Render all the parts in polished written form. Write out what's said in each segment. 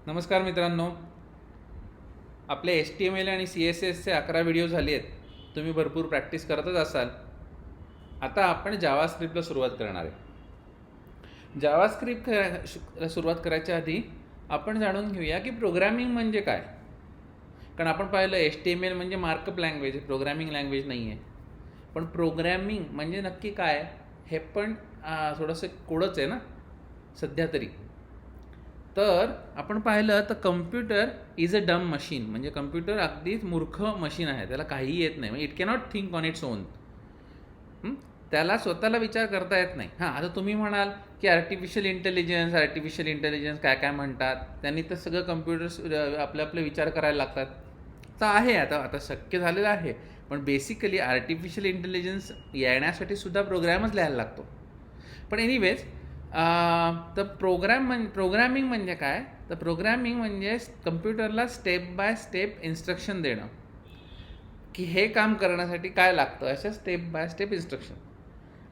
नमस्कार मित्रांनो, आपले HTML आणि CSSचे 11 व्हिडिओ झाले आहेत. तुम्ही भरपूर प्रॅक्टिस करतच असाल. आता आपण जावास्क्रिप्टला सुरुवात करणार आहे. जावास्क्रिप्टला सुरुवात करायच्या आधी आपण जाणून घेऊया की प्रोग्रॅमिंग म्हणजे काय. कारण आपण पाहिलं HTML म्हणजे मार्कअप लँग्वेज, प्रोग्रॅमिंग लँग्वेज नाही आहे. पण प्रोग्रॅमिंग म्हणजे नक्की काय हे पण थोडंसं कोडच आहे ना सध्या तरी. तर आपण पाहिलं तर कम्प्युटर इज अ डम मशीन, म्हणजे कम्प्युटर अगदीच मूर्ख मशीन आहे, त्याला काहीही येत नाही, म्हणजे it cannot think on its own. त्याला स्वतःला विचार करता येत नाही. हां, आता तुम्ही म्हणाल की आर्टिफिशियल इंटेलिजन्स काय काय म्हणतात, त्यांनी तर सगळं कम्प्युटर्स आपले विचार करायला लागतात. तर आहे, आता आता शक्य झालेलं आहे. पण बेसिकली आर्टिफिशियल इंटेलिजन्स येण्यासाठी सुद्धा प्रोग्रॅमच लिहायला लागतो. पण एनिवेज, तर प्रोग्रॅमिंग म्हणजे काय, तर प्रोग्रॅमिंग म्हणजे कम्प्युटरला स्टेप बाय स्टेप इन्स्ट्रक्शन देणं, की हे काम करण्यासाठी काय लागतं, अशा स्टेप बाय स्टेप इन्स्ट्रक्शन.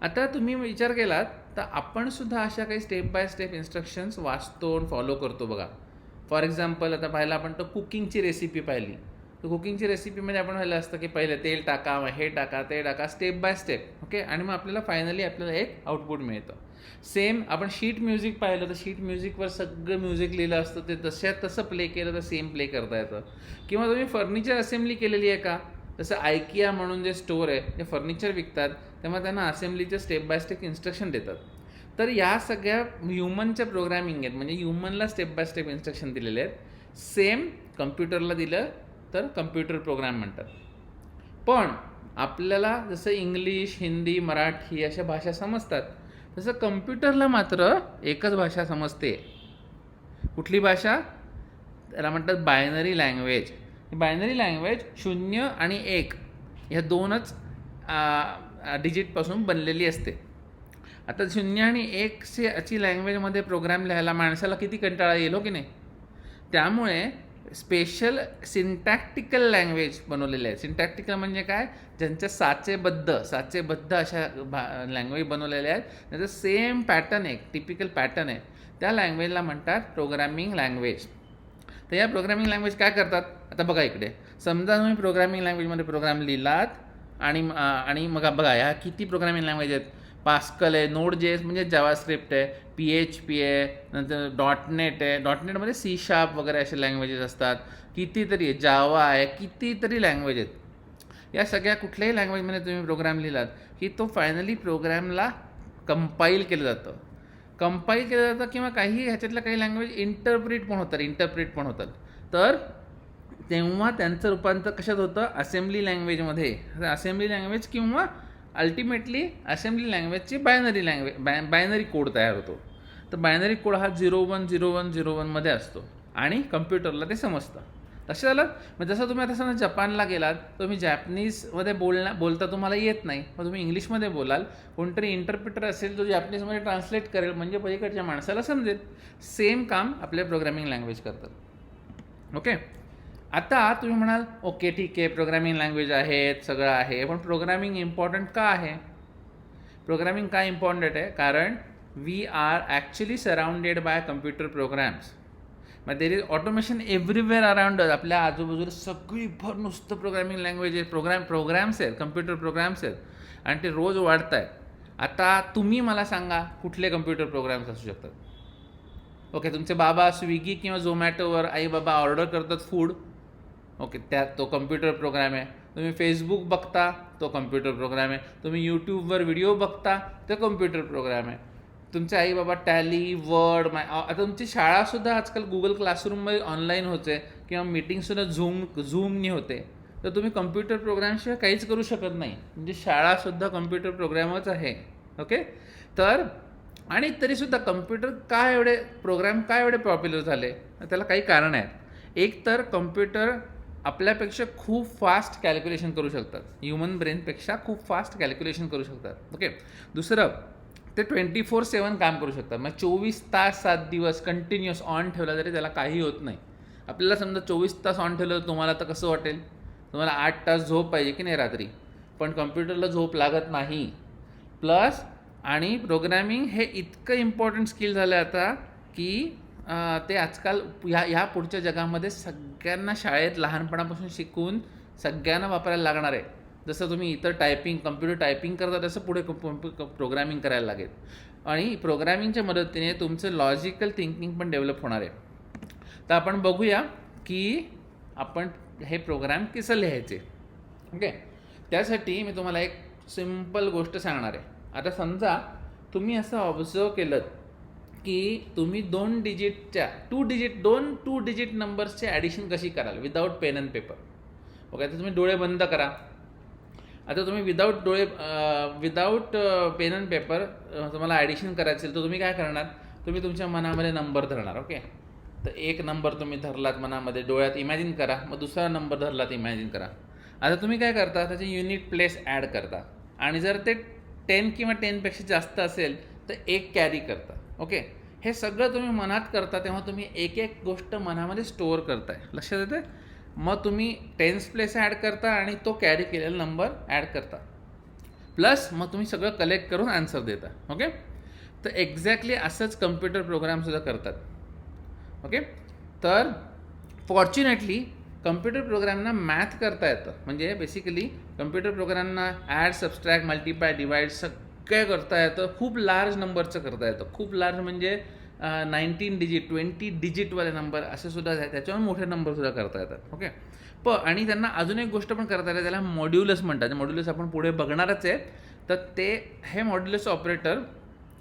आता तुम्ही विचार केलात तर आपण सुद्धा अशा काही स्टेप बाय स्टेप इन्स्ट्रक्शन्स वाचतो आणि फॉलो करतो बघा. फॉर एक्झाम्पल, आता पाहिलं आपण तर कुकिंगची रेसिपी पाहिली, तर कुकिंगची रेसिपीमध्ये आपण पाहिलं असतं की पहिले तेल टाका, हे टाका, ते टाका, स्टेप बाय स्टेप. ओके, आणि मग आपल्याला फायनली आपल्याला एक आउटपुट मिळतं. सेम आपण शीट म्युझिक पाहिलं तर शीट म्युझिकवर सगळं म्युझिक लिहिलं असतं, ते तसं प्ले केलं तर सेम प्ले करता येतं. किंवा तुम्ही फर्निचर असेंब्ली केलेली आहे का, जसं आयकिया म्हणून जे स्टोअर आहे, जे फर्निचर विकतात, तेव्हा त्यांना असेंब्लीचे स्टेप बाय स्टेप इन्स्ट्रक्शन देतात. तर या सगळ्या ह्युमनच्या प्रोग्रॅमिंग आहेत, म्हणजे ह्युमनला स्टेप बाय स्टेप इन्स्ट्रक्शन दिलेले आहेत. सेम कम्प्युटरला दिलं तर कम्प्युटर प्रोग्राम म्हणतात. पण आपल्याला जसं इंग्लिश, हिंदी, मराठी अशा भाषा समजतात, तसं कम्प्युटरला मात्र एकच भाषा समजते. कुठली भाषा? त्याला म्हणतात बायनरी लँग्वेज. बायनरी लँग्वेज 0 आणि 1 ह्या दोनच डिजिटपासून बनलेली असते. आता 0 आणि 1 ची लँग्वेजमध्ये प्रोग्राम लिहायला माणसाला किती कंटाळा येईल, हो की नाही? त्यामुळे स्पेशल सिंटॅक्टिकल लँग्वेज बनवलेले आहे. सिंटॅक्टिकल म्हणजे काय? ज्यांच्या साचेबद्ध अशा लँग्वेज बनवलेल्या आहेत, त्याचं सेम पॅटर्न आहे, टिपिकल पॅटर्न आहे, त्या लँग्वेजला म्हणतात प्रोग्रॅमिंग लँग्वेज. तर या प्रोग्रॅमिंग लँग्वेज काय करतात? आता बघा इकडे, समजा तुम्ही प्रोग्रॅमिंग लँग्वेजमध्ये प्रोग्राम लिहिलात आणि मग बघा ह्या किती प्रोग्रॅमिंग लँग्वेज आहेत. पास्कल आहे, नोड.js म्हणजे जावास्क्रिप्ट आहे, PHP आहे, नंतर .NET आहे, .NETमध्ये C# वगैरे असे लँग्वेजेस असतात, कितीतरी आहे, जावा आहे, कितीतरी लँग्वेज आहेत. या सगळ्या कुठल्याही लँग्वेजमध्ये तुम्ही प्रोग्राम लिहिलात की तो फायनली प्रोग्रॅमला कंपाईल केलं जातं किंवा काही ह्याच्यातल्या काही लँग्वेज इंटरप्रिट पण होतात. तर तेव्हा त्यांचं रूपांतर कशात होतं? असेंब्ली लँग्वेजमध्ये. असेंब्ली लँग्वेज किंवा अल्टिमेटली असेंब्ली लँग्वेजची बायनरी कोड तयार होतो. तर बायनरी कोड हा 010101 असतो आणि कम्प्युटरला ते समजतं. तसे झालं मग जसं तुम्ही आता समजा जपानला गेलात, तुम्ही जॅपनीजमध्ये बोलता तुम्हाला येत नाही, मग तुम्ही इंग्लिशमध्ये बोलाल, कोणतरी इंटरप्रिटर असेल जो जॅपनीजमध्ये ट्रान्सलेट करेल, म्हणजे पलीकडच्या माणसाला समजेल. सेम काम आपल्या प्रोग्रॅमिंग लँग्वेज करतात. ओके, आता तुम्ही म्हणाल ओके ठीक आहे, प्रोग्रॅमिंग लँग्वेज आहेत, सगळं आहे, पण प्रोग्रॅमिंग इम्पॉर्टंट का आहे? प्रोग्रॅमिंग का इम्पॉर्टंट आहे? कारण we are actually surrounded by computer programs. मग there is automation everywhere around. आपल्या आजूबाजूला सगळी भर नुसतं प्रोग्रॅमिंग लँग्वेज प्रोग्राम्स आहेत, कम्प्युटर प्रोग्राम्स आहेत, आणि ते रोज वाढत आहेत. आता तुम्ही मला सांगा कुठले कम्प्युटर प्रोग्राम्स असू शकतात? ओके, तुमचे बाबा स्विगी किंवा झोमॅटोवर आई बाबा ऑर्डर करतात फूड, ओके, त्यात तो कम्प्युटर प्रोग्राम आहे. तुम्ही फेसबुक बघता, तो कम्प्युटर प्रोग्राम आहे. तुम्ही यूट्यूबवर व्हिडिओ बघता, तो कम्प्युटर प्रोग्राम आहे. तुमचे आई बाबा टॅली, वर्ड, आता तुमची शाळासुद्धा आजकाल गुगल क्लासरूममध्ये ऑनलाईन होते किंवा मीटिंगसुद्धा झूमनी होते. तर तुम्ही कम्प्युटर प्रोग्रामशिवाय काहीच करू शकत नाही, म्हणजे शाळासुद्धा कम्प्युटर प्रोग्रामच आहे. ओके, तर आणि तरीसुद्धा प्रोग्राम का एवढे पॉप्युलर झाले? त्याला काही कारण आहेत. एक तर कम्प्युटर आपल्यापेक्षा खूप फास्ट कॅल्क्युलेशन करू शकतात, ह्युमन ब्रेनपेक्षा खूप फास्ट कॅल्क्युलेशन करू शकतात. ओके, दुसरं, ते 24/7 काम करू शकतात. मग 24 तास 7 दिवस कंटिन्युअस ऑन ठेवला तरी त्याला काही होत नाही. आपल्याला समजा 24 तास ऑन ठेवलं तर तुम्हाला तर कसं वाटेल? तुम्हाला 8 तास झोप पाहिजे की नाही रात्री, पण कम्प्युटरला झोप लागत नाही. प्लस आणि प्रोग्रॅमिंग हे इतकं इम्पॉर्टंट स्किल झालं आता की ते आजकाल ह्या पुढच्या जगामध्ये सगळ्यांना शाळेत लहानपणापासून शिकून सगळ्यांना वापरायला लागणार आहे. जसं तुम्ही इतर कम्प्युटर टायपिंग करता तसं पुढे प्रोग्रामिंग करायला लागेल आणि प्रोग्रामिंगच्या मदतीने तुमचं लॉजिकल थिंकिंग पण डेव्हलप होणार आहे. तर आपण बघूया की आपण हे प्रोग्राम कसं लिहायचे. ओके, त्यासाठी मी तुम्हाला एक सिम्पल गोष्ट सांगणार आहे. आता समजा तुम्ही असं ऑब्झर्व केलं की तुम्ही 2 डिजिट नंबर्सचे ॲडिशन कशी कराल without pen and paper. Okay, आता तुम्ही डोळे बंद करा. आता तुम्ही विदाऊट पेन अँड पेपर तुम्हाला ॲडिशन करायचं असेल तर तुम्ही काय करणार, तुम्ही तुमच्या मनामध्ये नंबर धरणार. ओके, तर एक नंबर तुम्ही धरलात मनामध्ये, डोळ्यात इमॅजिन करा, मग दुसरा नंबर धरलात इमॅजिन करा. आता तुम्ही काय करता, त्याचे युनिट प्लेस ॲड करता आणि जर ते 10 किंवा 10पेक्षा जास्त असेल तर एक कॅरी करता. ओके, हे सगळं तुम्ही मनात करता तेव्हा तुम्ही एक एक गोष्ट मनामध्ये स्टोअर करताय. लक्षात येते. मग तुम्ही टेन्स प्लेस ॲड करता आणि तो कॅरी केलेला नंबर ॲड करता, प्लस मग तुम्ही सगळं कलेक्ट करून आन्सर देता. ओके, तर एक्झॅक्टली असंच कम्प्युटर प्रोग्रामसुद्धा करतात. ओके, तर फॉर्च्युनेटली कम्प्युटर प्रोग्रामना मॅथ करता येतं. म्हणजे बेसिकली कम्प्युटर प्रोग्रामना ॲड, सबस्ट्रॅक्ट, मल्टिप्लाय, डिवाइड सगळं करता येतं. खूप लार्ज नंबरचं करता येतं. खूप लार्ज म्हणजे 19 डिजिट, 20 डिजिटवाले नंबर असे सुद्धा आहे. त्याच्यावर मोठे नंबरसुद्धा करता येतात. ओके, आणि त्यांना अजून एक गोष्ट पण करता येते, त्याला मॉड्युलस म्हणतात. मॉड्युलस आपण पुढे बघणारच आहे. तर हे मॉड्युलस ऑपरेटर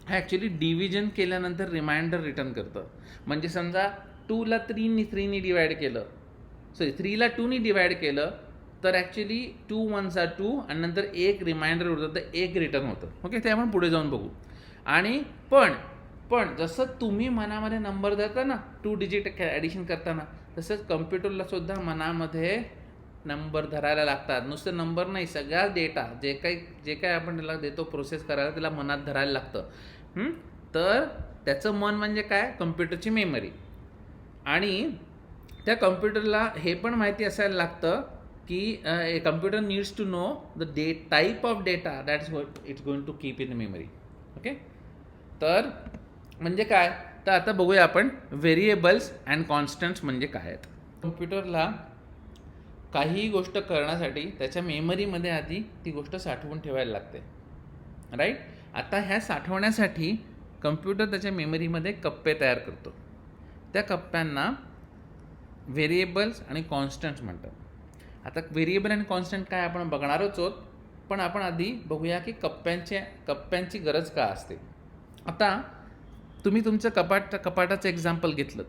हे ॲक्च्युली डिव्हिजन केल्यानंतर रिमाइंडर रिटर्न करतं. म्हणजे समजा 2ला 3नी डिवाईड केलं, 3ला 2नी डिवाईड केलं तर ॲक्च्युली 2 1s are 2 आणि नंतर एक रिमाइंडर उरतं, तर एक रिटर्न होतं. ओके, ते आपण पुढे जाऊन बघू. आणि पण जसं तुम्ही मनामध्ये नंबर धरता ना 2 डिजिट ॲडिशन करताना, तसंच कम्प्युटरला सुद्धा मनामध्ये नंबर धरायला लागतात. नुसतं नंबर नाही, सगळा डेटा जे काही आपण त्याला देतो प्रोसेस करायला, त्याला मनात धरायला लागतं. तर त्याचं मन म्हणजे काय, कम्प्युटरची मेमरी. आणि त्या कम्प्युटरला हे पण माहिती असायला लागतं की computer needs to know the type of data that it's going to keep in the memory. Okay, तर म्हणजे काय, तर आता बघूया आपण व्हेरिएबल्स अँड कॉन्स्टंट्स म्हणजे काय आहेत. कम्प्युटरला काही गोष्ट करण्यासाठी त्याच्या मेमरीमध्ये आधी ती गोष्ट साठवून ठेवायला लागते. राईट. आता ह्या साठवण्यासाठी कम्प्युटर त्याच्या मेमरीमध्ये कप्पे तयार करतो. त्या कप्प्यांना व्हेरिएबल्स आणि कॉन्स्टंट्स म्हणतात. आता व्हेरिएबल आणि कॉन्स्टंट काय आपण बघणारच आहोत, पण आपण आधी बघूया की कप्प्यांची गरज का असते. आता तुम्ही तुमचं कपाटाचं एक्झाम्पल घेतलं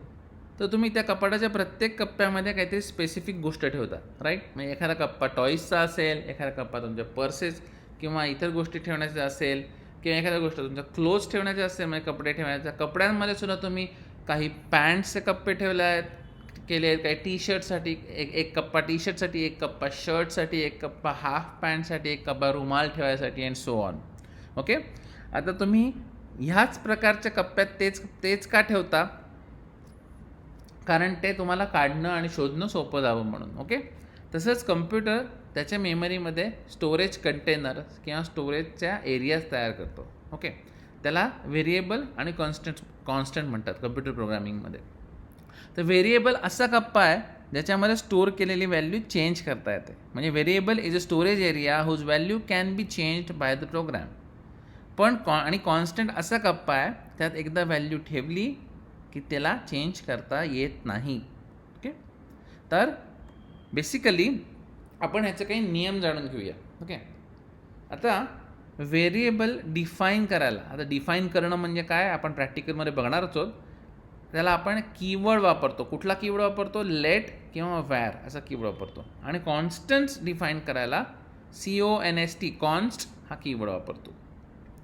तर तुम्ही त्या कपाटाच्या प्रत्येक कप्प्यामध्ये काहीतरी स्पेसिफिक गोष्ट ठेवता. राईट. म्हणजे एखादा कप्पा टॉईजचा असेल, एखादा कप्पा तुमच्या पर्सेस किंवा इतर गोष्टी ठेवण्याचा असेल, किंवा एखाद्या गोष्ट तुमच्या क्लोथ्स ठेवण्याचे असेल, म्हणजे कपडे ठेवण्याचा. कपड्यांमध्ये सुद्धा तुम्ही काही पॅन्ट्सचे कप्पे केले आहेत, काही टी शर्टसाठी एक कप्पा, टी शर्टसाठी एक कप्पा, शर्टसाठी एक कप्पा, हाफ पॅन्टसाठी एक कप्पा, रुमाल ठेवायसाठी अँड सो ऑन. ओके, आता तुम्ही ह्याच प्रकारच्या कप्प्यात तेच का ठेवता, कारण ते तुम्हाला काढणं आणि शोधणं सोपं जावं म्हणून. ओके, तसंच कम्प्युटर त्याच्या मेमरीमध्ये स्टोरेज कंटेनर किंवा स्टोरेजच्या एरियाज तयार करतो. ओके, त्याला व्हेरिएबल आणि कॉन्स्टंट म्हणतात कम्प्युटर प्रोग्रामिंगमध्ये. तर व्हेरिएबल असा कप्पा आहे ज्याच्यामध्ये स्टोअर केलेली व्हॅल्यू चेंज करता येते. म्हणजे variable is a storage area whose value can be changed by the program. आणि कॉन्स्टंट असा कप्पा आहे त्यात एकदा व्हॅल्यू ठेवली की त्याला चेंज करता येत नाही. ओके, तर बेसिकली आपण ह्याचे काही नियम जाणून घेऊया. ओके, आता व्हेरिएबल डिफाईन करायला, आता डिफाईन करणं म्हणजे काय आपण प्रॅक्टिकलमध्ये बघणारच आहोत. त्याला आपण कीवर्ड वापरतो. कुठला कीवर्ड वापरतो, लेट किंवा वॅर असा कीवर्ड वापरतो. आणि कॉन्स्टंट्स डिफाईन करायला CONST कॉन्स्ट हा कीवर्ड वापरतो.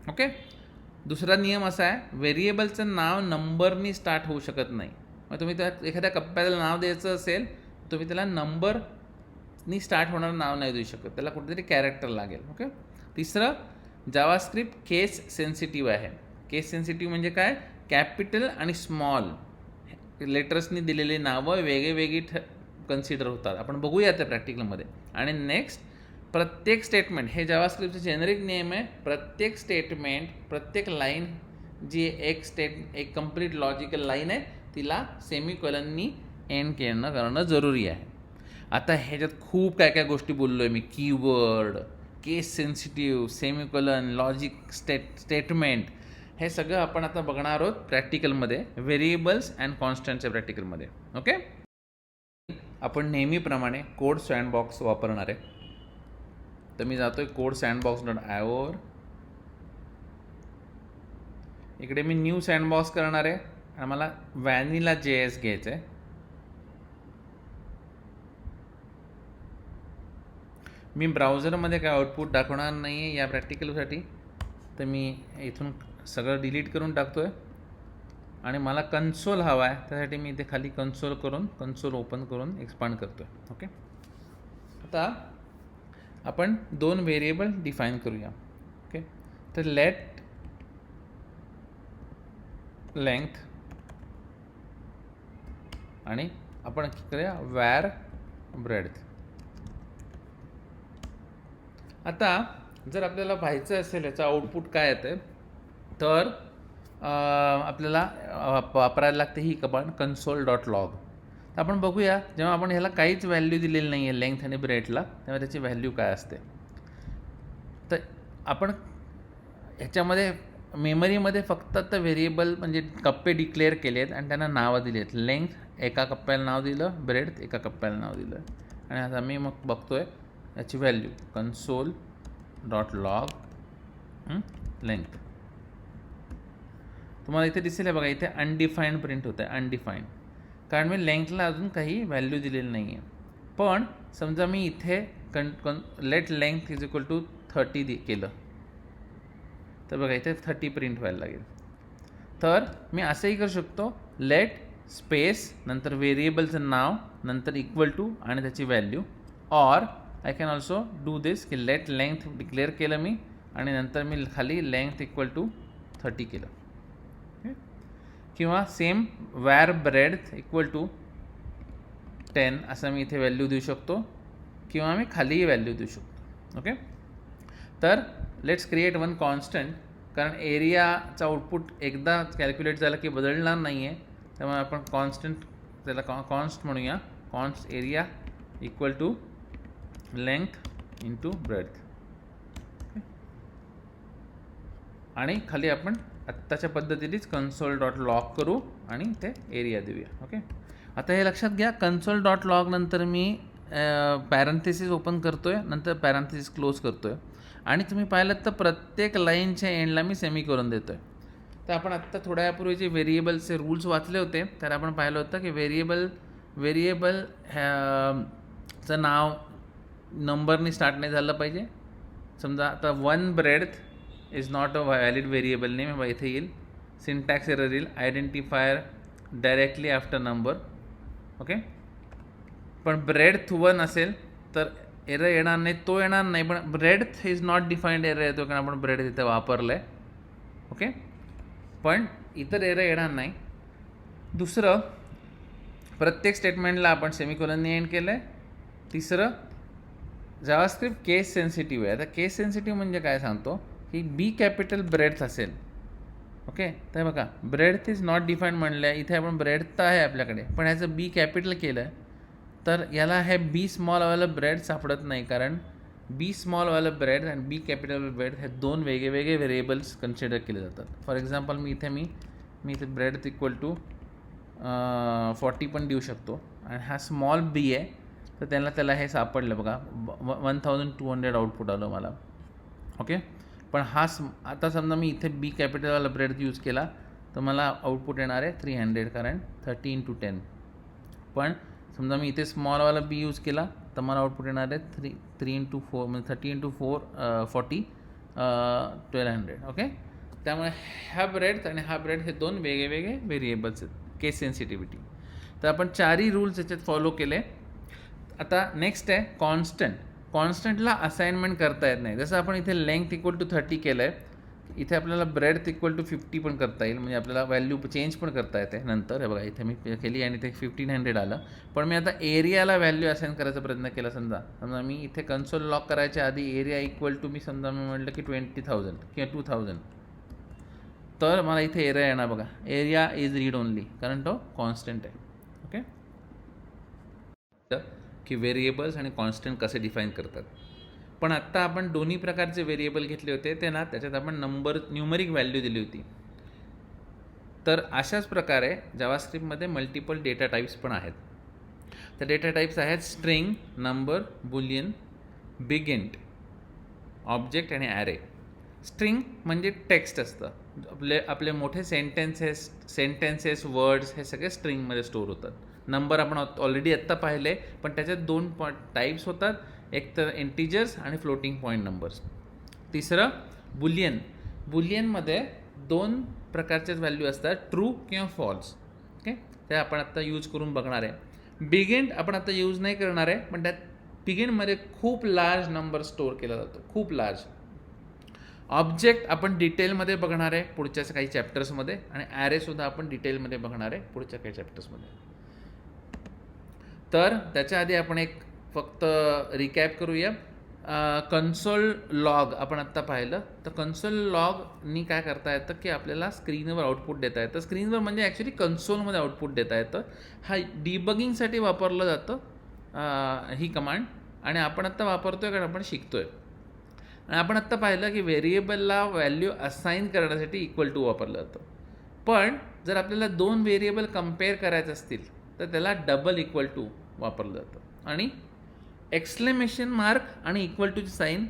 ओके, दुसरा नियम असा आहे, व्हेरिएबलचं नाव नंबरनी स्टार्ट होऊ शकत नाही. मग तुम्ही त्या एखाद्या कप्प्याला नाव द्यायचं असेल, तुम्ही त्याला नंबरनी स्टार्ट होणारं नाव नाही देऊ शकत, त्याला कुठेतरी कॅरेक्टर लागेल. ओके, तिसरं, जावास्क्रिप्ट केस सेन्सिटिव्ह आहे. केस सेन्सिटिव्ह म्हणजे काय, कॅपिटल आणि स्मॉल लेटर्सनी दिलेली नावं वेगळी कन्सिडर होतात. आपण बघूया त्या प्रॅक्टिकलमध्ये. आणि नेक्स्ट, प्रत्येक स्टेटमेंट, हे जावास्क्रिप्टचे जेनेरिक नियम आहे. प्रत्येक स्टेटमेंट, प्रत्येक लाईन जी एक कम्प्लीट लॉजिकल लाईन आहे, तिला सेमिकोलननी एंड करणं जरुरी आहे. आता ह्याच्यात खूप काय काय गोष्टी बोललो आहे मी, कीवर्ड, केस सेन्सिटिव्ह, सेमिकोलन, लॉजिक स्टेटमेंट, हे सगळं आपण आता बघणार आहोत प्रॅक्टिकलमध्ये, व्हेरिएबल्स अँड कॉन्स्टंटच्या प्रॅक्टिकलमध्ये. ओके, आपण नेहमीप्रमाणे कोड सँडबॉक्स वापरणार आहे. तर मी जातोय code-sandbox.io वर. इकडे मी न्यू सँडबॉक्स करणार आहे आणि मला Vanilla.js घ्यायचं आहे. मी ब्राउझरमध्ये काय आउटपुट दाखवणार नाही आहे या प्रॅक्टिकलसाठी, तर मी इथून सगळं डिलीट करून टाकतो आहे आणि मला कन्सोल हवा आहे, त्यासाठी मी इथे खाली कन्सोल ओपन करून एक्सपांड करतो आहे. ओके, आता आपण 2 व्हेरिएबल डिफाईन करूया. ओके, तर लेट लेंथ आणि आपण करूया वॅर ब्रेड्थ. आता जर आपल्याला पाहायचं असेल याचं आउटपुट काय येतं, तर आपल्याला वापरायला लागते ही कमांड console.log. तर आपण बघूया, जेव्हा आपण ह्याला काहीच व्हॅल्यू दिलेली नाही आहे लेंथ आणि ब्रेडला, तेव्हा त्याची व्हॅल्यू काय असते. तर आपण ह्याच्यामध्ये मेमरीमध्ये फक्त तर व्हेरिएबल म्हणजे कप्पे डिक्लेअर केले आहेत आणि त्यांना नावं दिली आहेत. लेंथ एका कप्प्याला नाव दिलं, ब्रेड एका कप्प्याला नाव दिलं, आणि आता मी मग बघतोय याची व्हॅल्यू console.log लेंथ. तुम्हाला इथे दिसेल आहे बघा, इथे अनडिफाईंड प्रिंट होतं आहे, अनडिफाईंड, कारण मी लेंथला अजून काही व्हॅल्यू दिलेली नाही आहे. पण समजा मी इथे let length is equal to 30 केलं, तर बघा इथे 30 प्रिंट व्हायला लागेल. तर मी असंही करू शकतो, लेट स्पेस नंतर व्हेरिएबलचं नाव नंतर इक्वल टू आणि त्याची value, or I can also do this की लेट लेंथ डिक्लेअर केलं मी आणि नंतर मी खाली लेंथ इक्वल टू 30 केलं, किंवा same var breadth equal to 10 असं मी इथे व्हॅल्यू देऊ शकतो, किंवा मी खालीही व्हॅल्यू देऊ शकतो. ओके, तर लेट्स क्रिएट वन कॉन्स्टंट, कारण एरियाचा आउटपुट एकदा कॅल्क्युलेट झाला की बदलणार नाही आहे, त्यामुळे आपण कॉन्स्टंट त्याला कॉन्स्ट म्हणूया, const area equal to length into breadth. आणि खाली आपण आत्ताच्या पद्धतीनेच console.log करू आणि ते एरिया देऊया. ओके, आता हे लक्षात घ्या, console.log नंतर मी पॅरेंथेसिस ओपन करतो आहे, नंतर पॅरेंथेसिस क्लोज करतो आहे, आणि तुम्ही पाहिलं तर प्रत्येक लाईनच्या एंडला मी सेमिकोलन देतो आहे. तर आपण आत्ता थोड्या वेळापूर्वी जे व्हेरिएबलचे रूल्स वाचले होते, तर आपण पाहिलं होतं की व्हेरिएबल चं नाव नंबरनी स्टार्ट नाही झालं पाहिजे. समजा आता 1 breadth is not a valid variable name, इथे येईल सिंटॅक्स एरर येईल, identifier directly after number. Okay, पण ब्रेड्थ 1 असेल तर एरर येणार नाही, तो येणार नाही, पण breadth is not defined error येतो, कारण आपण ब्रेड्थ इथे वापरलं आहे. ओके, पण इतर एरर येणार नाही. दुसरं, प्रत्येक स्टेटमेंटला आपण सेमिकोलनने एंड केलं आहे. तिसरं, जावास्क्रिप्ट केस सेन्सिटिव्ह आहे. आता केस सेन्सिटिव्ह म्हणजे काय सांगतो की बी कॅपिटल ब्रेड्थ असेल. ओके, तर बघा ब्रेड्थ इज नॉट डिफाईंड म्हणलं आहे, इथे आपण ब्रेड्थ तर आहे आपल्याकडे, पण ह्याचं बी कॅपिटल केलं आहे, तर याला हे बी स्मॉलवालं ब्रेड सापडत नाही, कारण बी स्मॉलवालं ब्रेड आणि बी कॅपिटल ब्रेड हे 2 वेगळे व्हेरिएबल्स कन्सिडर केले जातात. फॉर एक्झाम्पल मी इथे ब्रेड इक्वल टू 40 पण देऊ शकतो, आणि हा स्मॉल बी आहे, तर त्याला हे सापडलं बघा, 1200 आउटपुट आलं मला. ओके, पण आता समजा मी इथे बी कॅपिटलवाला ब्रेड यूज केला तर मला आउटपुट येणार आहे 300, कारण 30 × 10. पण समजा मी इथे स्मॉलवाला बी यूज केला तर मला आउटपुट येणार आहे 3 × 4 म्हणजे 30 × 4 40 1200. ओके, त्यामुळे हा ब्रेड आणि हा ब्रेड हे 2 वेगळे व्हेरिएबल्स आहेत, केस सेन्सिटिव्हिटी. तर आपण 4ही रूल्स याच्यात फॉलो केले. आता नेक्स्ट आहे कॉन्स्टंटला असाइनमेंट करता येत नाही. जसं आपण इथे लेंथ इक्वल टू 30 केलं आहे, इथे आपल्याला ब्रेड्थ इक्वल टू 50 पण करता येईल, म्हणजे आपल्याला व्हॅल्यू चेंज पण करता येते नंतर. हे बघा इथे मी केली आणि ते 1500 आलं. पण मी आता एरियाला व्हॅल्यू असाइन करायचा प्रयत्न केला. समजा मी इथे कन्सोल लॉक करायच्या आधी एरिया इक्वल टू मी म्हटलं की 20,000 किंवा 2000. तर मला इथे एरिया येणार बघा, एरिया इज रीड ओनली, कारण तो कॉन्स्टंट आहे. ओके, की व्हेरिएबल्स आणि कॉन्स्टंट कसे डिफाईन करतात. पण आत्ता आपण दोन्ही प्रकारचे व्हेरिएबल घेतले होते ते ना, त्याच्यात आपण न्यूमरिक व्हॅल्यू दिली होती. तर अशाच प्रकारे जावास्क्रिप्टमध्ये मल्टिपल डेटा टाईप्स पण आहेत. तर डेटा टाईप्स आहेत string, number, Boolean, big int, object आणि ॲरे. स्ट्रिंग म्हणजे टेक्स्ट असतं, आपले मोठे सेंटेन्सेस वर्ड्स हे सगळे स्ट्रिंगमध्ये स्टोअर होतात. नंबर आपण ऑलरेडी आत्ता पाहिले, पण त्याच्यात 2 टाईप्स होतात, एक तर इंटिजर्स आणि फ्लोटिंग पॉईंट नंबर्स. तिसरं बुलियनमध्ये 2 प्रकारच्याच व्हॅल्यू असतात, ट्रू किंवा फॉल्स. ओके, ते आपण आत्ता यूज करून बघणार आहे. बिगिंट आपण आता यूज नाही करणार आहे, पण त्यात बिगिंटमध्ये खूप लार्ज नंबर स्टोअर केला जातो, खूप लार्ज. ऑब्जेक्ट आपण डिटेलमध्ये बघणार आहे पुढच्या काही चॅप्टर्समध्ये, आणि ॲरेसुद्धा आपण डिटेलमध्ये बघणार आहे पुढच्या काही चॅप्टर्समध्ये. तर त्याच्या आधी आपण एक फक्त रिकॅप करूया. कन्सोल लॉग आपण आत्ता पाहिलं. तर कन्सोल लॉगनी काय करता येतं की आपल्याला स्क्रीनवर आउटपुट देता येतं. स्क्रीनवर म्हणजे ॲक्च्युली कन्सोलमध्ये आउटपुट देता येतं. हा डिबगिंगसाठी वापरलं जातं ही कमांड, आणि आपण आत्ता वापरतो आहे कारण आपण शिकतो आहे. आणि आपण आत्ता पाहिलं की व्हेरिएबलला व्हॅल्यू असाईन करण्यासाठी इक्वल टू वापरलं जातं. पण जर आपल्याला 2 व्हेरिएबल कम्पेअर करायचे असतील तर त्याला डबल इक्वल टू वापरलं जातं. आणि एक्सक्लेमेशन मार्क आणि इक्वल टूची साईन,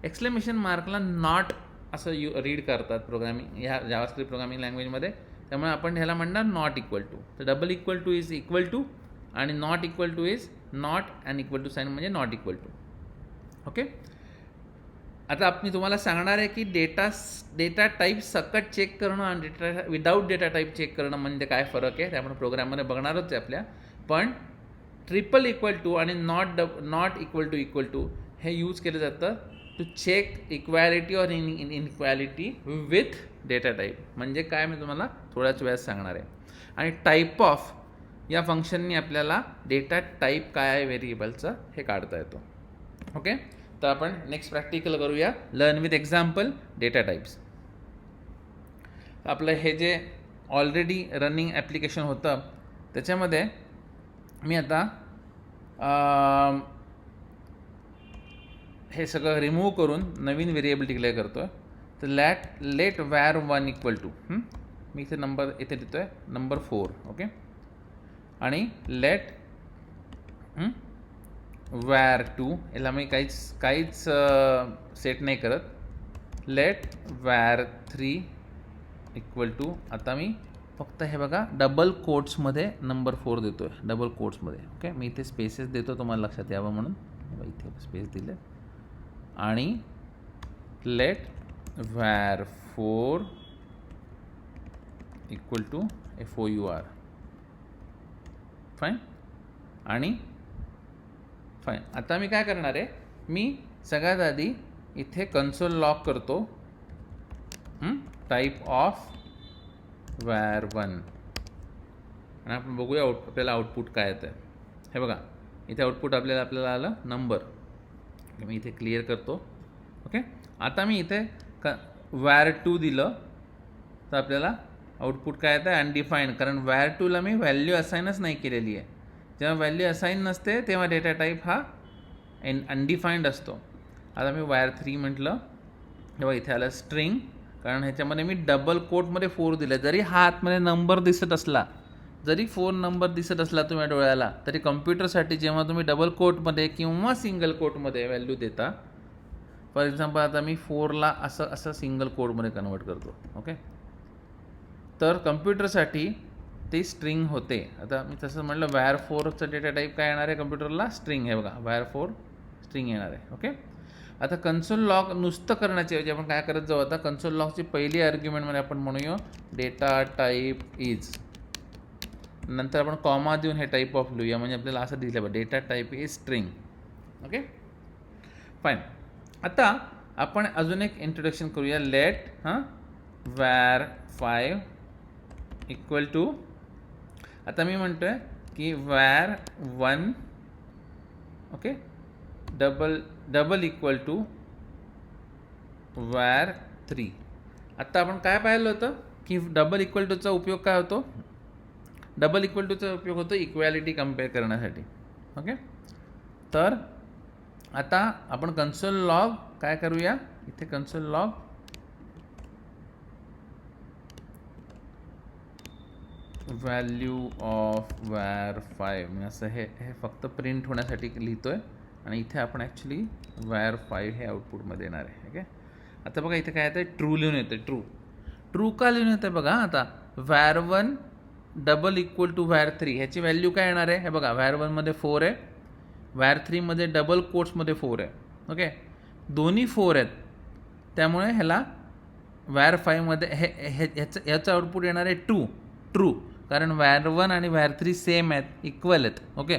एक्सक्लेमेशन मार्कला नॉट असं रीड करतात प्रोग्रामिंग, ह्या जावास्क्रिप्ट प्रोग्रामिंग लँग्वेजमध्ये. त्यामुळे आपण ह्याला म्हणणार नॉट इक्वल टू. तर double equal to is equal to, आणि not equal to is not, and equal to sign म्हणजे नॉट इक्वल टू. ओके, आता मी तुम्हाला सांगणार आहे की डेटा टाईप सकट चेक करणं आणि विदाऊट डेटा टाईप चेक करणं म्हणजे काय फरक आहे, त्यामुळे प्रोग्राममध्ये बघणारच आहे आपल्या. पण ट्रिपल इक्वल टू आणि नॉट इक्वल टू हे यूज केलं जातं to check equality or inequality with data type. म्हणजे काय मी तुम्हाला थोड्याच वेळात सांगणार आहे. आणि टाईप ऑफ या फंक्शननी आपल्याला डेटा टाईप काय आहे व्हेरिएबलचं हे काढता येतो. ओके, तर आपण नेक्स्ट प्रॅक्टिकल करूया. Learn with example data types. आपलं हे जे ऑलरेडी रनिंग ॲप्लिकेशन होतं त्याच्यामध्ये मी आता हे सगळं रिमूव्ह करून नवीन व्हेरिएबल डिक्लेअर करतो आहे. तर लेट वॅर 1 इक्वल टू, मी इथे नंबर इथे देतो आहे नंबर 4. ओके, आणि लेट वॅर 2, याला मी काहीच सेट नाही करत. लेट वॅर 3 इक्वल टू, आता मी फक्त हे बघा डबल कोट्समध्ये नंबर 4 देतो आहे, डबल कोट्समध्ये. ओके, मी इथे स्पेसेस देतो तुम्हाला लक्षात यावं म्हणून, इथे स्पेस दिले. आणि let var 4 equal to FOUR. Fine, आणि फाईन. आता मी काय करणार आहे, मी सगळ्यात आधी इथे कन्सोल लॉग करतो टाईप ऑफ वॅर 1, आणि आपण बघूया आपल्याला आउटपुट काय येतं. हे बघा इथे आउटपुट आपल्याला आलं नंबर. मी इथे क्लिअर करतो. ओके, आता मी इथे वॅर 2 दिलं तर आपल्याला आउटपुट काय येतं अनडिफाईंड, कारण वॅर 2ला मी व्हॅल्यू असाईनच नाही केलेली आहे. जेव्हा व्हॅल्यू असाईन नसते तेव्हा डेटा टाईप हा अनडिफाईंड असतो. आता मी वॅर 3 म्हटलं तेव्हा इथे आलं स्ट्रिंग, कारण ह्याच्यामध्ये मी डबल कोटमध्ये 4 दिले. जरी हा आतमध्ये नंबर दिसत असला, जरी 4 नंबर दिसत असला तुम्ही डोळ्याला, तरी कम्प्युटरसाठी जेव्हा तुम्ही डबल कोटमध्ये किंवा सिंगल कोटमध्ये व्हॅल्यू देता, फॉर एक्झाम्पल आता मी 4ला असं सिंगल कोटमध्ये कन्वर्ट करतो. ओके, तर कम्प्युटरसाठी ते स्ट्रिंग होते. आता मी तसं म्हटलं वॅर 4चं डेटा टाईप काय येणार आहे कम्प्युटरला, स्ट्रिंग. हे बघा वॅर 4 स्ट्रिंग येणार आहे. ओके, आता कन्सोल लॉग नुसतं करण्याच्या ऐवजी आपण काय करत जाऊ, आता कन्सोल लॉगची पहिली आर्ग्युमेंटमध्ये आपण म्हणूया डेटा टाईप इज, नंतर आपण कॉमा देऊन हे टाईप ऑफ लिहूया, म्हणजे आपल्याला असं दिसलं बघा data type is string. Okay, fine. आता आपण अजून एक इंट्रोडक्शन करूया. लेट वॅर 5 इक्वल टू, आता मी म्हणतो आहे की var 1 okay double equal to var 3. आत्ता आपण काय पाहिलं होतं, की डबल इक्वल टूचा उपयोग काय होतो, डबल इक्वल टूचा उपयोग होतो इक्वॅलिटी कम्पेअर करण्यासाठी. ओके, तर आता आपण कन्सोल लॉग काय करूया, इथे console log value of var 5 मी असं हे फक्त प्रिंट होण्यासाठी लिहितो आहे आणि इथे आपण ॲक्च्युली var 5 हे आउटपुटमध्ये येणार आहे. ओके, आता बघा इथे काय येतं आहे, ट्रू लिहून येतं. ट्रू का लिहून येतं आहे बघा. आता var 1 double equal to var 3 ह्याची व्हॅल्यू काय येणार आहे, हे बघा var 1 मध्ये 4 आहे, var 3 मध्ये डबल कोट्समध्ये 4 आहे. ओके, दोन्ही 4 आहेत, त्यामुळे ह्याला var 5 मध्ये ह्याचं आउटपुट येणार आहे ट्रू, कारण var 1 आणि var 3 सेम आहेत, इक्वल आहेत. ओके,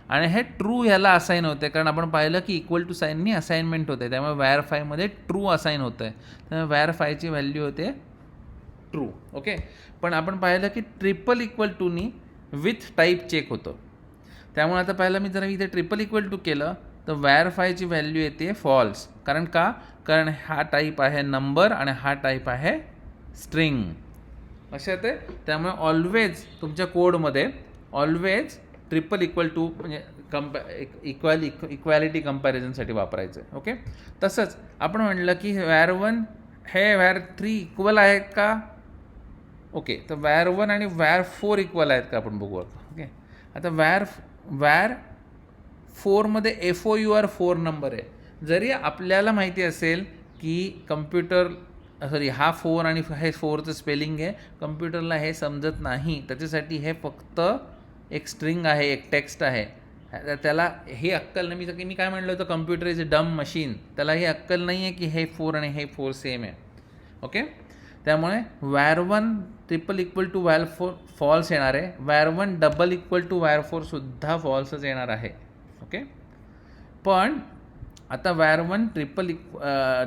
आणि हे ट्रू ह्याला असाइन होते, कारण आपण पाहिलं की इक्वल टू साईननी असाइनमेंट होते, त्यामुळे var 5 मध्ये ट्रू असाइन होतं आहे, त्यामुळे var 5 ची व्हॅल्यू होते ट्रू. ओके, पण आपण पाहिलं की ट्रिपल इक्वल टूनी विथ टाईप चेक होतं, त्यामुळे आता पाहिलं मी जर इथे ट्रिपल इक्वल टू केलं तर var 5 ची व्हॅल्यू येते फॉल्स. कारण हा टाईप आहे नंबर आणि हा टाईप आहे स्ट्रिंग. लक्षात आहे, त्यामुळे ऑलवेज तुमच्या कोडमध्ये ऑलवेज ट्रिपल इक्वल टू म्हणजे इक्वॅलिटी कंपॅरिझनसाठी वापरायचं आहे. ओके, तसंच आपण म्हणलं की var 1 हे var 3 इक्वल आहेत का. ओके, तर var 1 आणि var 4 इक्वल आहेत का आपण बघू. ओके, आता var 4 मध्ये FOUR 4 नंबर आहे. जरी आपल्याला माहिती असेल की हा 4 आणि हे 4चं स्पेलिंग आहे, कम्प्युटरला हे समजत नाही, त्याच्यासाठी हे फक्त एक स्ट्रिंग आहे, एक टेक्स्ट आहे, त्याला ही अक्कल नाही. मी काय म्हणलं होतं, कम्प्युटर इज अ डम मशीन, त्याला ही अक्कल नाही आहे की हे 4 आणि हे 4 सेम आहे. ओके, त्यामुळे var 1 triple equal to var 4 false येणार आहे, var 1 double equal to var 4 सुद्धा फॉल्सच येणार आहे. ओके, पण आता var 1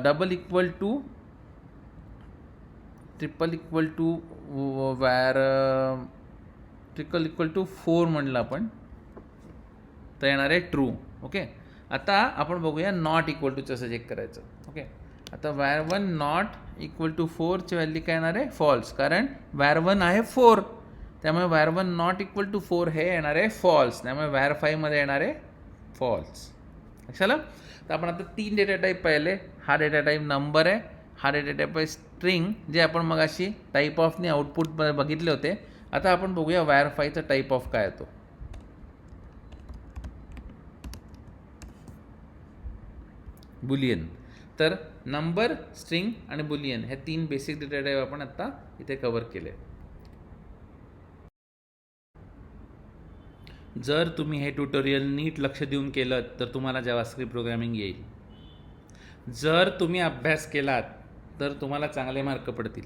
डबल इक्वल टू 4 म्हणलं आपण तर येणार आहे ट्रू. ओके, आता आपण बघूया नॉट इक्वल टूचं असं चेक करायचं. ओके, आता var 1 नॉट इक्वल टू 4ची व्हॅल्यू काय येणार आहे, फॉल्स, कारण var 1 आहे 4, त्यामुळे var 1 नॉट इक्वल टू 4 हे येणार आहे फॉल्स, त्यामुळे var 5 मध्ये येणार आहे फॉल्स. लक्षात. तर आपण आता 3 डेटा टाईप पाहिले. हा डेटा टाईप नंबर आहे, हा डेटा टाईप आहे स्ट्रिंग, जे आपण मग अशी टाईप ऑफनी आउटपुट बघितले होते. आता आपण बघूया var 5चा टाईप ऑफ काय येतो. बुलियन. तर नंबर, स्ट्रिंग आणि बुलियन हे 3 बेसिक डेटा टाईप आपण आता इथे कव्हर केले. जर तुम्ही हे ट्युटोरियल नीट लक्ष देऊन केलं तर तुम्हाला जावास्क्रिप्ट प्रोग्रामिंग येईल. जर तुम्ही अभ्यास केलात तर तुम्हाला चांगले मार्क पडतील.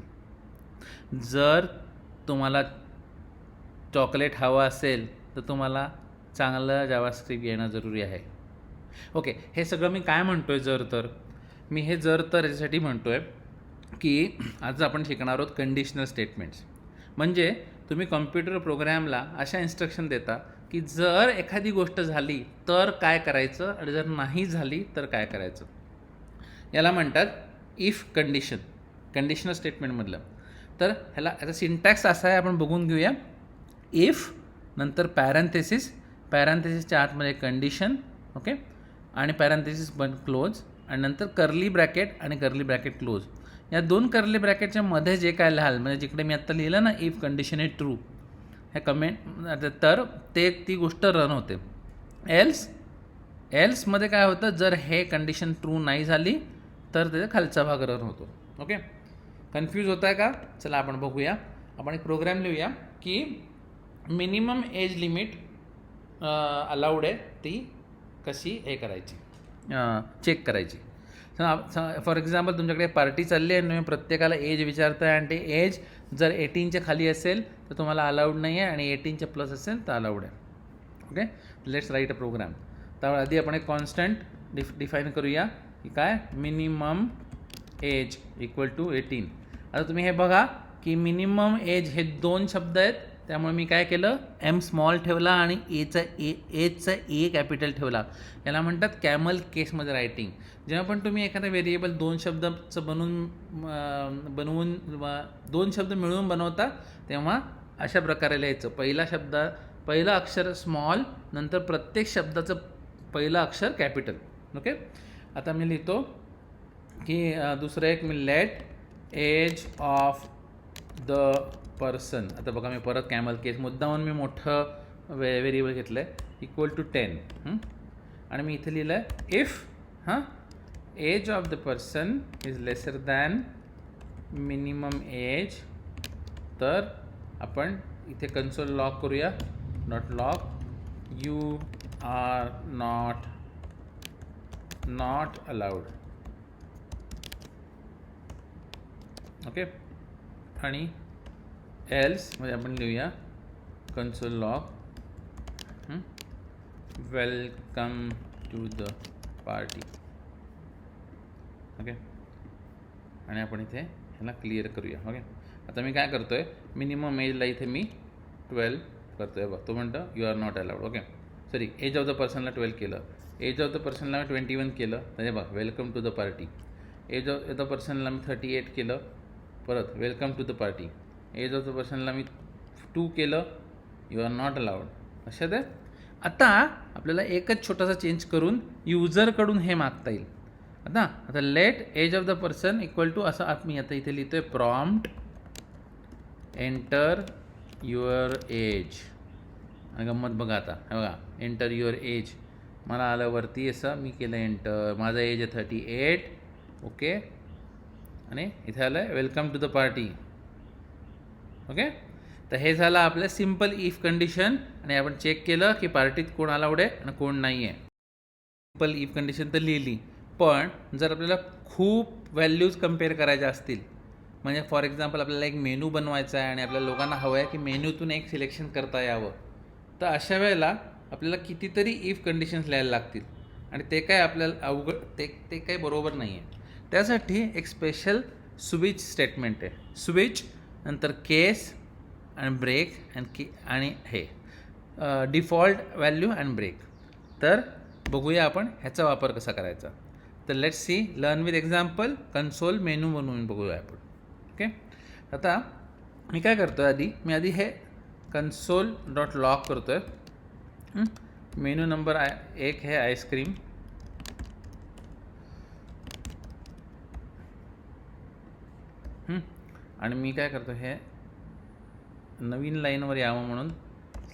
जर तुम्हाला चॉकलेट हवं असेल तर तुम्हाला चांगलं जावास्क्रिप्ट येणं जरुरी आहे. ओके, हे सगळं मी काय म्हणतो आहे, मी हे याच्यासाठी म्हणतो आहे की आज आपण शिकणार आहोत कंडिशनल स्टेटमेंट्स. म्हणजे तुम्ही कॉम्प्युटर प्रोग्रॅमला अशा इन्स्ट्रक्शन देता की जर एखादी गोष्ट झाली तर काय करायचं आणि जर नाही झाली तर काय करायचं. याला म्हणतात इफ कंडिशनल स्टेटमेंटमधलं. तर याचा सिंटॅक्स असा आहे, आपण बघून घेऊया. इफ नंतर पॅरेंथेसिसच्या आतमध्ये कंडिशन, ओके, आणि पॅरेंथेसिस बंद क्लोज, आणि नंतर कर्ली ब्रॅकेट आणि कर्ली ब्रॅकेट क्लोज. या 2 कर्ली ब्रॅकेटच्या मध्ये जे काय लिहाल, म्हणजे जिकडे मी आत्ता लिहिलं ना इफ कंडिशन इज ट्रू, हे कमेंट, तर ती गोष्ट रन होते. एल्समध्ये काय होतं, जर हे कंडिशन ट्रू नाही झाली तर त्याचा खालचा भाग रन होतो. ओके, कन्फ्यूज होत आहे का. चला आपण बघूया. आपण एक प्रोग्राम लिहूया की मिनिमम एज लिमिट अलाउड आहे, ती कशी हे करायची, चेक करायची. फॉर एक्झाम्पल तुमच्याकडे पार्टी चालली आहे आणि तुम्ही प्रत्येकाला एज विचारताय आणि ते एज जर 18च्या खाली असेल तर तुम्हाला अलाउड नाही आहे आणि 18च्या प्लस असेल तर अलाउड आहे. Okay, let's write a program. तर आधी आपण एक कॉन्स्टंट डिफाईन करूया की काय, मिनिमम एज इक्वल टू 18. आता तुम्ही हे बघा की मिनिमम एज हे 2 शब्द आहेत त्यामुळे मी काय केलं, एम स्मॉल ठेवला आणि एचा ए कॅपिटल ठेवला. याला म्हणतात कॅमल केसमध्ये रायटिंग. जेव्हा पण तुम्ही एखादा व्हेरिएबल दोन शब्दाचं बनवून 2 शब्द मिळून बनवता, तेव्हा अशा प्रकारे लिहायचं. पहिलं अक्षर स्मॉल, नंतर प्रत्येक शब्दाचं पहिलं अक्षर कॅपिटल. ओके. आता मी लिहितो की दुसरं एक मी let age of the person. आता बघा, मी परत कॅमल केस मुद्दामून मी मोठं व्हेरिएबल घेतलं आहे, इक्वल टू 10. आणि मी इथे लिहिलं आहे if age of the person is lesser than minimum age. तर आपण इथे कन्सोल लॉग करूया, not log you are not allowed. Okay. आणि एल्स म्हणजे आपण लिहूया console log welcome to the party. Okay. आणि आपण इथे ह्याला क्लिअर करूया. ओके. आता मी काय करतो आहे, मिनिमम एजला इथे मी 12 करतो आहे. बघ, तो म्हणतं you are not allowed. Okay. Sorry, age of the पर्सनला 12 केलं, एज ऑफ द पर्सनला मी 21 केलं, म्हणजे बघ welcome to the party. Age of the पर्सनला मी 38 केलं, परत welcome to the party. Age of the पर्सनला मी 2 केलं, यू आर नॉट अलाउड. अशा ते. आता आपल्याला एकच छोटासा चेंज करून यूजरकडून हे मागता येईल. आता let age of the person equal to असं मी आता इथे लिहितो आहे प्रॉम्प्ट एंटर युअर एज. आणि गंमत बघा, आता हे बघा एंटर युअर एज मला आलं वरती, असं मी केलं एंटर. माझं एज आहे 38. ओके. आणि इथे आलं आहे welcome to the party. Okay. तर हे झालं आपलं सिम्पल इफ कंडिशन. आणि आपण चेक केलं की पार्टीत कोण अलाउड आहे आणि कोण नाही आहे. सिम्पल इफ कंडिशन तर लिहिली, पण जर आपल्याला खूप व्हॅल्यूज कम्पेअर करायच्या असतील, म्हणजे फॉर एक्झाम्पल आपल्याला एक मेनू बनवायचा आहे आणि आपल्याला लोकांना हवं आहे की मेन्यूतून एक सिलेक्शन करता यावं, तर अशा वेळेला आपल्याला कितीतरी इफ कंडिशन्स लिहायला लागतील. आणि ते काय आपल्याला ते काही बरोबर नाही आहे. त्यासाठी एक स्पेशल स्विच स्टेटमेंट आहे. स्विच नंतर केस आणि ब्रेक आणि हे डिफॉल्ट व्हॅल्यू अँड ब्रेक. तर बघूया आपण ह्याचा वापर कसा करायचा. तर let's C, learn with example, console menu बनवून बघूया आपण. ओके. आता मी काय करतो आहे, आधी हे कन्सोल डॉट लॉग करतो आहे. मेनू नंबर 1 है आईस्क्रीम. आणि मी काय करतो, हे नवीन लाईनवर यावं म्हणून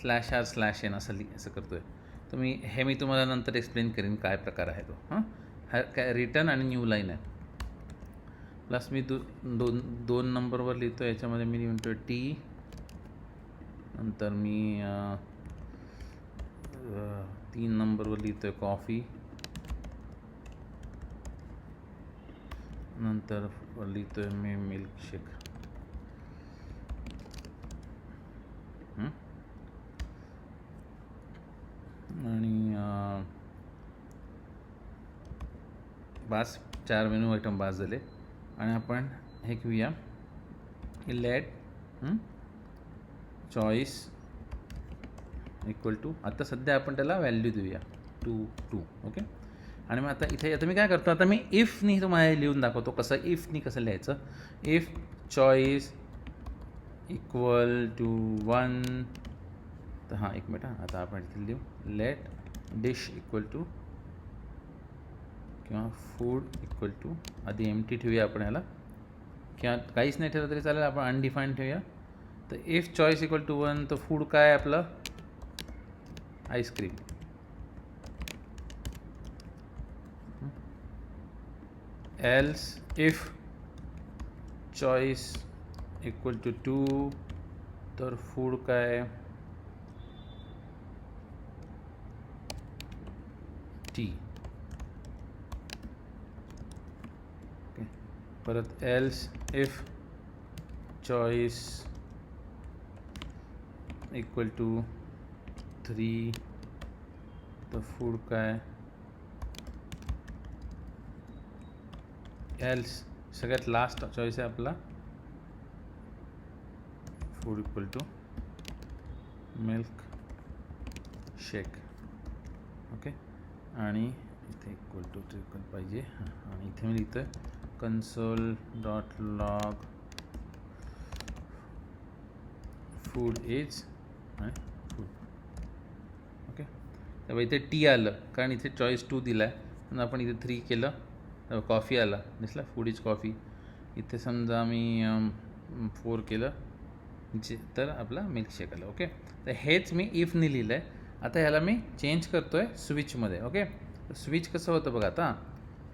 /r/n असं करतो आहे. तर मी तुम्हाला नंतर एक्सप्लेन करीन काय प्रकार आहे तो. हा काय रिटर्न आणि न्यू लाईन आहे. प्लस मी दोन नंबरवर लिहितो, याच्यामध्ये मी लिहितो टी, नंतर मी 3 नंबरवर लिहितो आहे कॉफी, नंतर लिहितो आहे मी मिल्कशेक. आणि बास 4 मेनू आयटम बास झाले. आणि आपण हे घेऊया लेट चॉईस इक्वल टू, आता सध्या आपण त्याला व्हॅल्यू देऊया 2. ओके. आणि मग आता मी काय करतो, आता मी इफनी तुम्हाला लिहून दाखवतो इफनी कसं लिहायचं. इफ चॉईस इक्वल टू 1, तर हां एक मिनिट, आता आपण इथे लिहू लेट डिश इक्वल टू किंवा फूड इक्वल टू, आधी एम्प्टी ठेवूया आपण ह्याला, किंवा काहीच नाही ठेवलं तरी चालेल, आपण अनडिफाईंड ठेवूया. तर इफ चॉईस इक्वल टू 1, तर फूड काय आहे आपलं, ice cream. Else if choice equal to 2, तर फूड काय, टी. ओके. परत else if choice equal to 3, तर फूड काय, एल्स सगळ्यात लास्ट चॉईस आहे आपला food equal to milkshake. Okay, आणि इथे इक्वल टू ट्रिपल पाहिजे. आणि इथे मी लिहितो आहे console.log food is food. Okay, तेव्हा इथे टी आलं कारण इथे चॉईस 2 दिला आहे, म्हणून आपण इथे 3 केलं तेव्हा कॉफी आला, दिसला फूड इज कॉफी. इथे समजा मी 4 केलं जे तर आपला मिल्कशेक आलं. ओके, तर हेच मी इफने लिहिलं आहे. आता ह्याला मी चेंज करतो आहे स्विचमध्ये. ओके, तर स्विच कसं होतं बघा. आता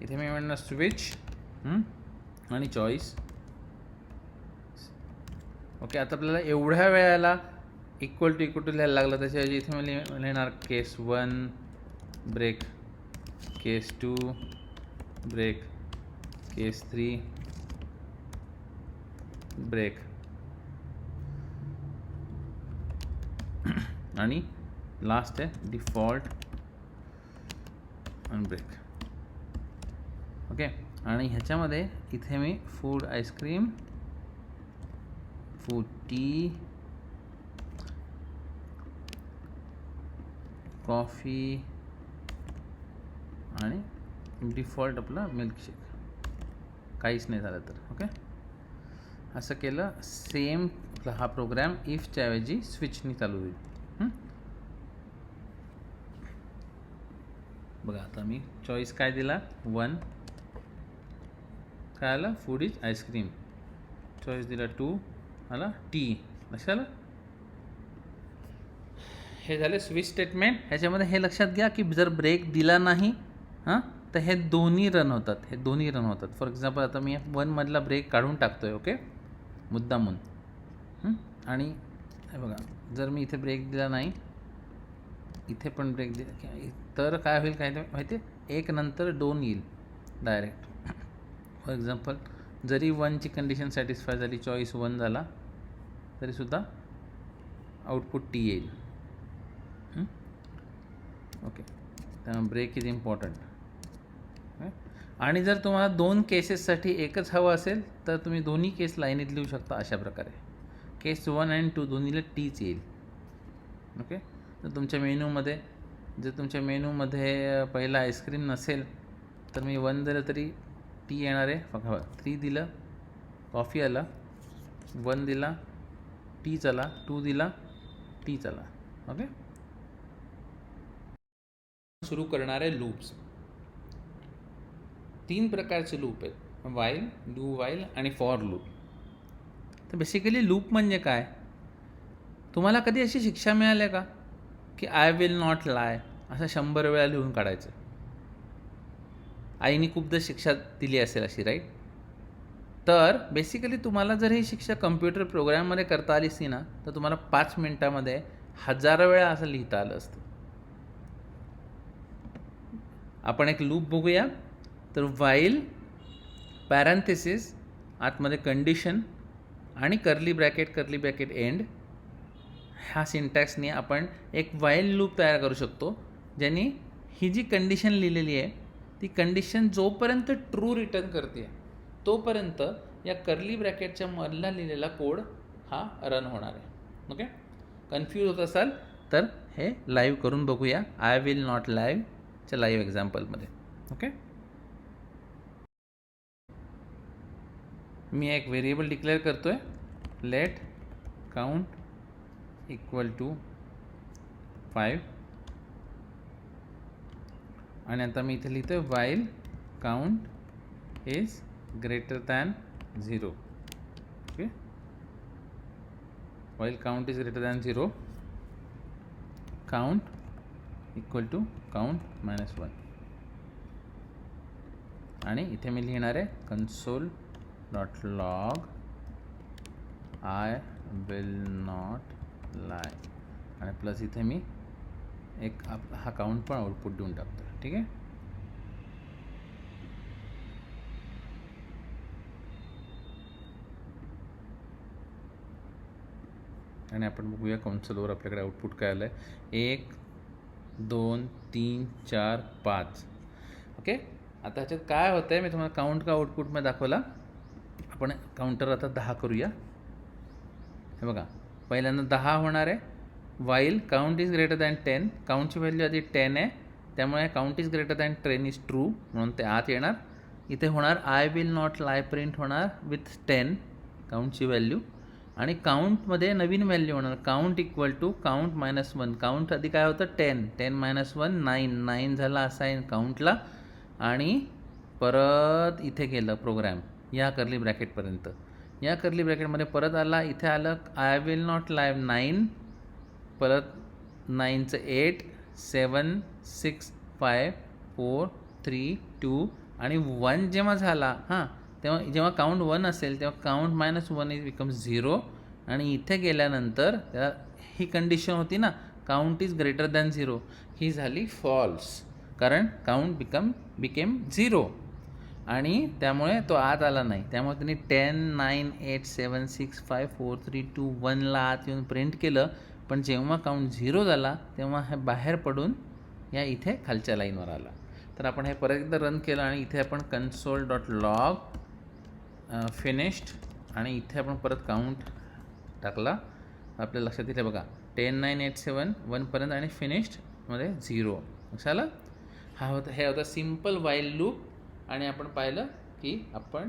इथे मी म्हणणार स्विच आणि चॉईस. ओके, आता आपल्याला एवढ्या वेळेला इक्वल टू लिहायला लागलं, त्याच्याऐवजी इथे मी लिहिणार case 1 break, case 2 break, case 3 break आणि लास्ट आहे डिफॉल्ट आणि ब्रेक. ओके, आणि ह्याच्यामध्ये इथे मी food ice cream, food tea, coffee आणि डिफॉल्ट आपला मिल्कशेक, काहीच नाही झालं तर. ओके, असं केलं. सेम हा प्रोग्राम इफच्या ऐवजी स्विचनी चालू होईल. बघा, आता मी चॉईस काय दिला 1, काय आला फूड इज आईस्क्रीम. चॉईस दिला 2 आला टी. लक्षात आलं. हे झाले स्विच स्टेटमेंट. ह्याच्यामध्ये हे लक्षात घ्या की जर ब्रेक दिला नाही तर हे दोन्ही रन होतात. फॉर एक्झाम्पल आता मी 1 मधला ब्रेक काढून टाकतोय. ओके, मुद्दामून. आणि हे बघा, जर मी इथे ब्रेक दिला नाही, इथे पण ब्रेक दिला तर काय होईल काय माहिती आहे, 1 नंतर 2 येईल डायरेक्ट. फॉर एक्झाम्पल जरी 1ची कंडिशन सॅटिस्फाय झाली, चॉईस 1 झाला, तरीसुद्धा आउटपुट टी येईल. ओके, त्यामुळे ब्रेक इज इम्पॉर्टंट. आणि जर तुम्हाला 2 केसेससाठी एकच हवं असेल तर तुम्ही दोन्ही केस लाईनीत लिहू शकता अशा प्रकारे. केस 1 आणि 2 दोन्हीला टीच येईल. ओके, तर तुमच्या मेनूमध्ये जर तुमच्या मेनूमध्ये पहिला आईस्क्रीम नसेल तर मी 1 दिलं तरी टी येणार आहे. बघा, 3 दिलं कॉफी आला, 1 दिला टी चला, 2 दिला टी चला. ओके, सुरू करणारे लूप्स 3 प्रकारचे लूप आहेत, वाईल, डू वाईल आणि फॉर लूप. तर बेसिकली लूप म्हणजे काय, तुम्हाला कधी अशी शिक्षा मिळाली आहे का की आय विल नॉट लाय असं 100 वेळा लिहून काढायचं. आईने खूपदा शिक्षा दिली असेल अशी, राईट. तर बेसिकली तुम्हाला जर ही शिक्षा कम्प्युटर प्रोग्राममध्ये करता आली असती ना, तर तुम्हाला 5 मिनटामध्ये 1000 वेळा असं लिहिता आलं असतं. आपण एक लूप बघूया. तर वाईल पॅरेंथेसिस आतमध्ये कंडिशन आणि कर्ली ब्रॅकेट एंड, ह्या सिंटॅक्सने आपण एक वाईल लूप तयार करू शकतो, ज्याने ही जी कंडिशन लिहिलेली आहे ती कंडिशन जोपर्यंत ट्रू रिटर्न करते तोपर्यंत या कर्ली ब्रॅकेटच्या मधला लिहिलेला कोड हा रन होणार आहे. ओके, कन्फ्यूज होत असाल तर हे लाईव्ह करून बघूया आय विल नॉट लाईव्हच्या लाईव्ह एक्झाम्पलमध्ये. ओके, मी एक व्हेरिएबल डिक्लेअर करतो आहे, लेट काउंट इक्वल टू 5. आणि आता मी इथे लिहितो आहे while count is greater than 0. Okay, while count is greater than 0, count equal to count -1. आणि इथे मी लिहिणार आहे console.log आय विल नॉट लाय आणि प्लस इथे मी एक हा काउंट पण आउटपुट देऊन टाकतो. ठीक आहे, आणि आपण बघूया कन्सोलवर आपल्याकडे आउटपुट काय आलं आहे, 1 2 3 4 5. ओके, आता ह्याच्यात काय होतं आहे मी तुम्हाला काउंट का आउटपुटमध्ये दाखवला. आपण काउंटर आता 10 करूया. हे बघा, पहिल्यांदा 10 होणार आहे, while count is greater than 10, काउंटची व्हॅल्यू आधी 10 आहे, त्यामुळे count is greater than 10 is true, म्हणून ते आत येणार. इथे होणार I will not lie print होणार विथ 10 काउंटची व्हॅल्यू, आणि काउंटमध्ये नवीन व्हॅल्यू होणार count equal to count -1. Count आधी काय होतं 10, 10 - 1 9 झाला असाइन काउंटला, आणि परत इथे गेलं प्रोग्रॅम या कर्ली ब्रॅकेटपर्यंत. या कर्ली ब्रॅकेटमध्ये परत आला, इथे आलं आय विल नॉट लाय 9, परत 9चं 8 7 6 5 4 3 2 आणि 1 जेव्हा झाला तेव्हा जेव्हा काउंट 1 असेल तेव्हा काउंट -1 इज बिकम 0, आणि इथे गेल्यानंतर त्याला ही कंडिशन होती ना काउंट इज ग्रेटर दॅन 0, ही झाली फॉल्स, कारण काउंट बिकेम 0, आणि त्यामुळे तो आत आला नाही. त्यामुळे त्यांनी 10 9 8 7 6 5 4 3 2 1ला आत येऊन प्रिंट केलं, पण जेव्हा काउंट 0 झाला तेव्हा हे बाहेर पडून या इथे खालच्या लाईनवर आला. तर आपण हे परत एकदा रन केलं, आणि इथे आपण console.log फिनिश्ड, आणि इथे आपण परत काउंट टाकला. आपल्या लक्षात येते बघा 10 9 8 7 1पर्यंत, आणि फिनिश्डमध्ये 0 लक्षात आलं. हे होता सिम्पल वाईल लूप, आणि आपण पाहिलं की आपण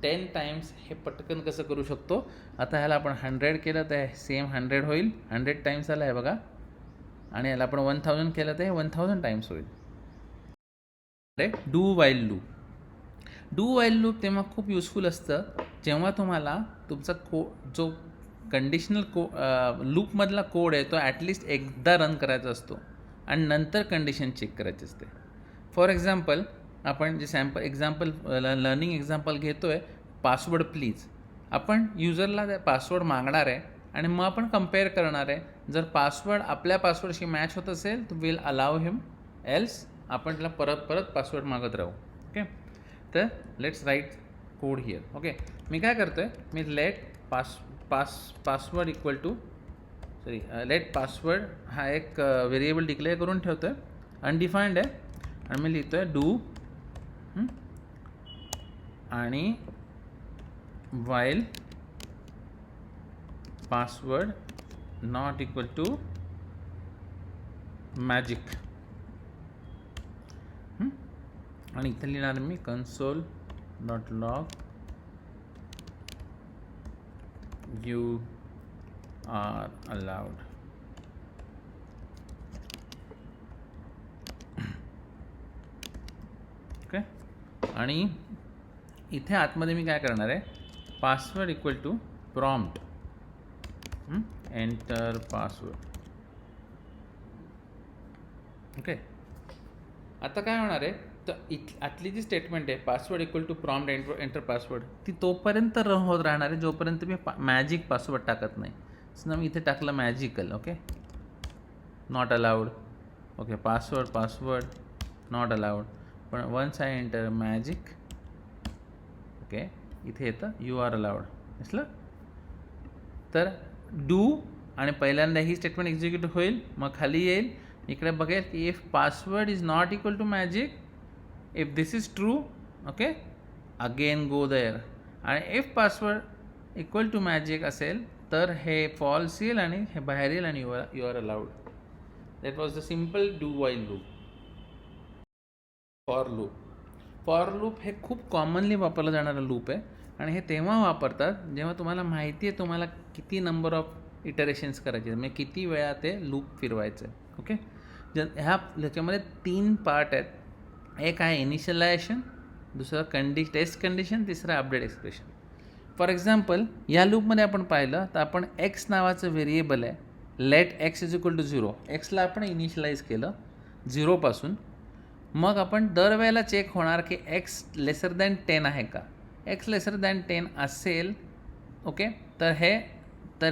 10 टाइम्स हे पटकन कसं करू शकतो. आता ह्याला आपण 100 केलं तर सेम 100 होईल, 100 टाइम्स आला आहे बघा, आणि याला आपण 1000 केलं तर 1000 टाइम्स होईल. डू वाईल लूप तेव्हा खूप युजफुल असतं जेव्हा तुम्हाला तुमचा जो कंडिशनल लूपमधला कोड आहे तो ॲटलिस्ट एकदा रन करायचा असतो, आणि नंतर कंडिशन चेक करायची असते. फॉर एक्झाम्पल आपण जे लर्निंग एक्झाम्पल घेतो आहे, पासवर्ड प्लीज, आपण युजरला पासवर्ड मागणार आहे, आणि मग आपण कम्पेअर करणार आहे. जर पासवर्ड आपल्या पासवर्डशी मॅच होत असेल तर विल अलाव हिम, एल्स आपण त्याला परत पासवर्ड मागत राहू. ओके, तर let's write code here. Okay, मी काय करतो आहे, मी let password equal to let password हा एक व्हेरिएबल डिक्लेअर करून ठेवतो आहे, अनडिफाईंड आहे, आणि मी लिहितो आहे डू आणि while password not equal to magic, आणि इथे लिहिणार मी console.log you are allowed. ओके, आणि इथे आतमध्ये मी काय करणार आहे, password equal to prompt enter password. Okay, आता काय होणार आहे, तर आतली जी स्टेटमेंट आहे password equal to prompt enter password, ती तोपर्यंत होत राहणार आहे जोपर्यंत मी मॅजिक पासवर्ड टाकत नाही. समजा मी इथे टाकलं magical, okay, not allowed. Okay, password not allowed, पण once I enter magic, okay, इथे येतं यू आर अलाउड. दिसलं, तर डू आणि पहिल्यांदा ही स्टेटमेंट एक्झिक्यूट होईल, मग खाली येईल, इकडे बघेल की if password is not equal to magic, if this is true, okay, again go there, आणि if password equal to magic असेल तर हे फॉल्स येईल आणि हे बाहेर येईल, आणि you are allowed. That was the simple do while loop. For loop हे खूप कॉमनली वापरलं जाणारं लूप आहे, आणि हे तेव्हा वापरतात जेव्हा तुम्हाला माहिती आहे तुम्हाला किती नंबर ऑफ इटरेशन्स करायचे आहेत, म्हणजे किती वेळा ते लूप फिरवायचं आहे. ओके, ह्याच्यामध्ये 3 पार्ट आहेत. एक आहे इनिशियलायझेशन, दुसरं टेस्ट कंडिशन, तिसरं अपडेट एक्सप्रेशन. फॉर एक्झाम्पल या लूपमध्ये आपण पाहिलं तर आपण एक्स नावाचं व्हेरिएबल आहे, let x is equal to 0, एक्सला आपण इनिशियलाइज केलं 0पासून. मग आपण दरवेळेला चेक होणार की एक्स लेसर दॅन 10 आहे का. एक्स लेसर दॅन 10 असेल, ओके, तर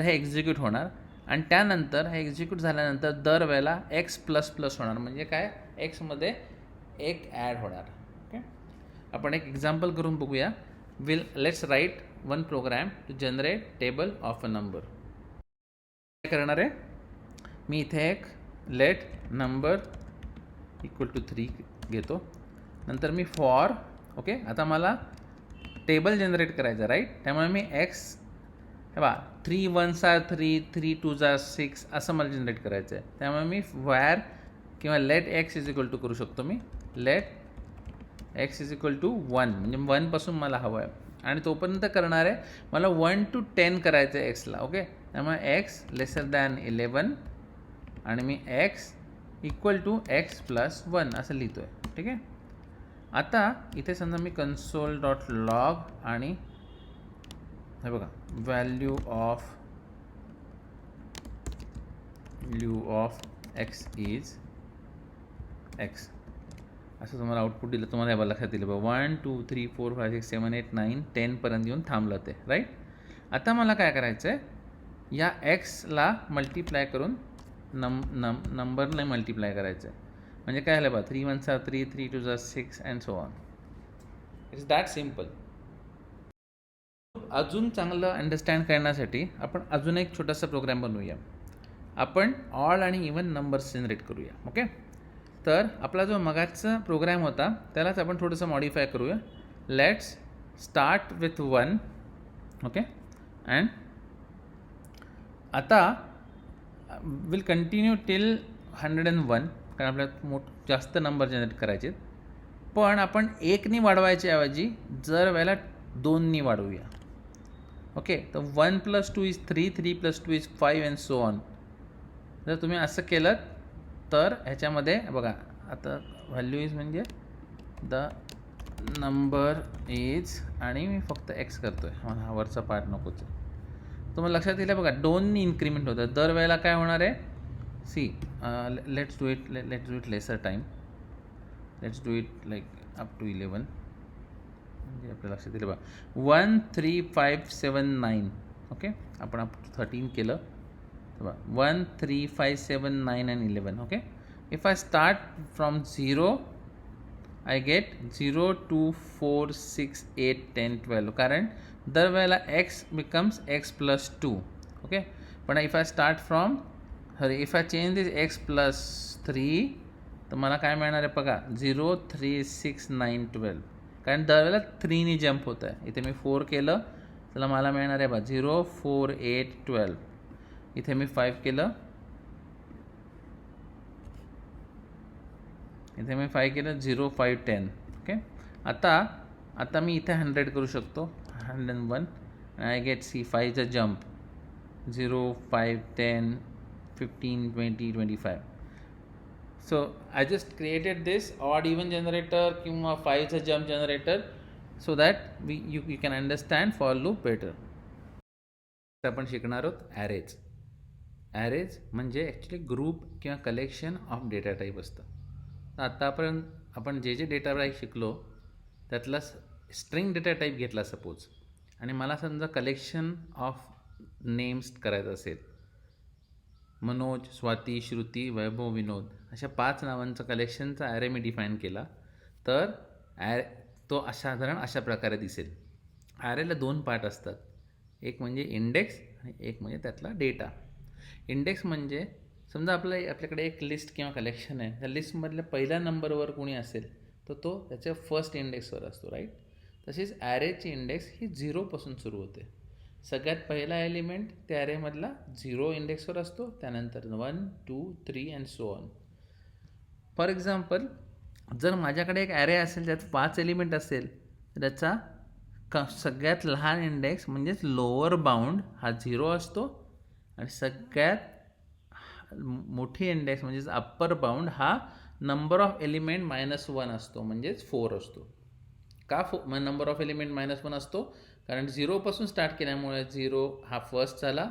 हे एक्झिक्यूट होणार, आणि त्यानंतर हे एक्झिक्यूट झाल्यानंतर दरवेळेला एक्स प्लस प्लस होणार, म्हणजे काय, एक्समध्ये 1 ॲड होणार. ओके, आपण एक एक्झाम्पल करून बघूया. Let's write one program to generate table of a number. काय करणार आहे, मी इथे एक लेट नंबर इक्वल टू 3 घेतो, नंतर मी ओके, आता मला टेबल जनरेट करायचं राईट, त्यामुळे मी एक्स हे बा 3 1s are 3, 3 2s are 6 असं मला जनरेट करायचं आहे. त्यामुळे मी वॅर किंवा let x is equal to करू शकतो. मी let x is equal to 1 म्हणजे 1पासून मला हवं आहे आणि तोपर्यंत करणार आहे मला 1 to 10 करायचं आहे एक्सला. ओके, त्यामुळे एक्स लेसर दॅन 11 आणि मी x equal to x plus 1 असं लिहितो आहे. ठीक आहे. आता इथे समजा मी कन्सोल डॉट लॉग आणि हे बघा value of x is x असं तुम्हाला आउटपुट दिलं. तुम्हाला हे लक्षात दिलं बघा 1 2 3 4 5 6 7 8 9 10 पर्यंत येऊन थांबलं ते. राईट. आता मला काय करायचं आहे, या एक्सला मल्टिप्लाय करून नंबरला मल्टिप्लाय करायचं आहे. म्हणजे काय झालं बघा 3 1s are 3, 3 2s are 6 and so on. It's that simple. अजून चांगलं अंडरस्टँड करण्यासाठी आपण अजून एक छोटासा प्रोग्राम बनवूया. आपण ऑड आणि इवन नंबर्स जनरेट करूया. ओके, तर आपला जो मगाचा प्रोग्राम होता त्यालाच आपण थोडंसं मॉडिफाय करूया. Let's start with 1. Okay, and आता विल कंटिन्यू टिल 101 कारण आपल्याला जास्त नंबर जनरेट करायचे. पण आपण 1नी वाढवायच्या ऐवजी जर वेळेला 2नी वाढवूया. ओके, तर 1 + 2 is 3, 3 + 2 is 5 and so on. जर तुम्ही असं केलं तर ह्याच्यामध्ये बघा आता व्हॅल्यू इज म्हणजे द नंबर इज आणि मी फक्त एक्स करतो आहे, मला हा वरचा पार्ट नकोच आहे. तुम्हाला लक्षात येईल बघा 2नी इन्क्रीमेंट होतं. दर वेळेला काय होणार आहे, see let's do it lesser time. Let's do it like up to 11 म्हणजे आपल्या लक्षात येईल बघा 1 3 5 7 9. ओके, आपण अप टू 13 केलं. 1 3 5 7 9 and 11. okay, if I start from 0 I get 0 2 4 6 8 10 12 कारण दर वेळेला x becomes x plus 2. okay, पण if I start from if I change this x plus 3 तर मला काय मिळणार आहे बघा 0 3 6 9 12 कारण दर वेळेला 3नी जंप होत आहे. इथे मी 4 केलं तर मला मिळणार आहे बघा 0 4 8 12. इथे मी 5 केलं, इथे मी 5 केलं 0 5 10. ओके, आता मी इथे 100 करू शकतो 101 आय गेट सी 5चा jump 0 5 10 15 20 25. So I just created this odd even generator किंवा 5चा jump generator so that you can understand for loop better. आपण शिकणार आहोत ॲरेज. ॲरेज म्हणजे ॲक्च्युली ग्रुप किंवा कलेक्शन ऑफ डेटा टाईप असतं. तर आत्तापर्यंत आपण जे डेटा टाईप शिकलो त्यातला स्ट्रिंग डेटा टाईप घेतला सपोज आणि मला समजा कलेक्शन ऑफ नेम्स करायचं असेल, मनोज स्वाती श्रुती वैभव विनोद अशा 5 नावांचं कलेक्शनचा ॲरे मी डिफाईन केला तर तो साधारण अशा प्रकारे दिसेल. ॲरेला 2 पार्ट असतात, एक म्हणजे इंडेक्स आणि एक म्हणजे त्यातला डेटा. इंडेक्स म्हणजे समजा आपल्याकडे एक लिस्ट किंवा कलेक्शन आहे, त्या लिस्टमधल्या पहिल्या नंबरवर कोणी असेल तर तो त्याच्या फर्स्ट इंडेक्सवर असतो. राईट. तशीच ॲरेची इंडेक्स ही 0पासून सुरू होते. सगळ्यात पहिला एलिमेंट त्या ॲरेमधला 0 इंडेक्सवर असतो, त्यानंतर 1 2 3 and so on. For example जर माझ्याकडे एक ॲरे असेल ज्यात 5 एलिमेंट असेल तर त्याचा सगळ्यात लहान इंडेक्स म्हणजेच लोअर बाउंड हा 0 असतो आणि सगळ्यात मोठी इंडेक्स म्हणजेच अप्पर बाउंड हा नंबर ऑफ एलिमेंट -1 असतो म्हणजेच 4 असतो. का नंबर ऑफ एलिमेंट -1 असतो कारण 0पासून स्टार्ट केल्यामुळे 0 हा फर्स्ट झाला,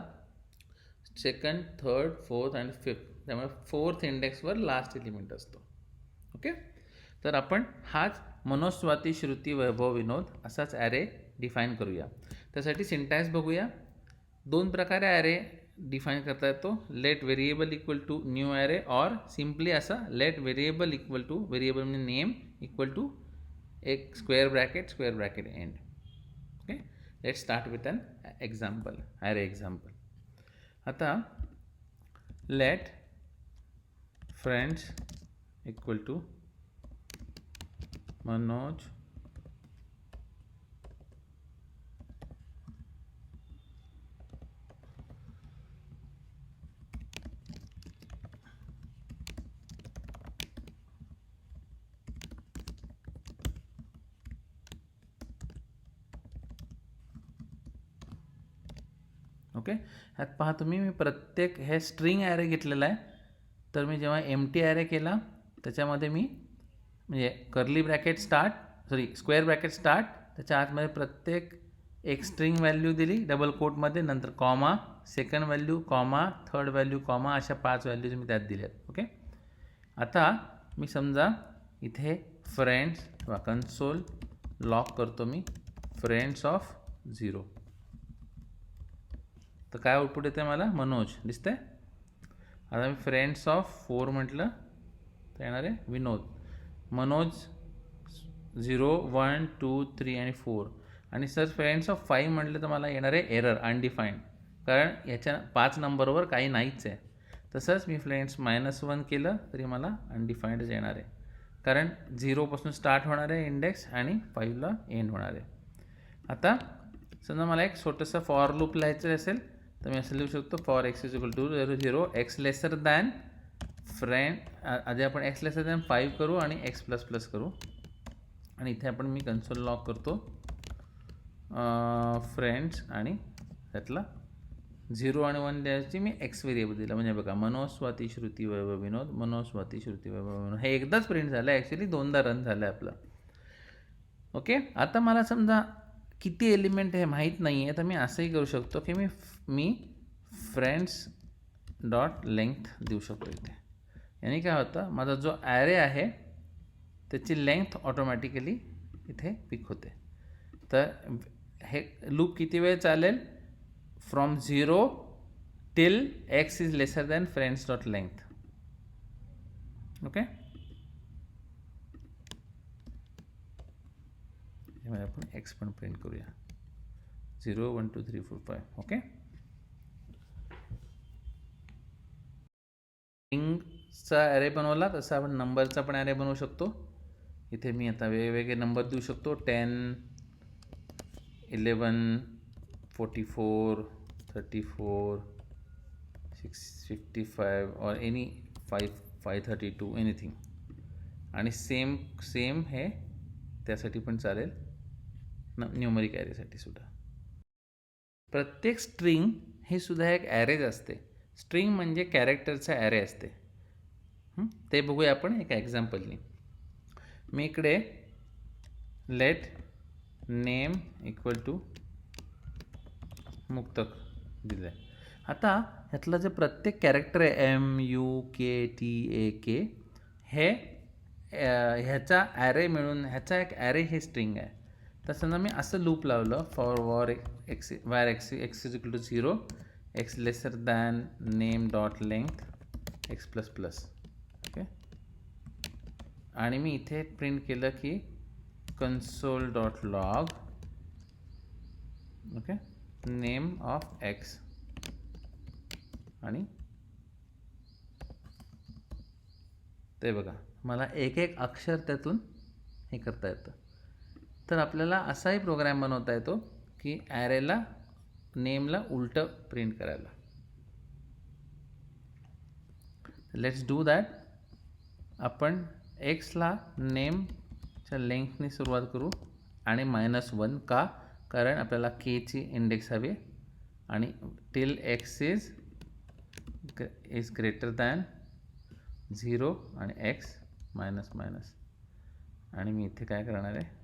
सेकंड थर्ड फोर्थ आणि फिफ्थ, त्यामुळे 4th इंडेक्सवर लास्ट एलिमेंट असतो. ओके, तर आपण हाच मनोज स्वाती श्रुती वैभव विनोद असाच ॲरे डिफाईन करूया. त्यासाठी सिंटॅक्स बघूया. 2 प्रकारे ॲरे डिफाईन करता येतो, let variable equal to new array और सिम्पली असा let variable equal to variable म्हणजे नेम इक्वल टू एक square bracket end. Okay, let start with an example, array example. आता let friends equal to Manoj okay. ह्यात पहा तुम्ही, मी प्रत्येक हे स्ट्रिंग ॲरे घेतलेला आहे. तर मी जेव्हा एम्प्टी ॲरे केला त्याच्यामध्ये मी म्हणजे curly bracket start square bracket start, त्याच्या आतमध्ये प्रत्येक एक स्ट्रिंग व्हॅल्यू दिली डबल कोटमध्ये, नंतर comma, second value comma, third value comma, अशा 5 व्हॅल्यूज मी त्यात दिल्यात. ओके. आता मी समजा इथे फ्रेंड्स किंवा कन्सोल लॉक करतो मी फ्रेंड्स ऑफ 0. तर काय आउटपुट येते मला? मनोज दिसतंय. आता मी फ्रेंड्स ऑफ 4 म्हटलं तर येणार आहे विनोद. मनोज 0, 1, 2, 3 आणि 4. आणि सर फ्रेंड्स ऑफ 5 म्हटलं तर मला येणार आहे एरर, अनडिफाईंड, कारण याच्या 5 नंबरवर काही नाहीच आहे. तसंच मी फ्रेंड्स -1 केलं तरी मला अनडिफाईंडच येणार आहे, कारण 0पासून स्टार्ट होणार आहे इंडेक्स आणि 5ला एंड होणार आहे. आता समजा मला एक छोटंसं फॉर लूप लिहायचं असेल तर मी असं लिहू शकतो, for x is equal to 0, x lesser than friend, आधी आपण x लेसर दॅन 5 करू आणि x प्लस प्लस करू. आणि इथे आपण मी कन्सोल लॉक करतो फ्रेंड्स आणि त्यातला 0 आणि 1 द्यायची मी x व्हेरिएबल दिला. म्हणजे बघा, मनोज, स्वाती, श्रुती, वैभव, विनोद, मनोज, स्वाती, श्रुती, वैभव, विनोद. हे एकदाच प्रिंट झालं, ॲक्च्युली 2दा रन झालं आहे आपलं. ओके. आता मला समजा किती एलिमेंट हे माहीत नाही आहे, तर मी असंही करू शकतो की मी फ्रेंड्स डॉट लेंथ देऊ शकतो इथे. याने काय होतं, माझा जो ॲरे आहे त्याची लेंथ ऑटोमॅटिकली इथे पिक होते. तर हे लूप किती वेळ चालेल? From 0 till x is lesser than friends dot length. Okay. यामध्ये आपण x पण प्रिंट करूया, 0, 1, 2, 3, 4, 5. ओके. स्ट्रिंगचा ॲरे बनवला तसा आपण नंबरचा पण ॲरे बनवू शकतो. इथे मी आता वेगवेगळे नंबर देऊ शकतो, 10, 11, 44, 34, 655 और एनी 532, एनिथिंग. आणि सेम हे त्यासाठी पण चालेल, न्यूमरिक ॲरेसाठी सुद्धा. प्रत्येक स्ट्रिंग हे सुद्धा एक ॲरेज असते. स्ट्रिंग म्हणजे कॅरेक्टरचा ॲरे असते. ते बघूया आपण एका एक्झाम्पलनी. मी इकडे लेट नेम इक्वल टू मुक्तक दिलं आहे. आता ह्यातलं जे प्रत्येक कॅरेक्टर आहे MUKTAK, हे ह्याचा ॲरे मिळून ह्याचा एक ॲरे हे स्ट्रिंग आहे. तर समजा मी असं लूप लावलं, for var x is equal to 0, x lesser than name dot length x plus plus. Okay. आणि मी इथे प्रिंट केलं की console dot log, okay, name of x. आणि ते बघा, मला एक एक अक्षर त्यातून हे करता येतं. तर आपल्याला असाही प्रोग्राम बनवता येतो की ॲरेला नेमला उलटं प्रिंट करायला. Let's do that. आपण एक्सला नेमच्या लेंथने सुरुवात करू आणि -1 का? कारण आपल्याला केची इंडेक्स हवी आणि till x is greater than 0 आणि x मायनस. आणि मी इथे काय करणार आहे,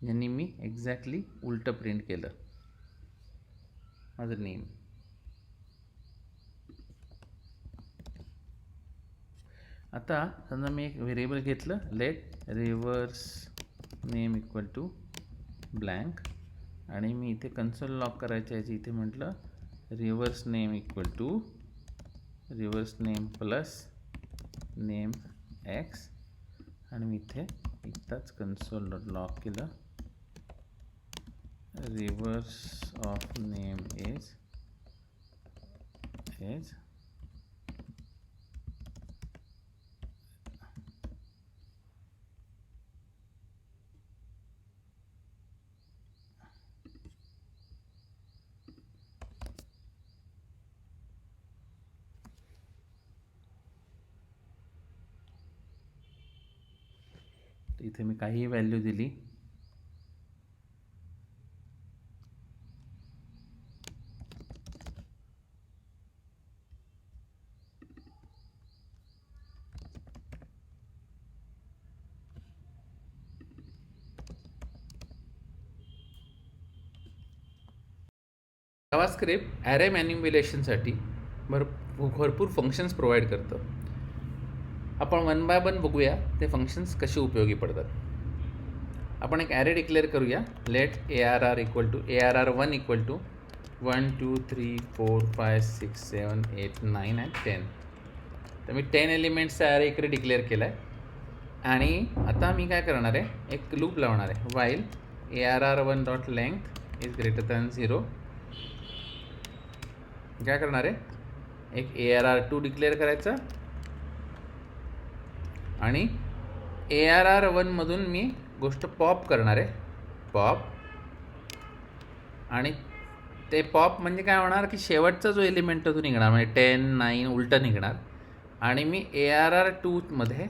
यांनी मी एक्झॅक्टली उलटं प्रिंट केलं माझं नेम. आता समजा मी एक व्हेरिएबल घेतलं, let reverse name equal to blank, आणि मी इथे कन्सोल लॉक करायच्या याची इथे म्हटलं reverse name equal to reverse name plus name x. आणि मी इथे एकदाच कन्सोल डॉट लॉक केलं, रिव्हर्स ऑफ नेम इज इथे मी काहीही व्हॅल्यू दिली जावास्क्रिप्ट ॲरे मॅन्युप्युलेशनसाठी भरपूर फंक्शन्स प्रोव्हाइड करतं. आपण वन बाय वन बघूया ते फंक्शन्स कसे उपयोगी पडतात. आपण एक ॲरे डिक्लेअर करूया. Let ARR equal to ARR1 equal to 1 2 3 4 5 6 7 8 9 and 10. तर मी 10 एलिमेंट्सचा ॲरे इकडे डिक्लेअर केला आहे. आणि आता मी काय करणार आहे, एक लूप लावणार आहे. While ARR1 dot length is greater than 0. काय करणार आहे, एक ARR2 डिक्लेअर करायचा आणि ARR1 मधून मी गोष्ट पॉप करणार आहे. पॉप, आणि ते पॉप म्हणजे काय होणार की शेवटचा जो एलिमेंट तो निघणार, म्हणजे 10 9 उलटं निघणार. आणि मी ARR2 मध्ये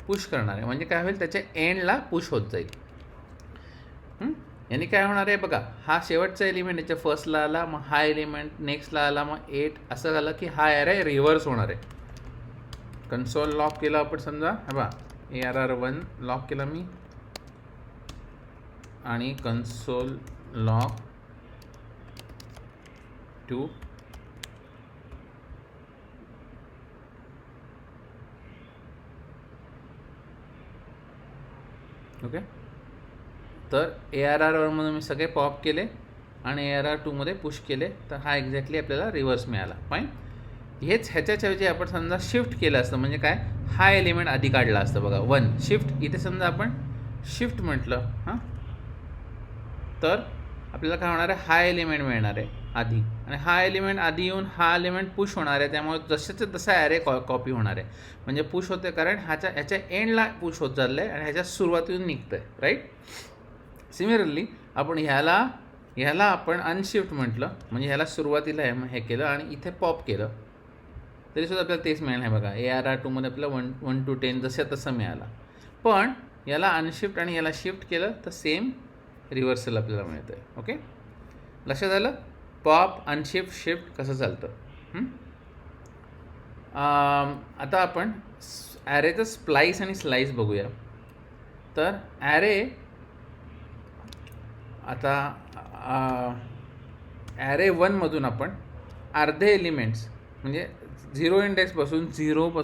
पुश करणार आहे. म्हणजे काय होईल, त्याच्या एंडला पुश होत जाईल. यानी काय होणार आहे बघा, हा शेवटचा एलिमेंट याच्या फर्स्टला आला, मग हा एलिमेंट नेक्स्टला आला, मग 8 असं झालं की हा ॲरे रिव्हर्स होणार आहे. कन्सोल लॉक केला आपण, समजा हा बा ARR1 लॉक केला मी, आणि कन्सोल लॉक 2 ओके. तर ARR1 मध्ये मी सगळे पॉप केले आणि ARR2 मध्ये पुश केले, तर हा एक्झॅक्टली आपल्याला रिव्हर्स मिळाला. फाईन. हेच ह्याच्याऐवजी आपण समजा शिफ्ट केलं असतं, म्हणजे काय, हा एलिमेंट आधी काढला असतं बघा. 1 शिफ्ट, इथे समजा आपण शिफ्ट म्हटलं हां, तर आपल्याला काय होणार आहे, हा एलिमेंट मिळणार आहे आधी, आणि हा एलिमेंट आधी येऊन हा एलिमेंट पुश होणार आहे. त्यामुळे जसंच्या तसा ॲरे कॉपी होणार आहे. म्हणजे पुश होते कारण ह्याच्या एंडला पुश होत चाललं आहे आणि ह्याच्या सुरुवातीतून निघतं आहे. राईट. सिमिलरली आपण ह्याला आपण अनशिफ्ट म्हटलं, म्हणजे ह्याला सुरुवातीला हे केलं आणि इथे पॉप केलं, तरीसुद्धा आपल्याला तेच मिळालं आहे बघा. ARR2 मध्ये आपल्याला 1 to 10 जसं तसं मिळालं. पण याला अनशिफ्ट आणि याला शिफ्ट केलं तर सेम रिव्हर्सल आपल्याला मिळतं आहे. ओके, लक्षात आलं. पॉप, अनशिफ्ट, शिफ्ट कसं चालतं. आता आपण ॲरेचं स्प्लाईस आणि स्लाईस बघूया. तर ॲरे, आता ॲरे 1 मधून आपण अर्धे एलिमेंट्स, म्हणजे 0 इंडेक्सपासून 0 1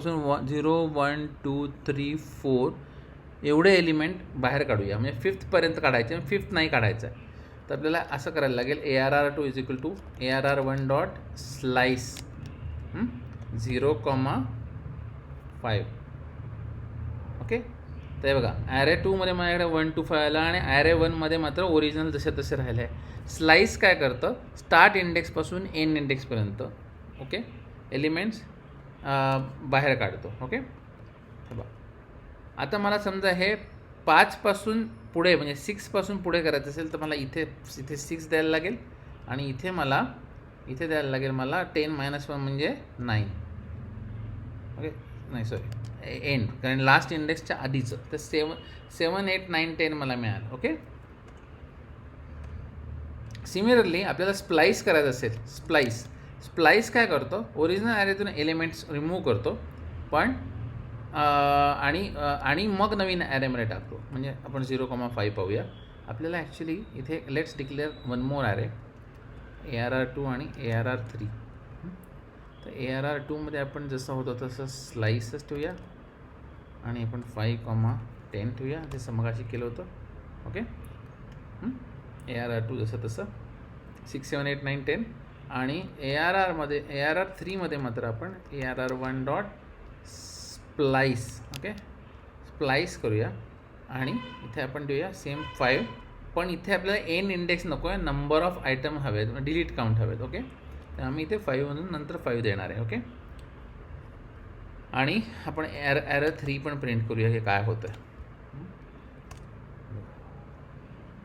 2 3 4 एवढे एलिमेंट बाहेर काढूया. म्हणजे 5th पर्यंत काढायचे, 5th नाही काढायचं आहे. तर आपल्याला असं करायला लागेल, ARR2 is equal to ARR1 dot slice 0,5. Okay. तर हे बघा, ॲरे 2 मध्ये माझ्याकडे 1 to 5 आला आणि ॲरे 1 मध्ये मात्र ओरिजिनल जसे तसे राहिले आहे. स्लाईस काय करतं, स्टार्ट इंडेक्सपासून एंड इंडेक्सपर्यंत ओके एलिमेंट्स बाहेर काढतो. ओके. बघा, आता मला समजा हे 5 पासून पुढे, म्हणजे 6 पासून पुढे करायचं असेल तर मला इथे 6 द्यायला लागेल, आणि इथे द्यायला लागेल मला 10 - 1 म्हणजे 9. ओके, नाही सॉरी, एंड, कारण लास्ट इंडेक्सच्या आधीचं. तर 7 8 9 10 मला मिळालं. ओके. सिमिलरली आपल्याला स्प्लाईस करायचं असेल, स्प्लाईस काय करतो, ओरिजिनल ॲरेतून एलिमेंट्स रिमूव्ह करतो, पण आणि मग नवीन ॲरेमध्ये टाकतो. म्हणजे आपण 0,5 पाहूया. आपल्याला ॲक्च्युली इथे let's declare one more array, ARR2 आणि ARR3. तर ARR2 मध्ये आपण जसं होतं तसं स्लाईसच ठेवूया, आणि आपण 5,10 ठेवूया, जसं मगाशी केलं होतं. ओके. ARR2 जसं तसं 6 7 8 9 10. आणि ARR3 मध्ये मात्र आपण ARR1 dot splice. Okay, splice करूया, आणि इथे आपण देऊया सेम 5. पण इथे आपल्याला एन इंडेक्स नको आहे, नंबर ऑफ आयटम हवेत, डिलीट काउंट हवेत. ओके, तर आम्ही इथे 5 मधून नंतर 5 देणार आहे. ओके. आणि आपण ARR3 पण प्रिंट करूया हे काय होतं.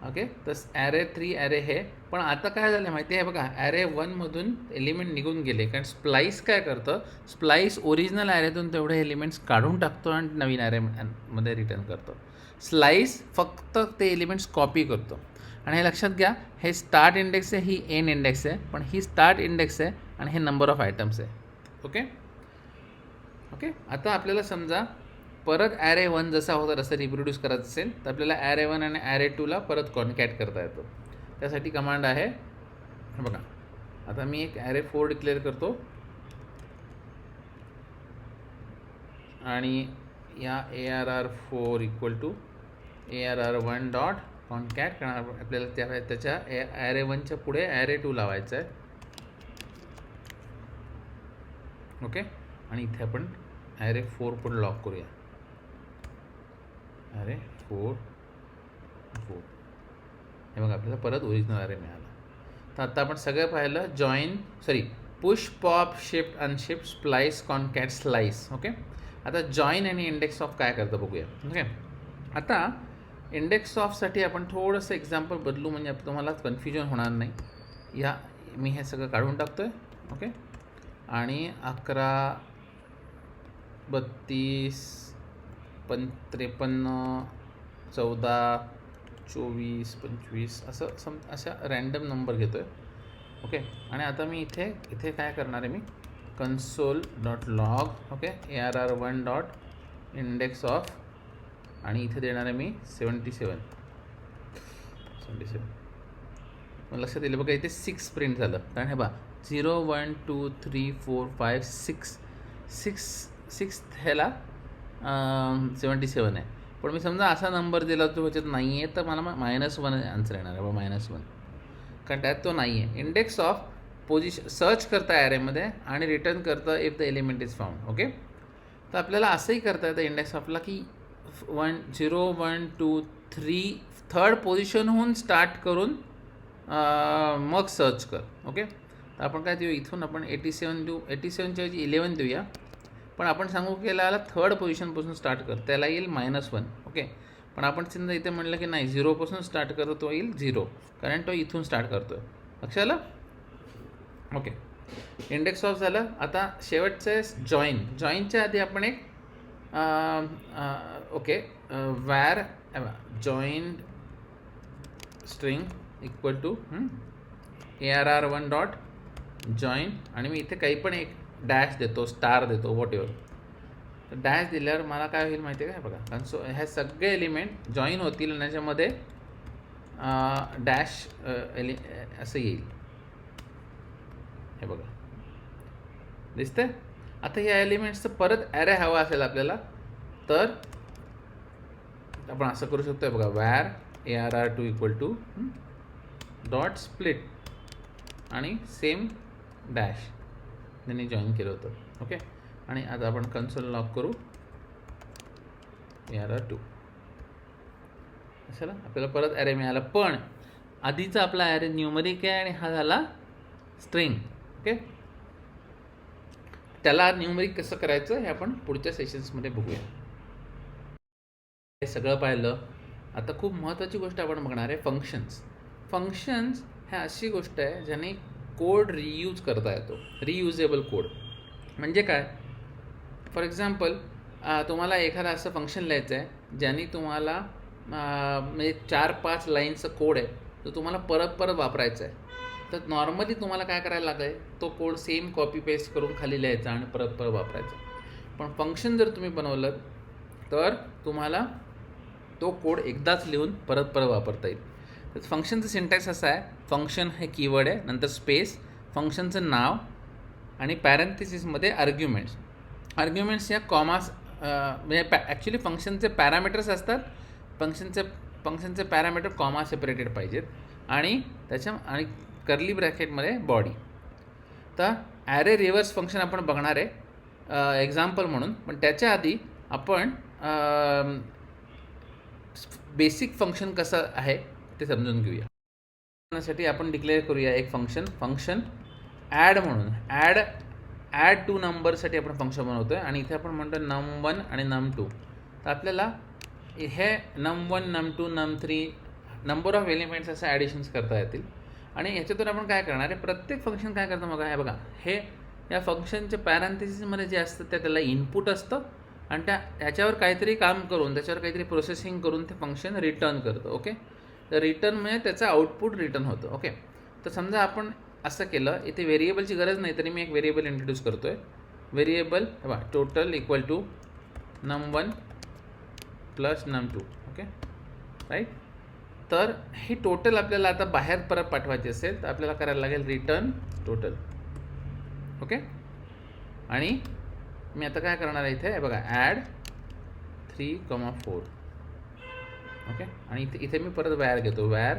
ओके. तर ॲरे3 ॲरे हे, पण आता काय झालं माहिती आहे बघा, ॲरे1 मधून एलिमेंट निघून गेले, कारण स्प्लाईस काय करतं, स्प्लाईस ओरिजिनल ॲरेतून तेवढे एलिमेंट्स काढून टाकतो आणि नवीन ॲरेमध्ये रिटर्न करतो. स्लाईस फक्त ते एलिमेंट्स कॉपी करतो. आणि हे लक्षात घ्या, हे स्टार्ट इंडेक्स आहे, ही एंड इंडेक्स आहे, पण ही स्टार्ट इंडेक्स आहे आणि हे नंबर ऑफ आयटम्स आहे. Okay okay. आता आपल्याला समजा परत ॲरे 1 जसा होता तसं रिप्रोड्यूस करायचं असेल तर आपल्याला ॲरे 1 आणि ॲरे 2ला परत कॉन्कॅट करता येतो. त्यासाठी कमांड आहे, हे बघा. आता मी एक ॲरे 4 डिक्लेअर करतो आणि या ARR4 equal to ARR1 dot concat करणार. आपल्याला त्याच्या ॲरे 1च्या पुढे ॲरे 2 लावायचं आहे. ओके. आणि इथे आपण ॲरे 4 पण लॉक करूया. ॲरे 4 हे बघा, आपल्याला परत ओरिजिनल ॲरे मिळाला. तर आता आपण सगळं पाहिलं, push, pop, shift, unshift, splice, concat, slice. Okay. आता जॉईन आणि इंडेक्स ऑफ काय करतं बघूया. ओके. आता इंडेक्स ऑफसाठी आपण थोडंसं एक्झाम्पल बदलू, म्हणजे तुम्हाला कन्फ्युजन होणार नाही. मी हे सगळं काढून टाकतो आहे. ओके. आणि 11, 32, 53, 14, 24, 25 अशा रँडम नंबर घेतो आहे. ओके. आणि आता मी इथे काय करणार आहे, मी console dot log, okay, ARR1 dot index of, आणि इथे देणार आहे मी 77. मग लक्षात येईल बघा, इथे 6 प्रिंट झालं, कारण हे बघा 0, 1, 2, 3, 4, 5, 6 ह्याला 77 आहे. पण मी समजा असा नंबर दिला तो ह्याच्यात नाही आहे, तर मला -1 आन्सर येणार आहे. बाबा -1, कारण त्यात तो नाही आहे. इंडेक्स ऑफ सर्च करता ॲरेमध्ये आणि रिटर्न करतं if the element is found. Okay. तर आपल्याला असंही करता येतं इंडेक्स ऑफला, की 0, 1, 2, 3 थर्ड पोझिशनहून स्टार्ट करून मग सर्च कर. ओके. तर आपण काय देऊ, इथून आपण 87 देऊ, 87च्या ऐवजी 11 देऊया. पण आपण सांगू की याला थर्ड पोझिशनपासून स्टार्ट कर, त्याला येईल -1. ओके. पण आपण समजा इथे म्हटलं की नाही, 0पासून स्टार्ट करतो, तो येईल 0, कारण तो इथून स्टार्ट करतो आहे. लक्षात आलं. ओके. इंडेक्स ऑफ झालं. आता शेवटचं आहे जॉईनच्या आधी आपण एक okay, var join string equal to ARR1 dot join, आणि मी इथे काही पण एक डॅश देतो, स्टार देतो, वॉट एव्हर. तर डॅश दिल्यावर मला काय होईल माहिती आहे का, बघा, कारण ह्या सगळे एलिमेंट जॉईन होतील आणि त्याच्यामध्ये डॅश असं येईल. हे बघा, दिसतंय. आता ह्या एलिमेंट्सचं परत ॲरे हवा असेल आपल्याला, तर आपण असं करू शकतो. बघा, where ARR2 equal to dot split आणि सेम डॅश त्यांनी जॉईन केलं होतं. ओके. आणि आता आपण कन्सोल लॉक करू ARR2. अशाला आपल्याला परत ॲरे मिळाला, पण आधीचा आपला ॲरे न्यूमरिक आहे आणि हा झाला स्ट्रिंग. ओके. त्याला न्यूमरिक कसं करायचं हे आपण पुढच्या सेशन्समध्ये बघूया. हे सगळं पाहिलं. आता खूप महत्त्वाची गोष्ट आपण बघणार आहे, फंक्शन्स ह्या अशी गोष्ट आहे ज्याने कोड रियूज करता येतो. रियुजेबल कोड म्हणजे काय, फॉर एक्झाम्पल तुम्हाला एखादं असं फंक्शन लिहायचं आहे ज्याने तुम्हाला म्हणजे 4-5 लाईनचं कोड आहे, तो तुम्हाला परत वापरायचा आहे. तर नॉर्मली तुम्हाला काय करायला लागेल, तो कोड सेम कॉपी पेस्ट करून खाली लिहायचा आणि परत वापरायचा. पण फंक्शन जर तुम्ही बनवलं तर तुम्हाला तो कोड एकदाच लिहून परत वापरता येईल. तर फंक्शनचं सिंटॅक्स असं आहे, फंक्शन हे कीवर्ड आहे, नंतर स्पेस, फंक्शनचं नाव आणि पॅरेंथिसिसमध्ये आर्ग्युमेंट्स या कॉमास म्हणजे ॲक्च्युली फंक्शनचे पॅरामीटर्स असतात. फंक्शनचे पॅरामीटर कॉमा सेपरेटेड पाहिजेत आणि कर्ली ब्रॅकेटमध्ये बॉडी. तर ॲरे रिव्हर्स फंक्शन आपण बघणार आहे एक्झाम्पल म्हणून, पण त्याच्या आधी आपण बेसिक फंक्शन कसं आहे ते समजून घेऊया. त्यासाठी आपण डिक्लेअर करूया एक फंक्शन ॲड म्हणून. ॲड टू नंबरसाठी आपण फंक्शन बनवतो आहे आणि इथे आपण म्हणतो num1 आणि num2. तर आपल्याला हे num1, num2, num3 number of elements असं ॲडिशन्स करता येतील. आणि ह्याच्यातून आपण काय करणार आहे, प्रत्येक फंक्शन काय करतं बघा, हे बघा, हे या फंक्शनच्या पॅरेंथिसिसमध्ये जे असतं त्याला इनपुट असतं आणि त्याच्यावर काहीतरी काम करून, त्याच्यावर काहीतरी प्रोसेसिंग करून ते फंक्शन रिटर्न करतं. ओके, तर रिटर्न म्हणजे त्याचं आउटपुट रिटर्न होतं. ओके, तर समजा आपण असं केलं, इथे व्हेरिएबलची गरज नाही तरी मी एक व्हेरिएबल इंट्रोड्यूस करतो आहे. व्हेरिएबल बघा, total equal to num1 plus num2. Okay, right. तर हे टोटल आपल्याला आता बाहेर परत पाठवायचे असेल तर आपल्याला करायला लागेल रिटर्न टोटल. ओके, आणि मी आता काय करणार आहे इथे बघा, ॲड 3,4. ओके, आणि इथे मी परत वॅर घेतो, वॅर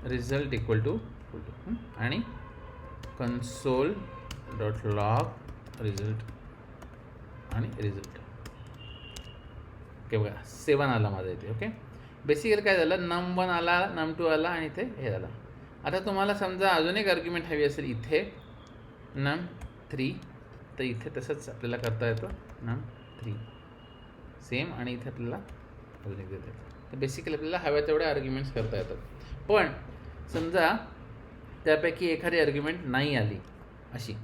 रिझल्ट इक्वल टू आणि कन्सोल डॉट लॉग रिझल्ट आणि रिझल्ट. ओके, बघा 7 आला माझा इथे. ओके, बेसिकली काय झालं, num1 आला, num2 आला आणि इथे हे झालं. आता तुम्हाला समजा अजून एक आर्ग्युमेंट हवी असेल इथे num3, तर इथे तसंच आपल्याला करता येतं num3 सेम, आणि इथे आपल्याला अजून एक देता येतं. तर बेसिकली आपल्याला हव्या तेवढ्या आर्ग्युमेंट्स करता येतात. पण समजा त्यापैकी एखादी आर्ग्युमेंट नाही आली अशी,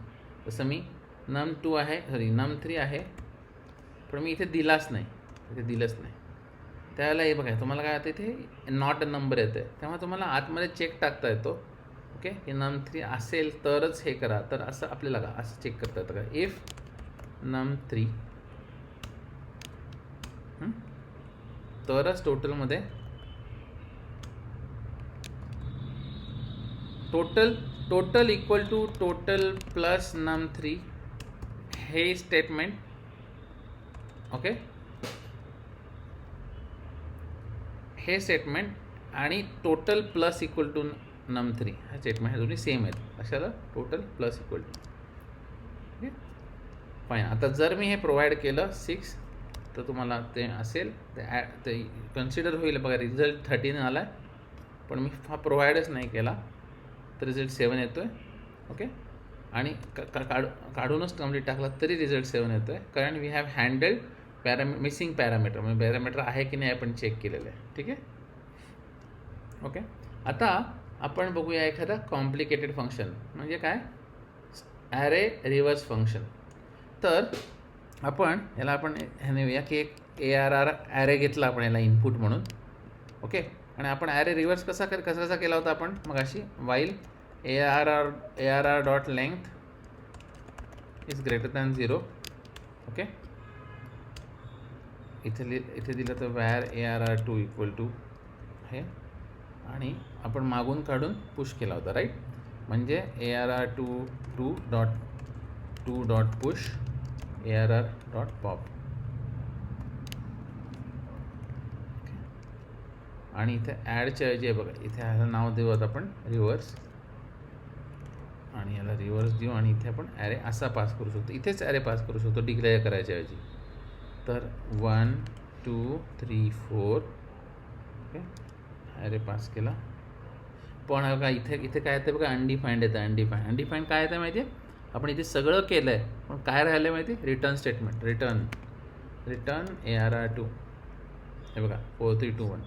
जसं मी num2 आहे, num3 आहे, पण मी इथे दिलाच नाही, त्यावेळेला हे बघा, तुम्हाला काय होतं इथे नॉट अ नंबर येतं आहे, तेव्हा तुम्हाला आतमध्ये चेक टाकता येतो. ओके, की num3 असेल तरच हे करा. तर असं आपल्याला का असं चेक करता येतं का, इफ num3 तरच टोटलमध्ये total equal to total plus num3 हे स्टेटमेंट. ओके, हे स्टेटमेंट आणि total plus equal to num3 हा स्टेटमेंट, हे दोन्ही सेम आहेत. कशाला, total plus equal to. Okay, fine. आता जर मी हे प्रोव्हाइड केलं 6, तर तुम्हाला ते असेल ते कन्सिडर होईल. बघा, रिझल्ट 13 आला आहे, पण मी हा प्रोव्हाइडच नाही केला तर रिझल्ट 7 येतो आहे. ओके, आणि काढूनच कंप्लीट टाकला तरी रिझल्ट 7 येतो आहे, कारण we have handled missing parameter, म्हणजे पॅरामीटर आहे की नाही आपण चेक केलेलं आहे. ठीक आहे. ओके, आता आपण बघूया एखादा कॉम्प्लिकेटेड फंक्शन, म्हणजे काय, ॲरे रिव्हर्स फंक्शन. तर आपण याला नेऊया की एक ARR ॲरे घेतला आपण याला इनपुट म्हणून. ओके, आणि आपण ॲरे रिव्हर्स कसा केला होता आपण मग अशी, while ARR dot length is greater than 0. Okay, इथे दिलं तर वॅर ARR2 इक्वल टू हे, आणि आपण मागून काढून पुश केला होता, राईट. म्हणजे ARR2 dot push ARR dot pop. आणि इथे ॲडच्या ऐवजी बघा, इथे ह्याला नाव देऊ आता आपण रिव्हर्स, आणि याला रिव्हर्स देऊ, आणि इथे आपण ॲरे असा पास करू शकतो. इथेच ॲरे पास करू शकतो डिक्लेअर करायच्या ऐवजी. तर 1 2 3 4. ओके, ॲरे पास केला. पण बघा इथे काय येतं बघा, अनडिफाईंड येतं. अनडिफाईंड काय येतं माहिती आहे, आपण इथे सगळं केलं आहे पण काय राहिलं माहिती आहे, रिटर्न स्टेटमेंट. रिटर्न ARR2 हे बघा 4 3 2 1.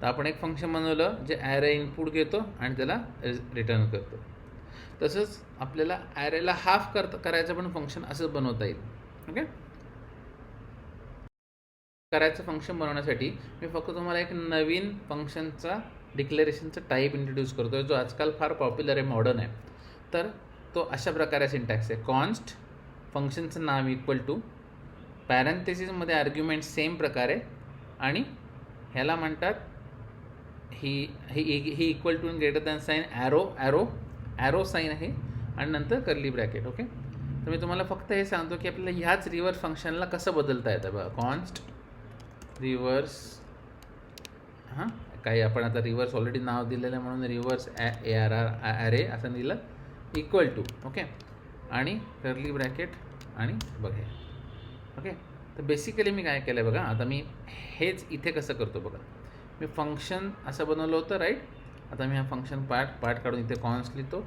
तर आपण एक फंक्शन बनवलं जे ॲरे इनपुट घेतो आणि त्याला रिटर्न करतो. तसंच आपल्याला ॲरेला हाफ करायचं पण फंक्शन असंच बनवता येईल. ओके, करायचं फंक्शन बनवण्यासाठी मी फक्त तुम्हाला एक नवीन फंक्शनचा डिक्लेरेशनचा टाईप इंट्रोड्यूस करतो आहे, जो आजकाल फार पॉप्युलर आहे, मॉडर्न आहे. तर तो अशा प्रकारे सिंटॅक्स आहे, कॉन्स्ट फंक्शनचं नाव इक्वल टू पॅरेंथेसिसमध्ये आर्ग्युमेंट सेम प्रकारे, आणि ह्याला म्हणतात ही equal to greater than sign arrow sign आहे, आणि नंतर कर्ली ब्रॅकेट. ओके, तर मी तुम्हाला फक्त हे सांगतो की आपल्याला ह्याच रिव्हर्स फंक्शनला कसं बदलता येतं बघा. कॉन्स्ट रिव्हर्स, हां काही आपण आता रिव्हर्स ऑलरेडी नाव दिलेलं आहे म्हणून रिव्हर्स ARR ॲरे असं दिलं, इक्वल टू. ओके, आणि कर्ली ब्रॅकेट आणि बघा. ओके, तर बेसिकली मी काय केलं आहे बघा, आता मी हेच इथे कसं करतो बघा. मी फंक्शन असं बनवलं होतं, राईट. आता मी हा फंक्शन पार्ट काढून इथे कॉन्स्ट लिहितो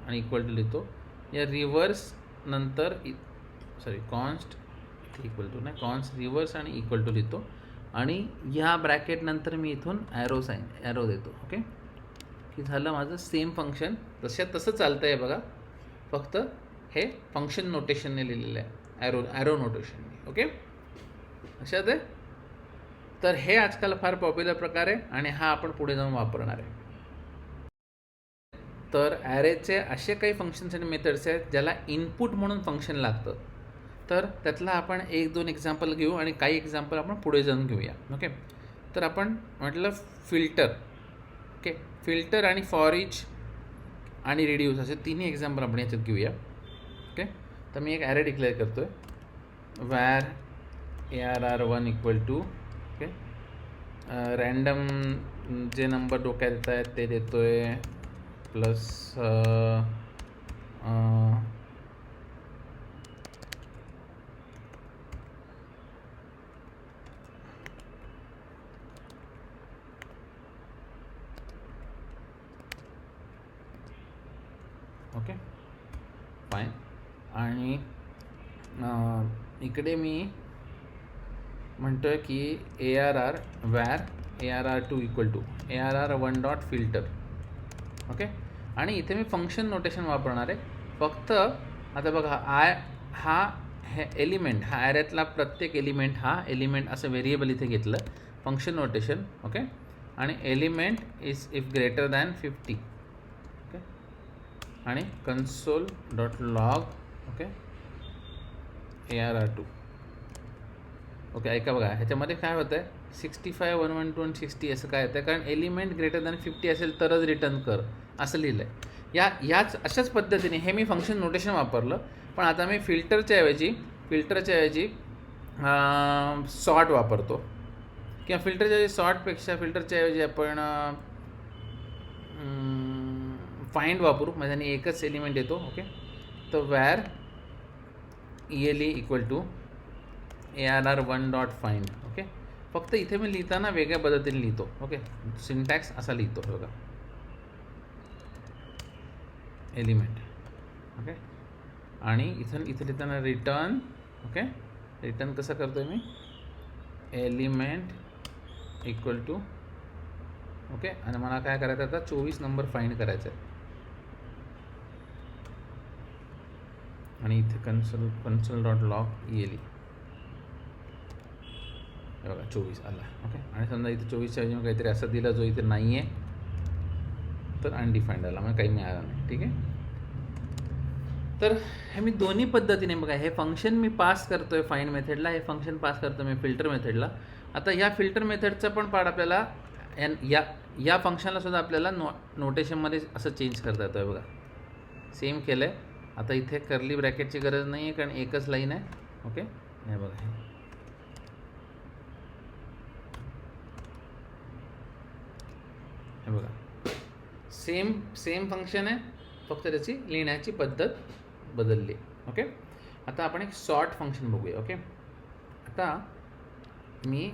आणि इक्वल टू लिहितो. या रिव्हर्स नंतर कॉन्स्ट इक्वल टू नाही, कॉन्स्ट रिव्हर्स आणि इक्वल टू लिहितो, आणि ह्या ब्रॅकेट नंतर मी इथून ॲरो देतो. ओके, की झालं माझं सेम फंक्शन. तसं चालतं आहे बघा, फक्त हे फंक्शन नोटेशनने लिहिलेलं आहे, ॲरो नोटेशनने. ओके, लक्षात आहे. तर हे आजकाल फार पॉप्युलर प्रकार आहे आणि हा आपण पुढे जाऊन वापरणार आहे. तर ॲरेचे असे काही फंक्शन्स आणि मेथड्स आहेत ज्याला इनपुट म्हणून फंक्शन लागतं. तर त्यातला आपण 1-2 एक्झाम्पल घेऊ आणि काही एक्झाम्पल आपण पुढे जाऊन घेऊया. ओके. तर आपण म्हटलं फिल्टर. ओके. फिल्टर आणि फॉर इच आणि रिड्यूस असे तिन्ही एक्झाम्पल आपण याच्यात घेऊया. ओके. तर मी एक ॲरे डिक्लेअर करतो आहे, var ARR1 equal to okay random जे नंबर डोक्यात येत आहेत ते देतो आहे प्लस ओके फाईन. आणि इकडे मी म्हणतो आहे की ARR var ARR2 equal to ARR1 dot filter. Okay. आणि इथे मी फंक्शन नोटेशन वापरणार आहे. फक्त आता बघा हा हे एलिमेंट हा ॲरेतला प्रत्येक एलिमेंट हा एलिमेंट असं व्हेरिएबल इथे घेतलं फंक्शन नोटेशन. ओके. आणि element is if greater than 50. Okay. आणि console dot log okay ARR2. Okay. ऐका बघा ह्याच्यामध्ये काय होतं आहे 65 112 आणि 60 असं काय येतं आहे कारण एलिमेंट ग्रेटर दॅन 50 असेल तरच रिटर्न कर असं लिहिलं आहे. याच अशाच पद्धतीने हे मी फंक्शन नोटेशन वापरलं. पण आता मी फिल्टरच्या ऐवजी सॉर्ट वापरतो किंवा फिल्टरच्या ऐवजी सॉर्टपेक्षा फिल्टरच्या ऐवजी आपण फाइंड वापरू. माझ्याने एकच एलिमेंट येतो. ओके. तर var ELE equal to ARR1 dot find. Okay. फक्त इथे मी लिहिताना वेगळ्या पद्धतीने लिहितो. ओके. सिंटॅक्स असा लिहितो बघा एलिमेंट. ओके. आणि इथे लिहिताना रिटर्न. ओके. रिटर्न कसं करतो आहे मी एलिमेंट इक्वल टू ओके. आणि मला काय करायचं आता 24 नंबर फाइंड करायचा आहे. आणि इथे कन्सोल डॉट लॉग ELE हे बघा 24 आला. ओके. आणि समजा इथे 24च्या ऐवजी काहीतरी असं दिला जो इथे नाही आहे तर अनडिफाईंड आला म्हणजे काही मिळालं नाही. ठीक आहे. तर हे मी दोन्ही पद्धतीने बघा हे फंक्शन मी पास करतो आहे फाइंड मेथडला, हे फंक्शन पास करतो मी फिल्टर मेथडला. आता या फिल्टर मेथडचा पण पार्ट आपल्याला या फंक्शनला सुद्धा आपल्याला नोटेशनमध्ये असं चेंज करता येतं आहे बघा. सेम केलं आहे. आता इथे कर्ली ब्रॅकेटची गरज नाही आहे कारण एकच लाईन आहे. ओके. हे बघा हे बघा सेम फंक्शन आहे फक्त त्याची लिहिण्याची पद्धत बदलली. ओके. आता आपण एक सॉर्ट फंक्शन बघूया. ओके. आता मी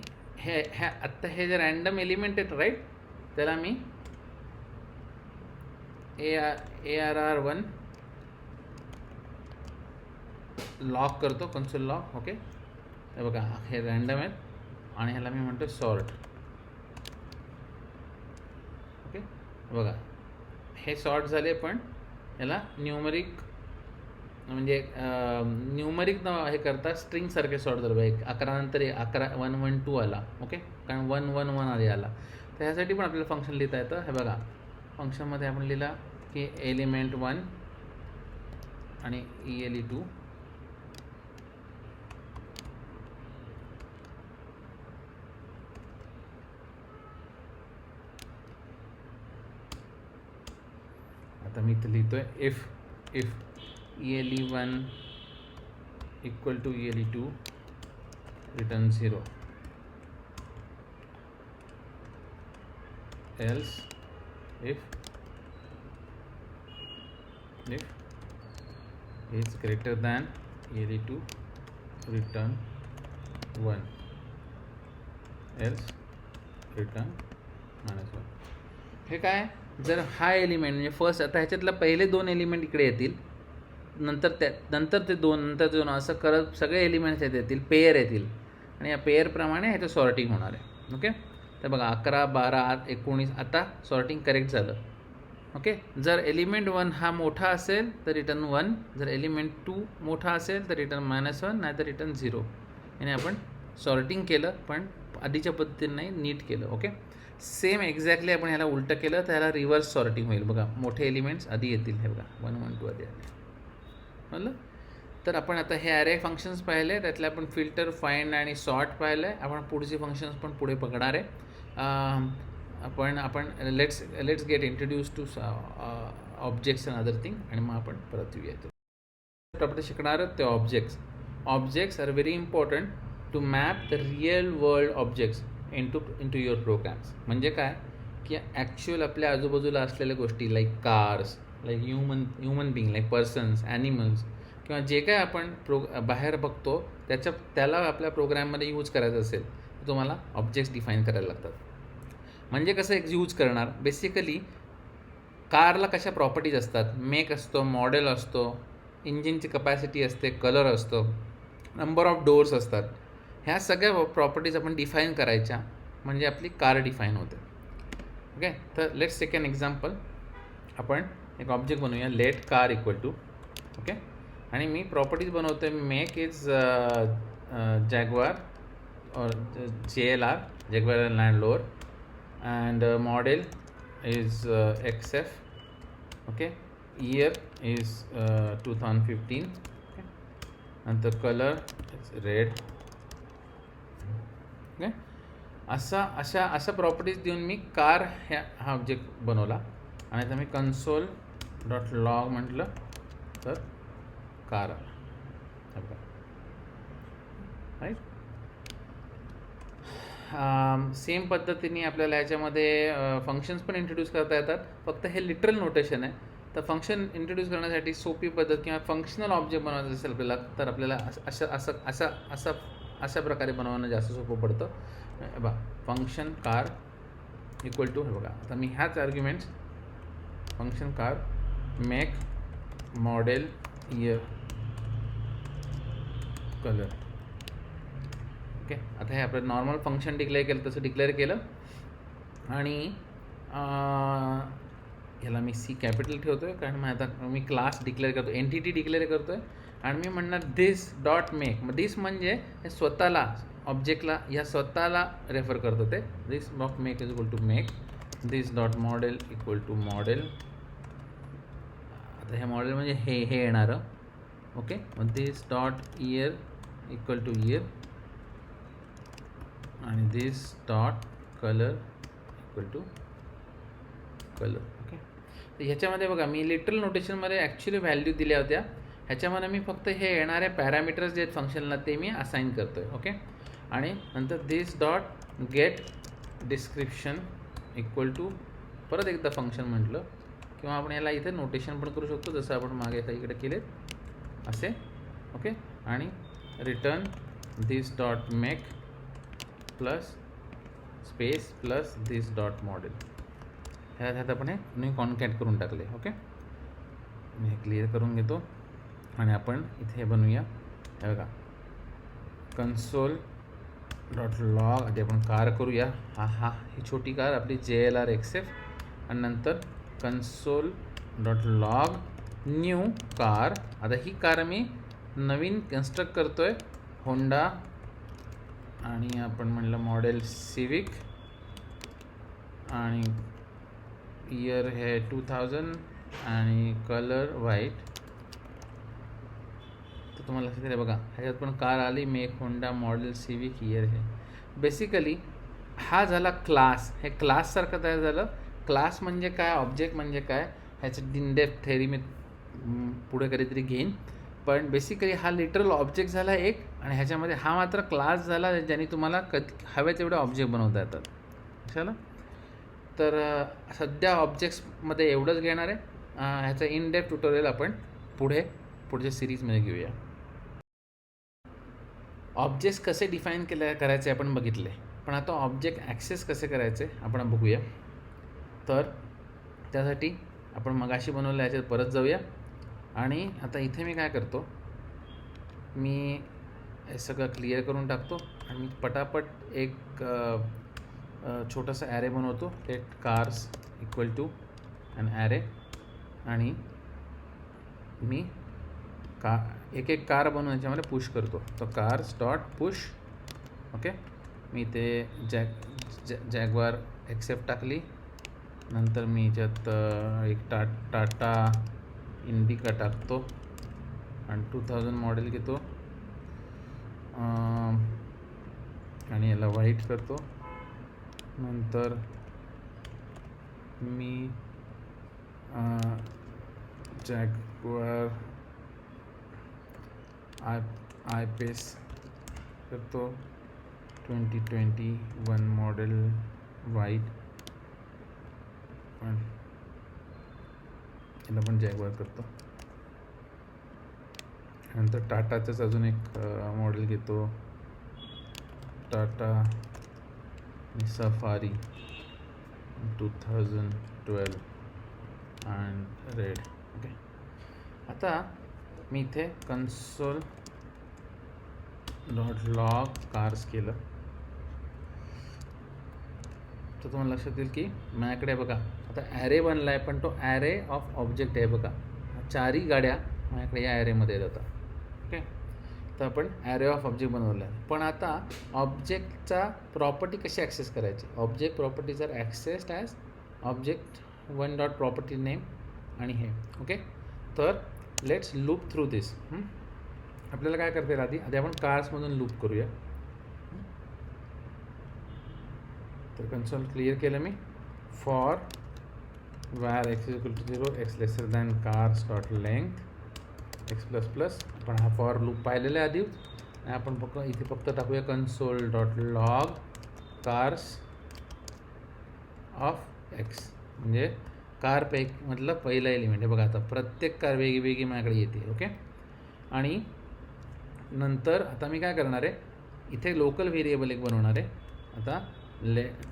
आत्ता हे जे रँडम एलिमेंट आहेत राईट त्याला मी ARR1 लॉक करतो कन्सोल लॉक. ओके. हे बघा हे रँडम आहेत आणि ह्याला मी म्हणतो सॉर्ट. ओके. बघा हे सॉर्ट झाले पण याला न्यूमरिक म्हणजे न्यूमरिक हे करता स्ट्रिंगसारखे सॉर्ट झालं बघा. 11 नंतर 11 112 आला. ओके. कारण 111 आधी आला. तर ह्यासाठी पण आपल्याला फंक्शन लिहिता येतं. हे बघा फंक्शनमध्ये आपण लिहिला की एलिमेंट 1 आणि ELE2 आता मी इथे लिहितो आहे if ELE1 equal to ELE2 return 0 else if is greater than ELE2 return 1 else return -1. हे काय जर हा एलिमेंट म्हणजे फर्स्ट आता ह्याच्यातला पहिले 2 एलिमेंट इकडे येतील नंतर ते दोन असं करत सगळे एलिमेंट्स येतील पेअर येतील आणि या पेअरप्रमाणे ह्याचं सॉर्टिंग होणार आहे. ओके. तर बघा 11 12 19 आता सॉर्टिंग करेक्ट झालं. ओके. जर एलिमेंट 1 हा मोठा असेल तर रिटर्न 1, जर एलिमेंट 2 मोठा असेल तर रिटर्न -1 नाही तर रिटर्न 0. याने आपण सॉर्टिंग केलं, पण आधीच्या पद्धतीने नाही, नीट केलं. ओके, सेम एक्झॅक्टली आपण ह्याला उलटं केलं तर ह्याला रिव्हर्स सॉर्टिंग होईल. बघा, मोठे एलिमेंट्स आधी येतील. हे बघा 1 1 2 आधी आले. म्हणलं तर आपण आता हे ॲरे फंक्शन्स पाहिले, त्यातले आपण फिल्टर, फाइंड आणि सॉर्ट पाहिलं आहे. आपण पुढचे फंक्शन्स पण पुढे बघणार आहे. आपण let's get introduce to objects and other thing, आणि मग आपण परत येऊया. आपण शिकणार आहोत ते objects are very important to map the real world objects into your programs. म्हणजे काय की ॲक्च्युअल आपल्या आजूबाजूला असलेल्या गोष्टी, like cars, like human being, like persons, animals, किंवा जे काय आपण बाहेर बघतो त्याला आपल्या प्रोग्राममध्ये यूज करायचं असेल तर तुम्हाला ऑब्जेक्ट्स डिफाईन करायला लागतात. म्हणजे कसं यूज करणार, बेसिकली कारला कशा प्रॉपर्टीज असतात, मेक असतो, मॉडेल असतो, इंजिनची कपॅसिटी असते, कलर असतो, नंबर ऑफ डोअर्स असतात. ह्या सगळ्या प्रॉपर्टीज आपण डिफाईन करायच्या म्हणजे आपली कार डिफाईन होते. ओके, तर लेट्स टेक एन एक्झाम्पल. आपण एक ऑब्जेक्ट बनवूया, let car equal to. Okay, आणि मी प्रॉपर्टीज बनवतो आहे. मेक इज जॅग्वार और JLR, Jaguar land rover, and model is XF. Okay, year is 2015. okay, and the color is red. okay, अशा properties देऊन मी कार हा ऑब्जेक्ट बनवला. आणि आता मी कन्सोल डॉट लॉग म्हटलं तर कार आला. राईट, सेम पद्धतीने आपल्याला ह्याच्यामध्ये फंक्शन्स पण इंट्रोड्यूस करता येतात. फक्त हे लिटरल नोटेशन आहे. तर फंक्शन इंट्रोड्यूस करण्यासाठी सोपी पद्धत किंवा फंक्शनल ऑब्जेक्ट बनवायचं असेल आपल्याला, तर आपल्याला अशा प्रकारे बनवणं जास्त सोपं पडतं. बघा, फंक्शन कार इक्वल टू, हे बघा आता मी ह्याच arguments, function car make model year colour. Okay, आता हे आपलं नॉर्मल फंक्शन डिक्लेअर केलं तसं डिक्लेअर केलं. आणि ह्याला मी C कॅपिटल ठेवतो आहे, कारण आता मी क्लास डिक्लेअर करतो, एंटिटी डिक्लेअर करतो आहे. आणि मी म्हणणार दिस डॉट मेक. मग दिस म्हणजे हे स्वतःला, ऑब्जेक्टला, या स्वतःला रेफर करतो ते. This dot make is equal to make. This dot model equal to model. आता हे मॉडेल म्हणजे हे येणारं. ओके, मग this dot year equal to year, आणि this dot colour equal to colour. Okay, तर ह्याच्यामध्ये बघा मी लिटरल नोटेशनमध्ये ॲक्च्युली व्हॅल्यू दिल्या होत्या. ह्याच्यामध्ये मी फक्त हे येणारे पॅरामीटर्स जे आहेत फंक्शनला ते मी असाईन करतो आहे. ओके, आणि नंतर this dot get description equal to परत एकदा फंक्शन म्हटलं, किंवा आपण याला इथे नोटेशन पण करू शकतो जसं आपण मागे आता इकडे केलेत असे. ओके, आणि return this dot make plus space plus this dot model. ह्यात आपण हे कॉन्कॅट करून टाकले. ओके, मी हे क्लिअर करून घेतो. आणि आपण इथे बनवूया, हे बघा, कन्सोल डॉट लॉग. आधी आपण कार करूया. ही छोटी कार आपली JLR XF. आणि नंतर console dot log new car. आता ही कार मी नवीन कन्स्ट्रक्ट करतो आहे, होंडा. आणि आपण म्हणलं मॉडेल सिविक, आणि इयर है 2000, आणि कलर व्हाईट. तर तुम्हाला लक्षात येईल बघा, ह्याच्यात पण कार आली, make Honda, model civic, year है. बेसिकली हा झाला क्लास. हे क्लाससारखं तयार झालं. क्लास म्हणजे काय, ऑब्जेक्ट म्हणजे काय, ह्याचं इन डेप्थ थेअरी मी पुढे कधीतरी घेईन. पण बेसिकली हा लिटरल ऑब्जेक्ट झाला एक, आणि ह्याच्यामध्ये हा मात्र क्लास झाला ज्याने तुम्हाला हवे तेवढे ऑब्जेक्ट बनवता येतात. कशाला, तर सध्या ऑब्जेक्ट्समध्ये एवढंच घेणार आहे. ह्याचं इन डेप्थ ट्युटोरियल आपण पुढच्या सिरीजमध्ये घेऊया. ऑब्जेक्ट्स कसे डिफाईन करायचे आपण बघितले, पण आता ऑब्जेक्ट ॲक्सेस कसे करायचे आपण बघूया. तर त्यासाठी आपण मगाशी बनवलं ह्याच्यात परत जाऊया. आणि आता इथे मी काय करतो, मी हे सगळं क्लिअर करून टाकतो आणि मी पटापट एक छोटासा ॲरे बनवतो. Let cars equal to an array. आणि मी एक कार बनवून याच्यामध्ये पुश करतो. तर कार्स डॉट पुश ओके. मी इथे जॅगवार एक्सेप्ट टाकली. नंतर मी याच्यात एक टाटा इंडिका टाकतो आणि 2000 मॉडेल घेतो आणि याला व्हाईट करतो. नंतर मी जॅगवार आय पेस करतो 2021 मॉडेल व्हाईट. पण याला पण जॅगवार करतो. नंतर टाटाचंच अजून एक मॉडेल घेतो, Tata safari 2012 and red. Okay. आता मी इथे कन्सोल डॉट लॉग कार्स केलं तर तुम्हाला लक्षात येईल की माझ्याकडे बघा आता ॲरे बनला आहे, पण तो ॲरे ऑफ ऑब्जेक्ट आहे बघा. चारही गाड्या माझ्याकडे या ॲरेमध्ये येत होता. ओके. तर आपण ॲरे ऑफ ऑब्जेक्ट बनवला आहे. पण आता ऑब्जेक्टचा प्रॉपर्टी कशी ॲक्सेस करायची. Object properties are accessed as object one dot property name आणि हे. ओके. तर लेट्स लूप थ्रू दिस. आपल्याला काय करता येईल आधी आपण कार्समधून लूप करूया. तर कन्सोल क्लिअर केलं मी. For var x is equal to 0 x lesser than cars dot length x plus plus. आपण हा फॉर लूप पाहिलेला आहे आधी आणि आपण इथे फक्त टाकूया console dot log cars of x, म्हणजे कार मधलं पहिला एलिमेंट आहे बघा. आता प्रत्येक कार वेगळी माझ्याकडे येते. ओके. आणि नंतर आता मी काय करणार आहे, इथे लोकल व्हेरिएबल एक बनवणार आहे. आता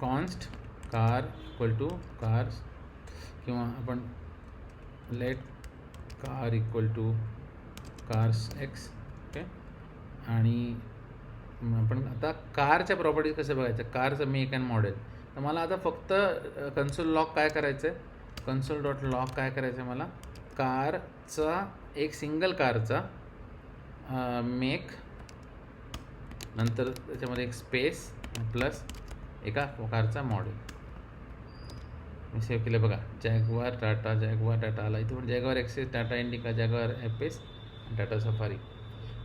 const car equal to cars, किंवा आपण let car equal to cars x. Okay. आणि आपण आता कारच्या प्रॉपर्टीज कसे बघायचं, कारचं मेक अँड मॉडेल. तर मला आता फक्त कन्सोल लॉग काय करायचं आहे, कन्सोल डॉट लॉग काय करायचं आहे मला, कारचा एक सिंगल कारचा मेक, नंतर त्याच्यामध्ये एक स्पेस प्लस एका कारचा मॉडेल. मी सेव्ह केलं बघा. जॅगवार टाटा आला इथे, पण जॅगवार एक्सेस, टाटा इंडिका, जॅगवार एपेस, टाटा सफारी.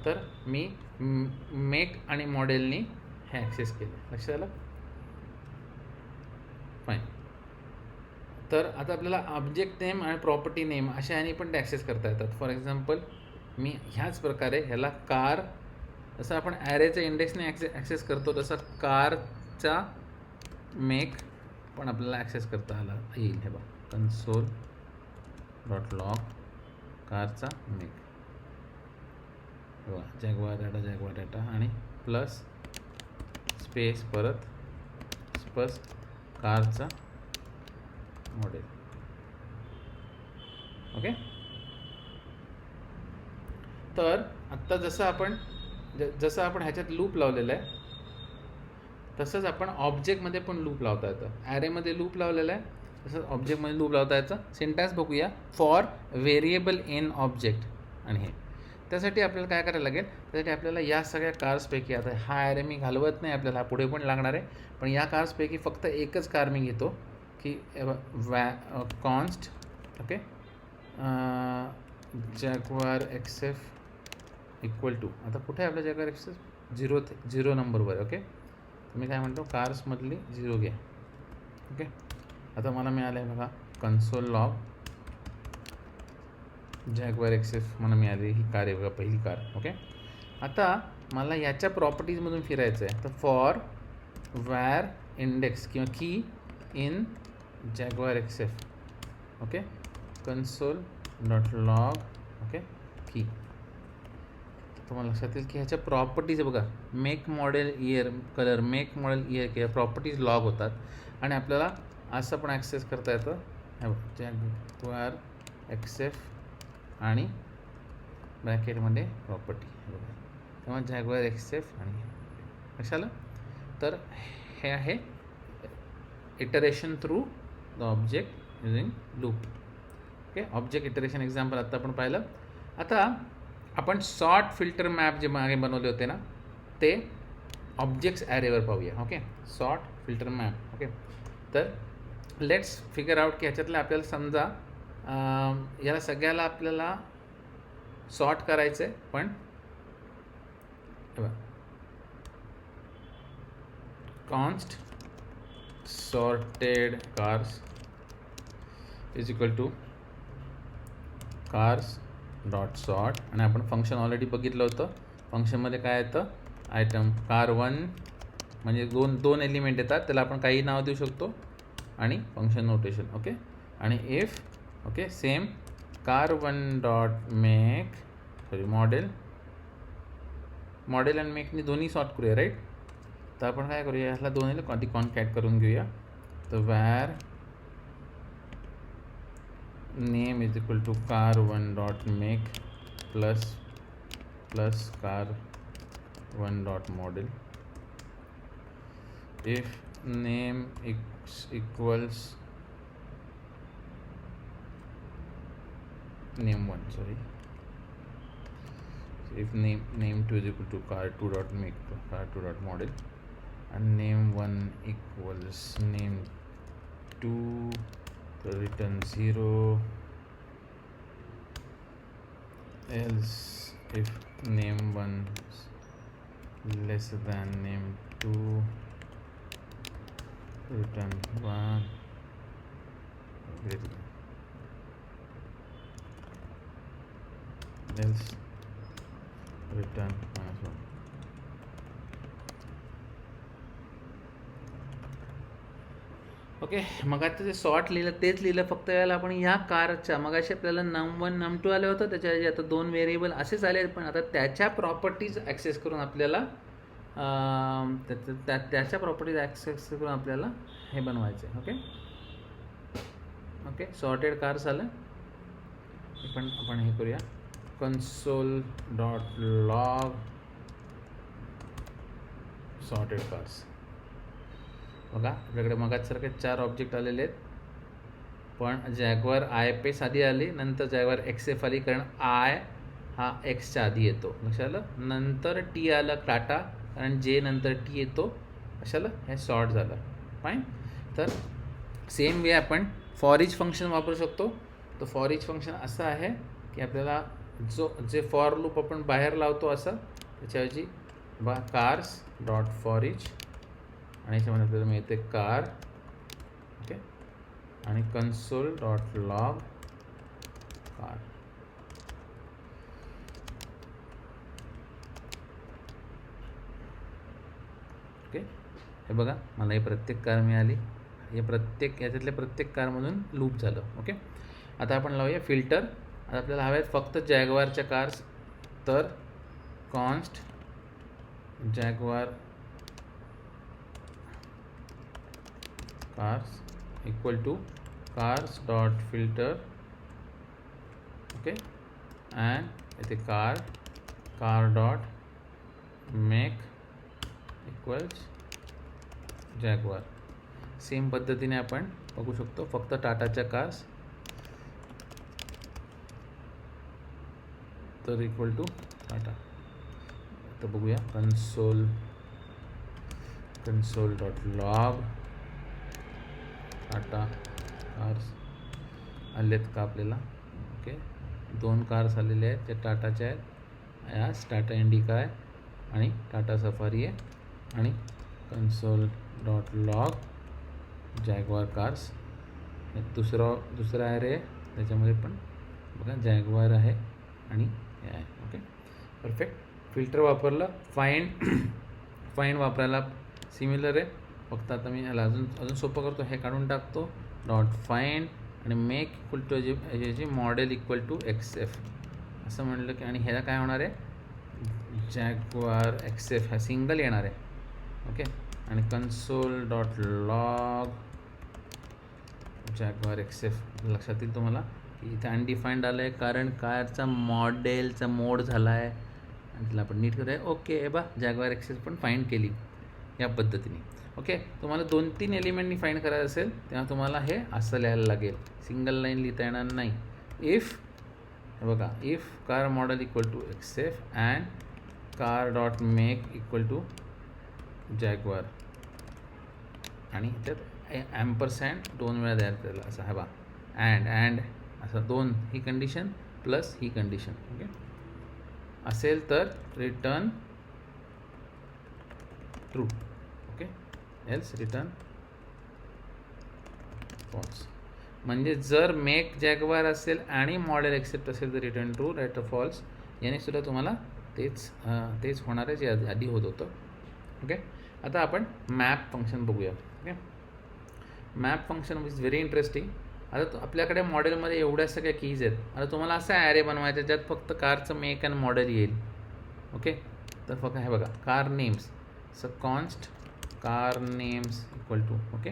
तर मी मेक आणि मॉडेलनी हे ॲक्सेस केलं. लक्षात आलं. फाईन. तर आता आपल्याला ऑब्जेक्ट नेम आणि प्रॉपर्टी नेम अशा ह्यानी पण ते ॲक्सेस करता येतात. फॉर एक्झाम्पल मी ह्याच प्रकारे ह्याला कार, जसं आपण ॲरेच्या इंडेक्सने ॲक्सेस करतो तसं कारचा मेक पण आपल्याला ॲक्सेस करता आला येईल. हे बघा, कन्सोल डॉट लॉग कारचा मेक बघा, जॅगवार डाटा आणि प्लस स्पेस परत स्पस कारचा मॉडेल. ओके. तर आत्ता जसं आपण ह्याच्यात लूप लावलेलं आहे तसंच आपण ऑब्जेक्टमध्ये पण लूप लावता येतं. ॲरेमध्ये लूप लावलेलं आहे तसंच ऑब्जेक्टमध्ये लूप लावता येतं. सिंटॅक्स बघूया. फॉर व्हेरिएबल इन ऑब्जेक्ट आणि हे. त्यासाठी आपल्याला काय करायला लागेल, त्यासाठी आपल्याला या सगळ्या कार्सपैकी, आता हा ॲरे मी घालवत नाही, आपल्याला पुढे पण लागणार आहे, पण या कार्सपैकी फक्त एकच कार मी घेतो की const. Okay. Jaguar XF equal to, आता कुठे आहे आपल्या जॅगवार एक्सेफ, 0 नंबरवर. ओके. मी काय म्हणतो, कार्समधली 0 घ्या. ओके. आता मला मिळालं आहे बघा, कन्सोल लॉग जॅगवार एक्सेफ मला मिळाली. ही कार आहे बघा, पहिली कार. ओके. आता मला याच्या प्रॉपर्टीजमधून फिरायचं आहे. तर फॉर वॅर इंडेक्स किंवा key in Jaguar XF. Okay. Console dot log okay key. तुम्हाला लक्षात येईल की ह्याच्या प्रॉपर्टीज बघा, make model year colour, make model year किंवा प्रॉपर्टीज लॉग होतात. आणि आपल्याला असं पण ॲक्सेस करता येतं, हे बघा, जॅगवार एक्सेफ आणि ब्रॅकेटमध्ये प्रॉपर्टी बघा, तेव्हा जॅगवार एक्सेफ आणि कशाला. तर हे आहे iteration through the object using loop. Okay. Object iteration example आत्ता आपण पाहिलं. आता आपण सॉर्ट फिल्टर मॅप जे मागे बनवले होते ना, ते ऑब्जेक्ट्स ॲरेवर पाहूया. Okay, sort filter map. Okay, तर लेट्स फिगर आउट की ह्याच्यातलं आपल्याला समजा याला सगळ्याला आपल्याला सॉर्ट करायचं आहे. पण const sorted cars is equal to cars dot sort, आणि आपण फंक्शन ऑलरेडी बघितलं होतं. फंक्शनमध्ये काय येतं, आयटम कार 1 म्हणजे दोन एलिमेंट येतात, त्याला आपण काही नाव देऊ शकतो आणि फंक्शन नोटेशन. ओके, आणि if okay same car 1 dot make model आणि मेकनी दोन्ही सॉर्ट करूया, राईट. तर आपण काय करूया, ह्याला दोन्हीला आधी कॉन्कॅट करून घेऊया. तर var name is equal to car 1 dot make plus car 1 dot model. If name equals name 1, sorry. So if name 2 is equal to car 2 dot make car 2 dot model, and name 1 equals name 2, so return 0. Else if name 1 is less than name 2, return 1, greater than, else return -1. Okay, मग आता ते sort लिहिलं तेच लिहिलं, फक्त याला आपण ह्या कारच्या मगाशी आपल्याला num1 num2 आलं होतं, त्याच्या आता 2 व्हेरिएबल असेच आले, पण आता त्याच्या प्रॉपर्टीज ॲक्सेस करून आपल्याला त्याच्या प्रॉपर्टीज ॲक्सेस करून आपल्याला हे बनवायचं आहे. ओके, सॉर्टेड कार्स आलं. पण आपण हे करूया, console dot log sorted cars. बघा, आपल्याकडे मगाचसारखे 4 ऑब्जेक्ट आलेले आहेत, पण जॅग्वार IPS आधी आली, नंतर जॅग्वार XF आली, कारण I हा Xच्या आधी येतो, लक्षात आलं. नंतर T आलं टाटा, कारण J नंतर T येतो, कशाला, हे सॉर्ट झालं. फाईन. तर सेम वे आपण फॉर इच फंक्शन वापरू शकतो. तर फॉर इच फंक्शन असं आहे की आपल्याला जे फॉर लूप आपण बाहेर लावतो असं, त्याच्याऐवजी बघा कार्स डॉट फॉर इच, आणि याच्यामध्ये आपल्याला मिळते कार. ओके, आणि console dot log car. Okay, हे बघा, मला ही प्रत्येक कार मिळाली, हे याच्यातल्या प्रत्येक कारमधून लूप झालं. ओके, आता आपण लावूया फिल्टर. आता आपल्याला हवे आहेत फक्त जॅग्वारच्या कार्स. तर const Jaguar cars equal to cars dot filter. Okay, and इथे car dot make equals Jaguar. Same पद्धतीने आपण बघू शकतो, फक्त टाटाच्या कार्स. तर इक्वल टू टाटा. तर बघूया, console dot log Tata cars आलेत का आपल्याला. ओके, 2 कार्स आलेले आहेत, त्या टाटाच्या आहेत. यास टाटा इंडिका आहे आणि टाटा सफारी आहे. आणि console dot log Jaguar cars दुसरा ॲरे आहे, त्याच्यामध्ये पण बघा जॅग्वार आहे आणि हे आहे. Okay, perfect. फिल्टर वापरलं, फाईंड वापरायला सिमिलर आहे, फक्त आता मी याला अजून सोपं करतो, हे काढून टाकतो. डॉट फाईंड आणि मेक इक्वल टू याची मॉडेल इक्वल टू XF असं म्हणलं की, आणि ह्याला काय होणार आहे, जॅग्वार XF हा सिंगल येणार आहे. ओके, आणि console dot log Jaguar XF. लक्षात येईल तुम्हाला की इथे अनडिफाईंड आलं आहे, कारण कारचा मॉडेलचा मोड झाला आहे, आणि तिला आपण नीट करूया. ओके, हे बा जॅग्वार XF पण फाईंड केली या पद्धतीने. ओके, तुम्हाला 2-3 एलिमेंटनी फाईंड करायचं असेल तेव्हा तुम्हाला हे असं लिहायला लागेल, सिंगल लाईन लिहिता येणार नाही. इफ हे बघा, if car model equal to XF and car dot make equal to Jaguar आणि त्यात ॲम्परसँड 2 वेळा द्यायला त्याला असं हा बा अँड असं 2 ही कंडिशन प्लस ही कंडिशन. ओके, असेल तर return true. Okay, else return false. म्हणजे जर मेक जॅग्वार असेल आणि मॉडेल एक्सेप्ट असेल तर रिटर्न ट्रू, राईट फॉल्स. याने सुद्धा तुम्हाला तेच होणार आहे जे आधी होत होतं. ओके, आता आपण मॅप फंक्शन बघूया. Okay, map function is very interesting. आता आपल्याकडे मॉडेलमध्ये एवढ्या सगळ्या कीज आहेत. आता तुम्हाला असा ॲरे बनवायचा ज्यात फक्त कारचं मेक अँड मॉडेल येईल. ओके, तर फक्त हे बघा car names, so const car names equal to okay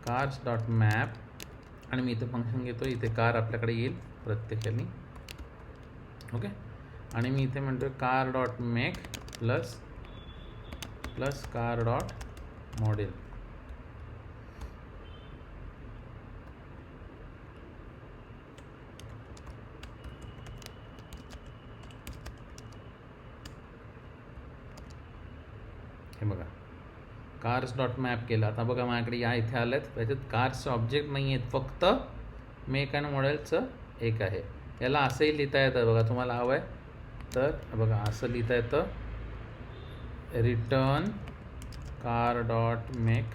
cars dot map, आणि मी इथं फंक्शन घेतो, इथे कार आपल्याकडे येईल प्रत्येकाने. ओके, आणि मी इथे म्हणतो car dot make plus car dot model. हे बघा कार्स डॉट मॅप केलं. आता बघा माझ्याकडे या इथे आलं आहेत, त्याच्यात कार्सचं ऑब्जेक्ट नाही आहेत, फक्त मेक अँड मॉडेलचं एक आहे. याला असंही लिहिता येतं बघा, तुम्हाला हवं आहे तर बघा असं लिहिता येतं, return car dot make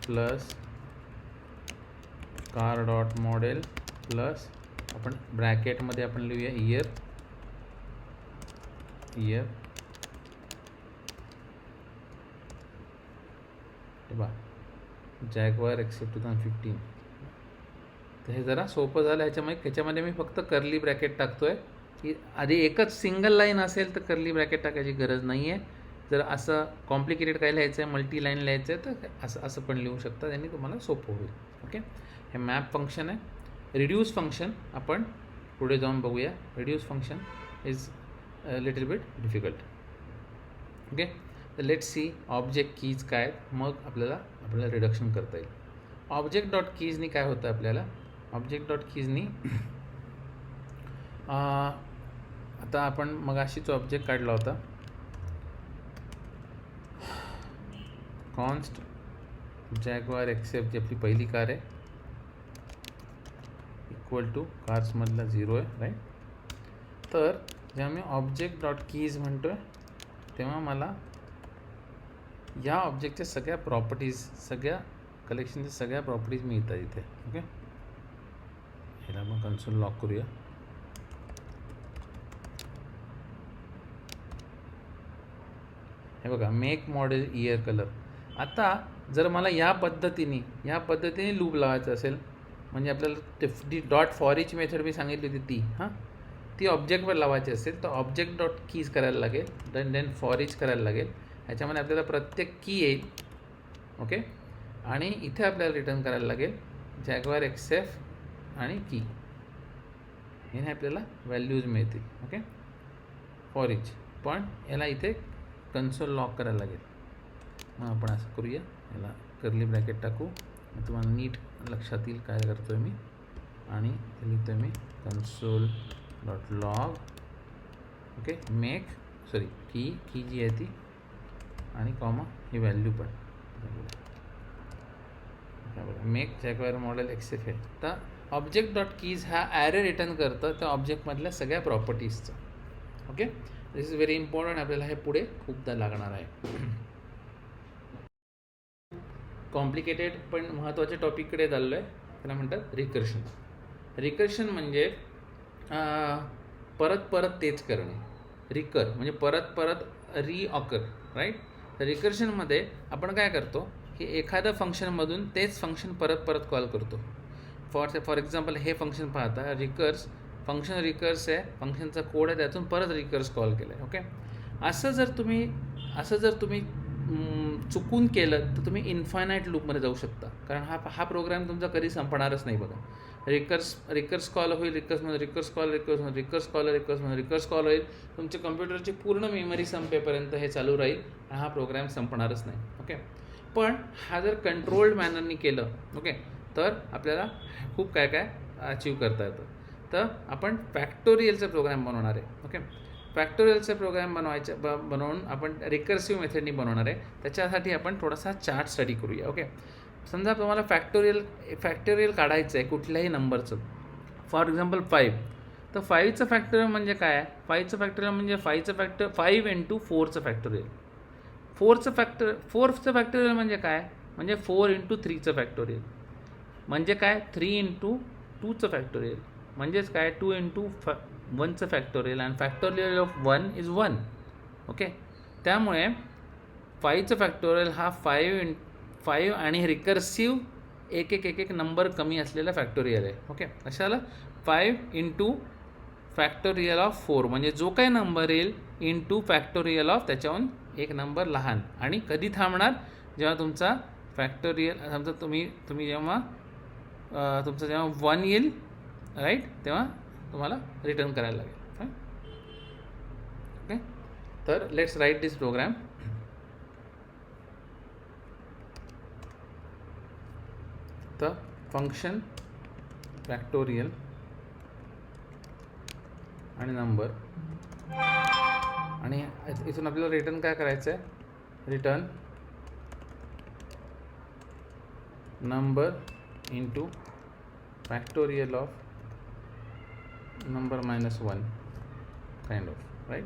plus car dot model plus आपण ब्रॅकेटमध्ये आपण लिहूया इयर बा जॅग्वार एक्सेप्ट 2015. तर हे जरा सोपं झालं. ह्याच्यामध्ये मी फक्त कर्ली ब्रॅकेट टाकतो आहे की आधी एकच सिंगल लाईन असेल तर कर्ली ब्रॅकेट टाकायची गरज नाही आहे. जर असं कॉम्प्लिकेटेड काय लिहायचं आहे, मल्टी लाईन लिहायचं आहे तर असं पण लिहू शकता, त्यांनी तुम्हाला सोपं होईल. ओके, हे मॅप फंक्शन आहे. रिड्यूस फंक्शन आपण पुढे जाऊन बघूया. Reduce function is little bit difficult. Okay, तर लेट सी ऑब्जेक्ट कीज काय आहेत, मग आपल्याला रिडक्शन करता येईल. ऑब्जेक्ट डॉट कीजनी काय होतं आपल्याला, ऑब्जेक्ट डॉट कीजनी आता आपण मग अशीच ऑब्जेक्ट काढला होता, कॉन्स्ट जॅग्वार एक्सेप्ट जी आपली पहिली कार आहे इक्वल टू कार्समधला 0 आहे, राईट. तर जेव्हा मी ऑब्जेक्ट डॉट कीज म्हणतो आहे तेव्हा मला या ऑब्जेक्टच्या सगळ्या प्रॉपर्टीज, सगळ्या कलेक्शनच्या सगळ्या प्रॉपर्टीज मिळतात इथे. ओके, ह्याला मग कन्सोल लॉक करूया. हे बघा मेक मॉडेल इयर कलर. आता जर मला या पद्धतीने लूप लावायचं असेल, म्हणजे आपल्याला डॉट फॉर इच मेथड मी सांगितली होती ती ऑब्जेक्टवर लावायची असेल तर ऑब्जेक्ट डॉट कीज करायला लागेल, देन फॉर इच करायला लागेल. ह्याच्यामध्ये आपल्याला प्रत्येक की येईल. ओके, आणि इथे आपल्याला रिटर्न करायला लागेल जॅग्वार एक्सेप्ट आणि की, याने आपल्याला व्हॅल्यूज मिळतील. ओके, फॉर इच, पण याला इथे कन्सोल लॉक करायला लागेल. मग आपण असं करूया, याला कर्ली ब्रॅकेट टाकू, तुम्हाला नीट लक्षात येईल काय करतो आहे मी. आणि लिहितो आहे मी console dot log okay make key जी आहे ती, आणि कॉमा ही व्हॅल्यू पण मेक जॅग्वार मॉडेल एक्सेप्ट आहे. तर ऑब्जेक्ट डॉट कीज हा ॲरे रिटर्न करतं त्या ऑब्जेक्टमधल्या सगळ्या प्रॉपर्टीजचं. Okay, this is very important, आपल्याला हे पुढे खूपदा लागणार आहे. कॉम्प्लिकेटेड पण महत्त्वाच्या टॉपिककडे चाललो आहे, त्याला म्हणतात रिकर्शन. रिकर्शन म्हणजे परत तेच करणे. रिकर म्हणजे परत रिऑकर, राईट. तर रिकर्शनमध्ये आपण काय करतो की एखादं फंक्शनमधून तेच फंक्शन परत कॉल करतो. फॉर एक्झाम्पल हे फंक्शन पाहता, फंक्शन रिकर्स आहे, फंक्शनचा कोड आहे, त्यातून परत रिकर्स कॉल केलं आहे. ओके, असं जर तुम्ही चुकून केलं तर तुम्ही इन्फायनाईट लूपमध्ये जाऊ शकता, कारण हा प्रोग्राम तुमचा कधी संपणारच नाही. बघा, रिकर्स कॉल होईल, रिकर्स कॉल होईल, तुमच्या कम्प्युटरची पूर्ण मेमरी संपेपर्यंत हे चालू राहील आणि हा प्रोग्राम संपणारच नाही. ओके, पण हा जर कंट्रोल्ड मॅनरनी केलं ओके तर आपल्याला खूप काय अचीव करता येतं. तर आपण फॅक्टोरियलचा प्रोग्राम बनवणार आहे. ओके, फॅक्टोरियलचे प्रोग्राम बनवून आपण रिकर्सिव्ह मेथडनी बनवणार आहे. त्याच्यासाठी आपण थोडासा चार्ट स्टडी करूया. ओके, समजा तुम्हाला फॅक्टोरियल काढायचं आहे कुठल्याही नंबरचं. For example 5. तर 5चं फॅक्टोरियल म्हणजे काय आहे? 5चं फॅक्टोरियल म्हणजे 5 इंटू 4चं फॅक्टोरियल. 4चं फॅक्टोरियल म्हणजे काय? म्हणजे 4 इंटू 3चं फॅक्टोरियल. म्हणजे काय? 3 इंटू 2चं फॅक्टोरियल. म्हणजेच काय? 2 इंटू 1चं फॅक्टोरियल. आणि फॅक्टोरियल ऑफ 1 इज 1. ओके, त्यामुळे 5चं फॅक्टोरियल हा 5 आणि रिकर्सिव्ह एक नंबर कमी असलेला फॅक्टोरियल आहे. ओके, कशाला? 5 इंटू फॅक्टोरियल ऑफ 4 म्हणजे जो काही नंबर येईल इंटू फॅक्टोरियल ऑफ त्याच्याहून एक नंबर लहान. आणि कधी थांबणार? जेव्हा तुमचा फॅक्टोरियल समजा तुम्ही जेव्हा तुमचं जेव्हा 1 येईल, राईट, तेव्हा तुम्हाला रिटर्न करायला लागेल. ओके, तर लेट्स राईट दिस प्रोग्राम. तर फंक्शन फॅक्टोरियल आणि नंबर, आणि इथून आपल्याला रिटर्न काय करायचं आहे? Return number into factorial of number -1 kind of, right,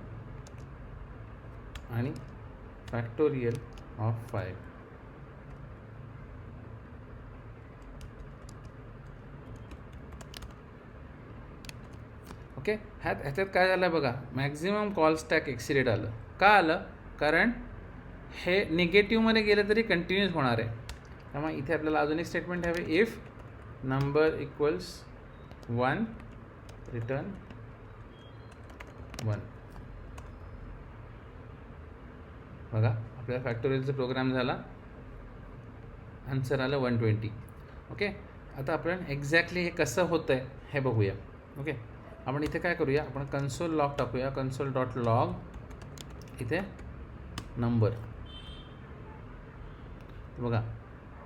आणि फॅक्टोरियल ऑफ 5. ओके, ह्याच्यात काय झालं आहे बघा, मॅक्झिमम कॉल स्टॅक एक्सिडेड आलं. का आलं? कारण हे निगेटिव्हमध्ये गेलं तरी कंटिन्यूस होणार आहे. त्यामुळे इथे आपल्याला अजून एक स्टेटमेंट हवे. If number equals 1 return 1. बघा, आपल्याला फॅक्टोरियलचा प्रोग्राम झाला, आन्सर आलं 120. ओके, आता आपण एक्झॅक्टली हे कसं होतं आहे हे बघूया. ओके, आपण इथे काय करूया? आपण कन्सोल लॉग टाकूया. console.log इथे नंबर. बघा,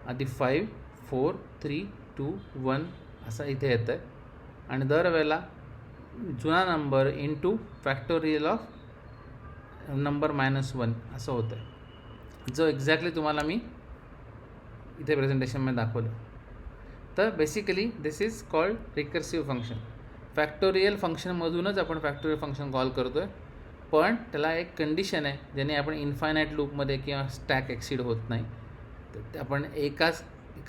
आधी 5 4 3 2 1 असं इथे येतं आहे. आणि दरवेळेला जुना number into factorial of number -1 असं होतं आहे, जो एक्झॅक्टली तुम्हाला मी इथे प्रेझेंटेशनमध्ये दाखवलं. तर basically this is called recursive function. Factorial फंक्शनमधूनच आपण फॅक्टोरियल फंक्शन कॉल करतो आहे, पण त्याला एक कंडिशन आहे ज्याने आपण इन्फायनाईट लूपमध्ये किंवा स्टॅक एक्सीड होत नाही. तर आपण एका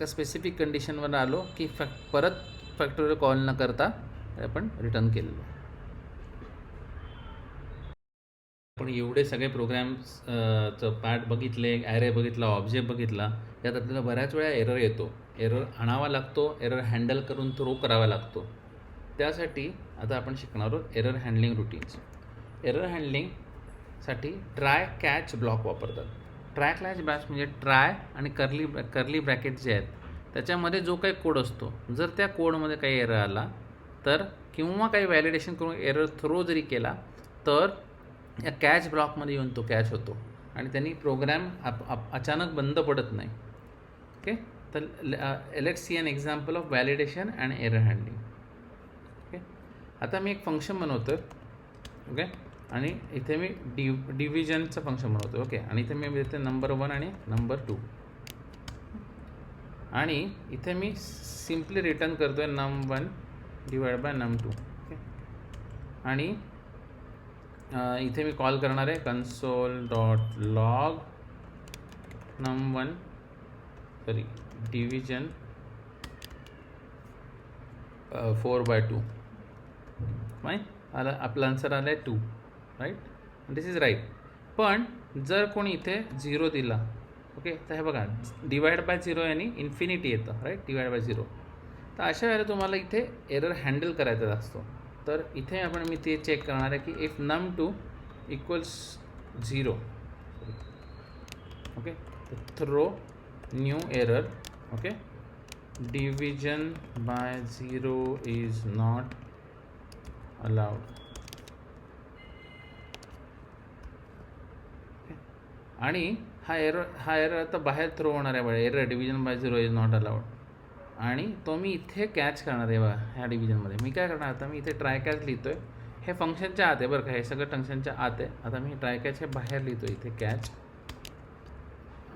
स्पेसिफिक कंडिशनवर आलो की परत फॅक्टोरियल कॉल न करता आपण रिटर्न केलेलं. आपण एवढे सगळे प्रोग्राम्सचं पार्ट बघितले, ॲरे बघितला, ऑब्जेक्ट बघितला, त्यात आपल्याला बऱ्याच वेळा एरर येतो. एरर आणावा लागतो, एरर हँडल करून थ्रो करावा लागतो. त्यासाठी आता आपण शिकणार आहोत एरर हँडलिंग रूटीन्स. एरर हँडलिंगसाठी ट्राय कॅच ब्लॉक वापरतात. ट्राय कॅच ब्लॉक म्हणजे ट्राय आणि कर्ली ब्रॅकेट जे आहेत त्याच्यामध्ये जो काही कोड असतो, जर त्या कोडमध्ये काही एरर आला तर, किंवा काही व्हॅलिडेशन करून एरर थ्रो जरी केला तर या कॅच ब्लॉकमध्ये येऊन तो कॅच होतो आणि त्यांनी प्रोग्राम अचानक बंद पडत नाही. ओके, तर let's see an example of validation and error handling. Okay, आता मी एक फंक्शन बनवतो आहे. ओके, आणि इथे मी डिव्हिजनचं फंक्शन बनवतो. ओके, आणि इथे मी देते नंबर 1 आणि नंबर 2, आणि इथे मी सिम्पली रिटर्न करतो आहे num1 divide by num2. Okay, आणि इथे मी कॉल करणार आहे console.log num1 डिव्हिजन 4/2. माहीत आला, आपला आन्सर आला आहे 2, राईट, दिस इज राईट. पण जर कोणी इथे 0 दिला, ओके, तर हे बघा डिवाइड बाय 0 यानी इन्फिनिटी येतं, राईट, डिवाइड बाय 0. तर अशा वेळेला तुम्हाला इथे एरर हँडल करायचा असतो. तर इथे मी ते चेक करणार आहे की if num2 equals 0, okay, throw new error. Okay, division by 0 is not allowed. आणि हा एरर आता बाहेर थ्रो होणार आहे बघा, error division by 0 is not allowed, आणि तो मी इथे कॅच करणार आहे बघा ह्या डिव्हिजनमध्ये. मी काय करणार, आता मी इथे ट्राय कॅच लिहितो आहे. हे फंक्शनच्या आत आहे बरं का, हे सगळं फंक्शनच्या आत आहे. आता मी ट्राय कॅचच्या बाहेर लिहितो इथे कॅच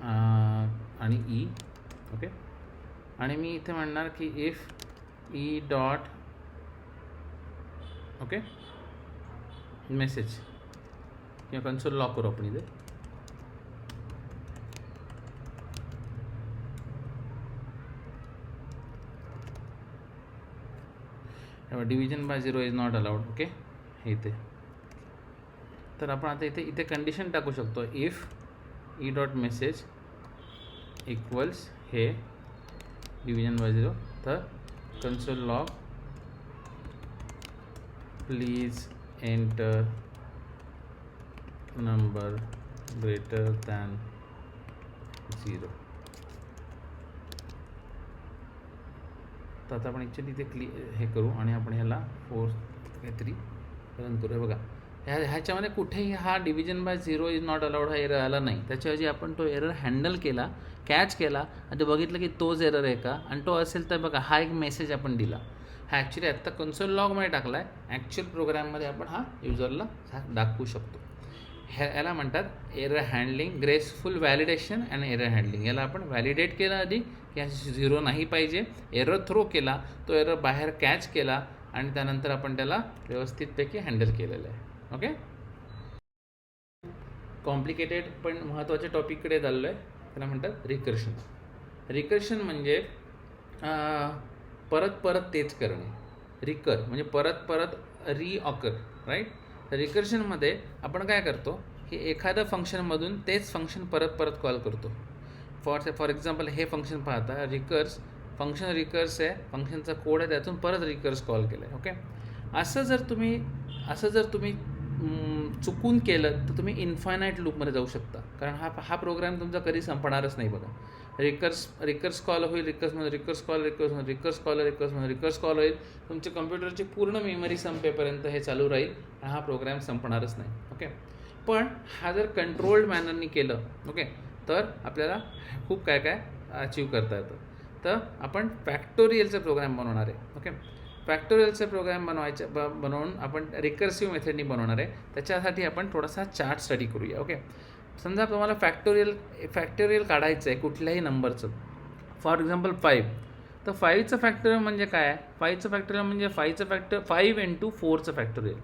आणि ई. ओके, आणि मी इथे म्हणणार की if e dot okay message किंवा कन्सोल लॉक करू आपण इथे. Division by 0 is not allowed. Okay, हे इथे. तर आपण आता इथे कंडिशन टाकू शकतो, if e dot message equals हे डिव्हिजन बाय 0, तर console log please enter number greater than 0. तर आता आपण ॲक्च्युली इथे हे करू आणि आपण ह्याला 4 काहीतरी रन करू. बघा, ह्याच्यामध्ये कुठेही हा division by 0 is not allowed हा एरर आला नाही. त्याच्याऐवजी आपण तो एरर हँडल केला, कॅच केला आणि ते बघितलं की तोच एरर आहे का, आणि तो असेल तर बघा हा एक मेसेज आपण दिला. हा ॲक्च्युली आत्ता कन्सोल लॉगमध्ये टाकला आहे, ॲक्च्युअल प्रोग्राममध्ये आपण हा युजरला दाखवू शकतो. याला म्हणतात error handling, graceful validation and error handling. याला आपण व्हॅलिडेट केलं आधी की हा 0 नाही पाहिजे, एरर थ्रो केला, तो एरर बाहेर कॅच केला आणि त्यानंतर आपण त्याला व्यवस्थितपैकी हँडल केलेलं आहे. ओके, कॉम्प्लिकेटेड पण महत्त्वाच्या टॉपिककडे चाललो आहे. त्याला म्हणतात रिकर्शन. रिकर्शन म्हणजे परत परत तेच करणे. रिकर म्हणजे परत परत रिऑकर, राईट. तर रिकर्शनमध्ये आपण काय करतो की एखादं फंक्शनमधून तेच फंक्शन परत परत कॉल करतो. फॉर एक्झाम्पल हे फंक्शन पाहता, रिकर्स फंक्शन रिकर्स आहे, फंक्शनचा कोड आहे, त्यातून परत रिकर्स कॉल केलं आहे. ओके, असं जर तुम्ही चुकून केलं तर तुम्ही इन्फायनाईट लूपमध्ये जाऊ शकता, कारण हा प्रोग्राम तुमचा कधी संपणारच नाही. बघा, रिकर्स कॉल होईल, रिकर्स कॉल होईल, तुमच्या कम्प्युटरची पूर्ण मेमरी संपेपर्यंत हे चालू राहील आणि हा प्रोग्राम संपणारच नाही. ओके, पण हा जर कंट्रोल्ड मॅनरनी केलं, ओके, तर आपल्याला खूप काय काय अचीव करता येतं. तर आपण फॅक्टोरियलचा प्रोग्राम बनवणार आहे. ओके, फॅक्टोरियलचा प्रोग्राम बनवून आपण रिकर्सिव्ह मेथडनी बनवणार आहे. त्याच्यासाठी आपण थोडासा चार्ट स्टडी करूया. ओके, समजा तुम्हाला फॅक्टोरियल काढायचं आहे कुठल्याही नंबरचं, फॉर एक्झाम्पल 5. तर 5चं फॅक्टोरियल म्हणजे काय आहे? 5चं फॅक्टोरियल म्हणजे 5 इंटू 4चं फॅक्टोरियल.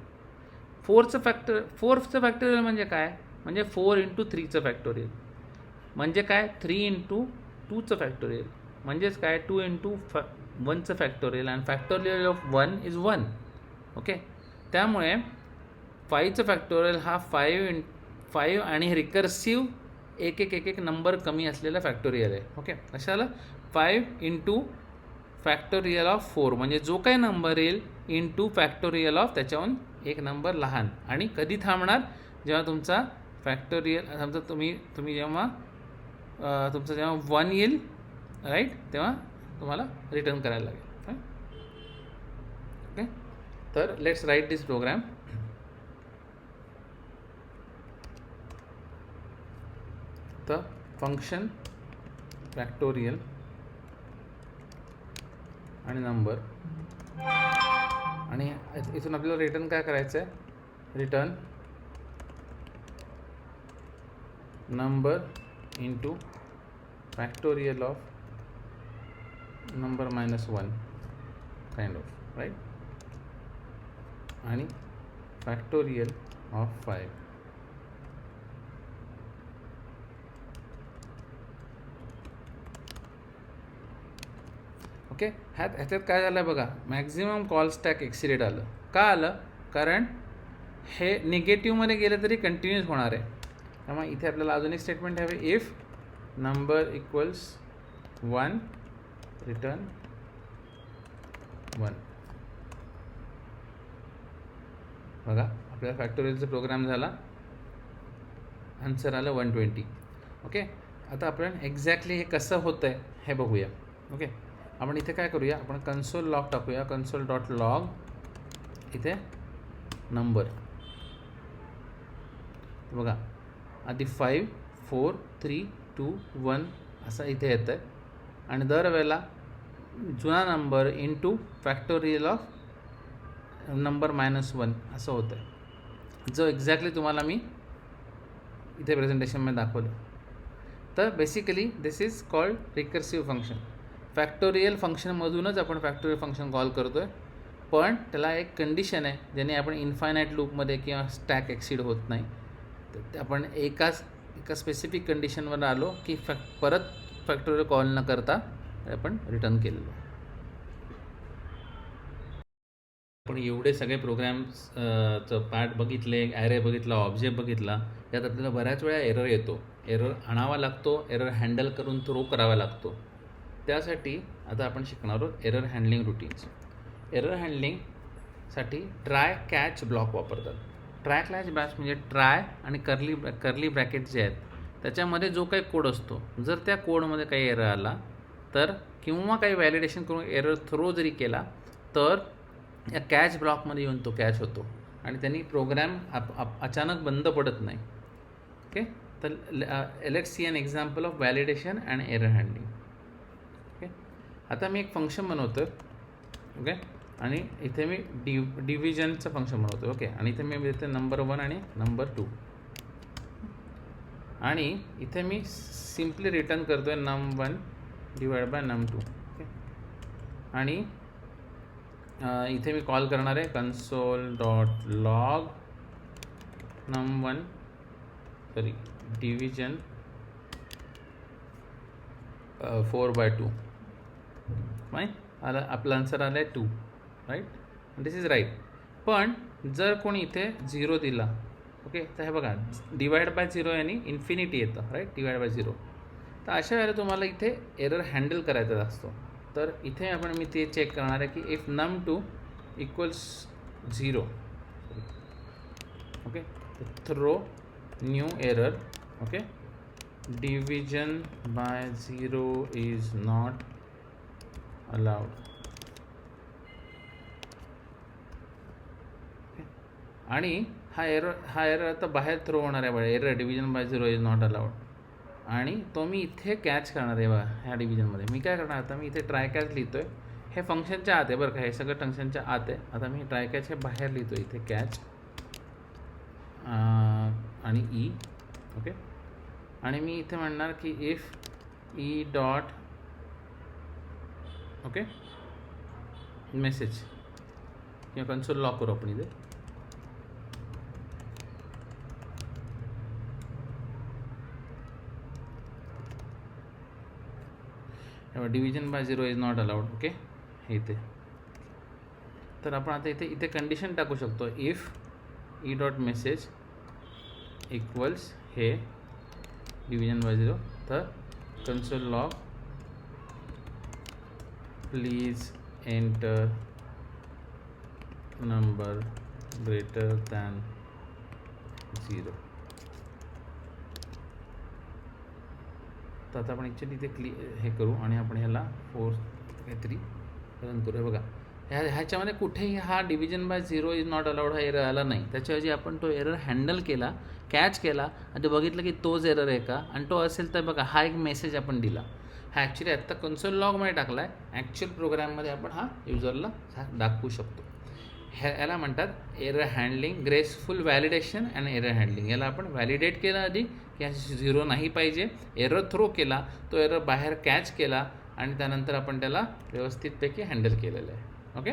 4चं फॅक्टोरियल म्हणजे काय? म्हणजे 4 इंटू 3चं फॅक्टोरियल. म्हणजे काय? 3 इंटू 2चं फॅक्टोरियल. म्हणजेच काय? 2 इंटू 1चं फॅक्टोरियल, आणि फॅक्टोरियल ऑफ 1 इज 1. ओके, त्यामुळे 5चं फॅक्टोरियल हा 5 आणि रिकर्सिव्ह एक नंबर कमी असलेला फॅक्टोरियल आहे. ओके, कशाला? 5 इंटू फॅक्टोरियल ऑफ 4, म्हणजे जो काही नंबर येईल इंटू फॅक्टोरियल ऑफ त्याच्याहून एक नंबर लहान. आणि कधी थांबणार? जेव्हा तुमचा फॅक्टोरियल समजा तुम्ही जेव्हा तुमचं जेव्हा 1 येईल, राईट, तेव्हा तुम्हाला रिटर्न करायला लागेल. ओके, तर लेट्स राईट दिस प्रोग्राम. तर फंक्शन फॅक्टोरियल आणि नंबर, आणि इथून आपल्याला रिटर्न काय करायचं आहे? Return number into factorial of number -1 kind of, right, आणि फॅक्टोरियल ऑफ 5. ओके, ह्याच्यात काय झालं बघा, मॅक्झिमम कॉल स्टॅक एक्सिडेड आलं. का आलं? कारण हे निगेटिव्हमध्ये गेलं तरी कंटिन्यूस होणार आहे. त्यामुळे इथे आपल्याला अजून एक स्टेटमेंट हवे, इफ नंबर इक्वल्स 1 रिटर्न 1. बघा, आपल्याला फॅक्टोरियलचा प्रोग्राम झाला, आन्सर आलं 120. ओके, आता आपण एक्झॅक्टली हे कसं होतं आहे हे बघूया. ओके, आपण इथे काय करूया, आपण कन्सोल लॉग टाकूया, कन्सोल डॉट लॉग, इथे नंबर. बघा, आधी 5 4 3 2 1 असं इथे येतं आहे, आणि दरवेळेला जुना number into factorial of number -1 असं होतं आहे, जो एक्झॅक्टली तुम्हाला मी इथे प्रेझेंटेशनमध्ये दाखवलं. तर basically this is called recursive function. Factorial फंक्शनमधूनच आपण फॅक्टोरियल फंक्शन कॉल करतो आहे, पण त्याला एक कंडिशन आहे ज्याने आपण इन्फायनाईट लूपमध्ये किंवा स्टॅक एक्सीड होत नाही. तर आपण एका स्पेसिफिक कंडिशनवर आलो की परत फॅक्टोरियल कॉल न करता आपण रिटर्न केलेलं. आपण एवढे सगळे प्रोग्राम्सचं पार्ट बघितले, ॲरे बघितला, ऑब्जेक्ट बघितला, त्यात आपल्याला बऱ्याच वेळा एरर येतो. एरर आणावा लागतो, एरर हँडल करून थ्रो करावा लागतो. त्यासाठी आता आपण शिकणार आहोत एरर हँडलिंग रूटीन्स. एरर हँडलिंगसाठी ट्राय कॅच ब्लॉक वापरतात. ट्राय कॅच ब्लॉक म्हणजे ट्राय आणि कर्ली ब्रॅकेट जे आहेत त्याच्यामध्ये जो काही कोड असतो, जर त्या कोडमध्ये काही एरर आला तर किंवा काही व्हॅलिडेशन करून एरर थ्रो जरी केला तर या कॅच ब्लॉकमध्ये येऊन तो कॅच होतो आणि त्यांनी प्रोग्रॅम अचानक बंद पडत नाही. ओके, तर let's see an example of validation and error handling. Okay, आता मी एक फंक्शन बनवतो आहे. ओके, आणि इथे मी डिव्हिजनचं फंक्शन बनवतो. ओके, आणि इथे मी देते नंबर 1 आणि नंबर 2 आणि इथे मी सिम्पली रिटर्न करतो आहे num1 divide by num2. Okay, आणि इथे मी कॉल करणार आहे console.log num1 डिव्हिजन 4/2. माहीत आला, आपला आन्सर आला आहे 2, राईट. This is right. पण जर कोणी इथे 0 दिला, ओके, तर हे बघा डिवाइड बाय 0 यांनी इन्फिनिटी येतं, राईट, डिवाइड बाय 0. तर अशा वेळेला तुम्हाला इथे एरर हँडल करायचा असतो. तर इथे मी ते चेक करणार आहे की if num2 equals 0, okay, throw new error. Okay, division by 0 is not allowed. आणि हा एरर आता बाहेर थ्रो होणार आहे बघा, error division by 0 is not allowed. आणि तो मी इथे कॅच करणार आहे बघा. ह्या डिव्हिजनमध्ये मी काय करणार, आता मी इथे ट्राय कॅच लिहितो आहे. हे फंक्शनच्या आत आहे बरं का, हे सगळं फंक्शनच्या आत आहे. आता मी ट्राय कॅच हे बाहेर लिहितो इथे कॅच आणि ई. ओके, आणि मी इथे म्हणणार की if e dot okay message किंवा कन्सोल लॉक करू आपण इथे. Division by 0 is not allowed. Okay, हे इथे. तर आपण आता इथे कंडिशन टाकू शकतो, if e dot message equals हे डिव्हिजन बाय 0, तर console log please enter number greater than 0. तर आता आपण ॲक्च्युली इथे हे करू आणि आपण ह्याला 4 काहीतरी रन करू. बघा ह्याच्यामध्ये कुठेही हा division by 0 is not allowed हा एरर आला नाही. त्याच्याऐवजी आपण तो एरर हँडल केला, कॅच केला आणि ते बघितलं की तोच एरर आहे का, आणि तो असेल तर बघा हा एक मेसेज आपण दिला. हा ॲक्च्युली आत्ता कन्सोल लॉगमध्ये टाकला आहे, ॲक्च्युअल प्रोग्राममध्ये आपण हा युजरला दाखवू शकतो. याला म्हणतात error handling, graceful validation and error handling. याला आपण व्हॅलिडेट केलं आधी की 0 नाही पाहिजे, एरर थ्रो केला, तो एरर बाहेर कॅच केला आणि त्यानंतर आपण त्याला व्यवस्थितपैकी हँडल केलेलं आहे. ओके.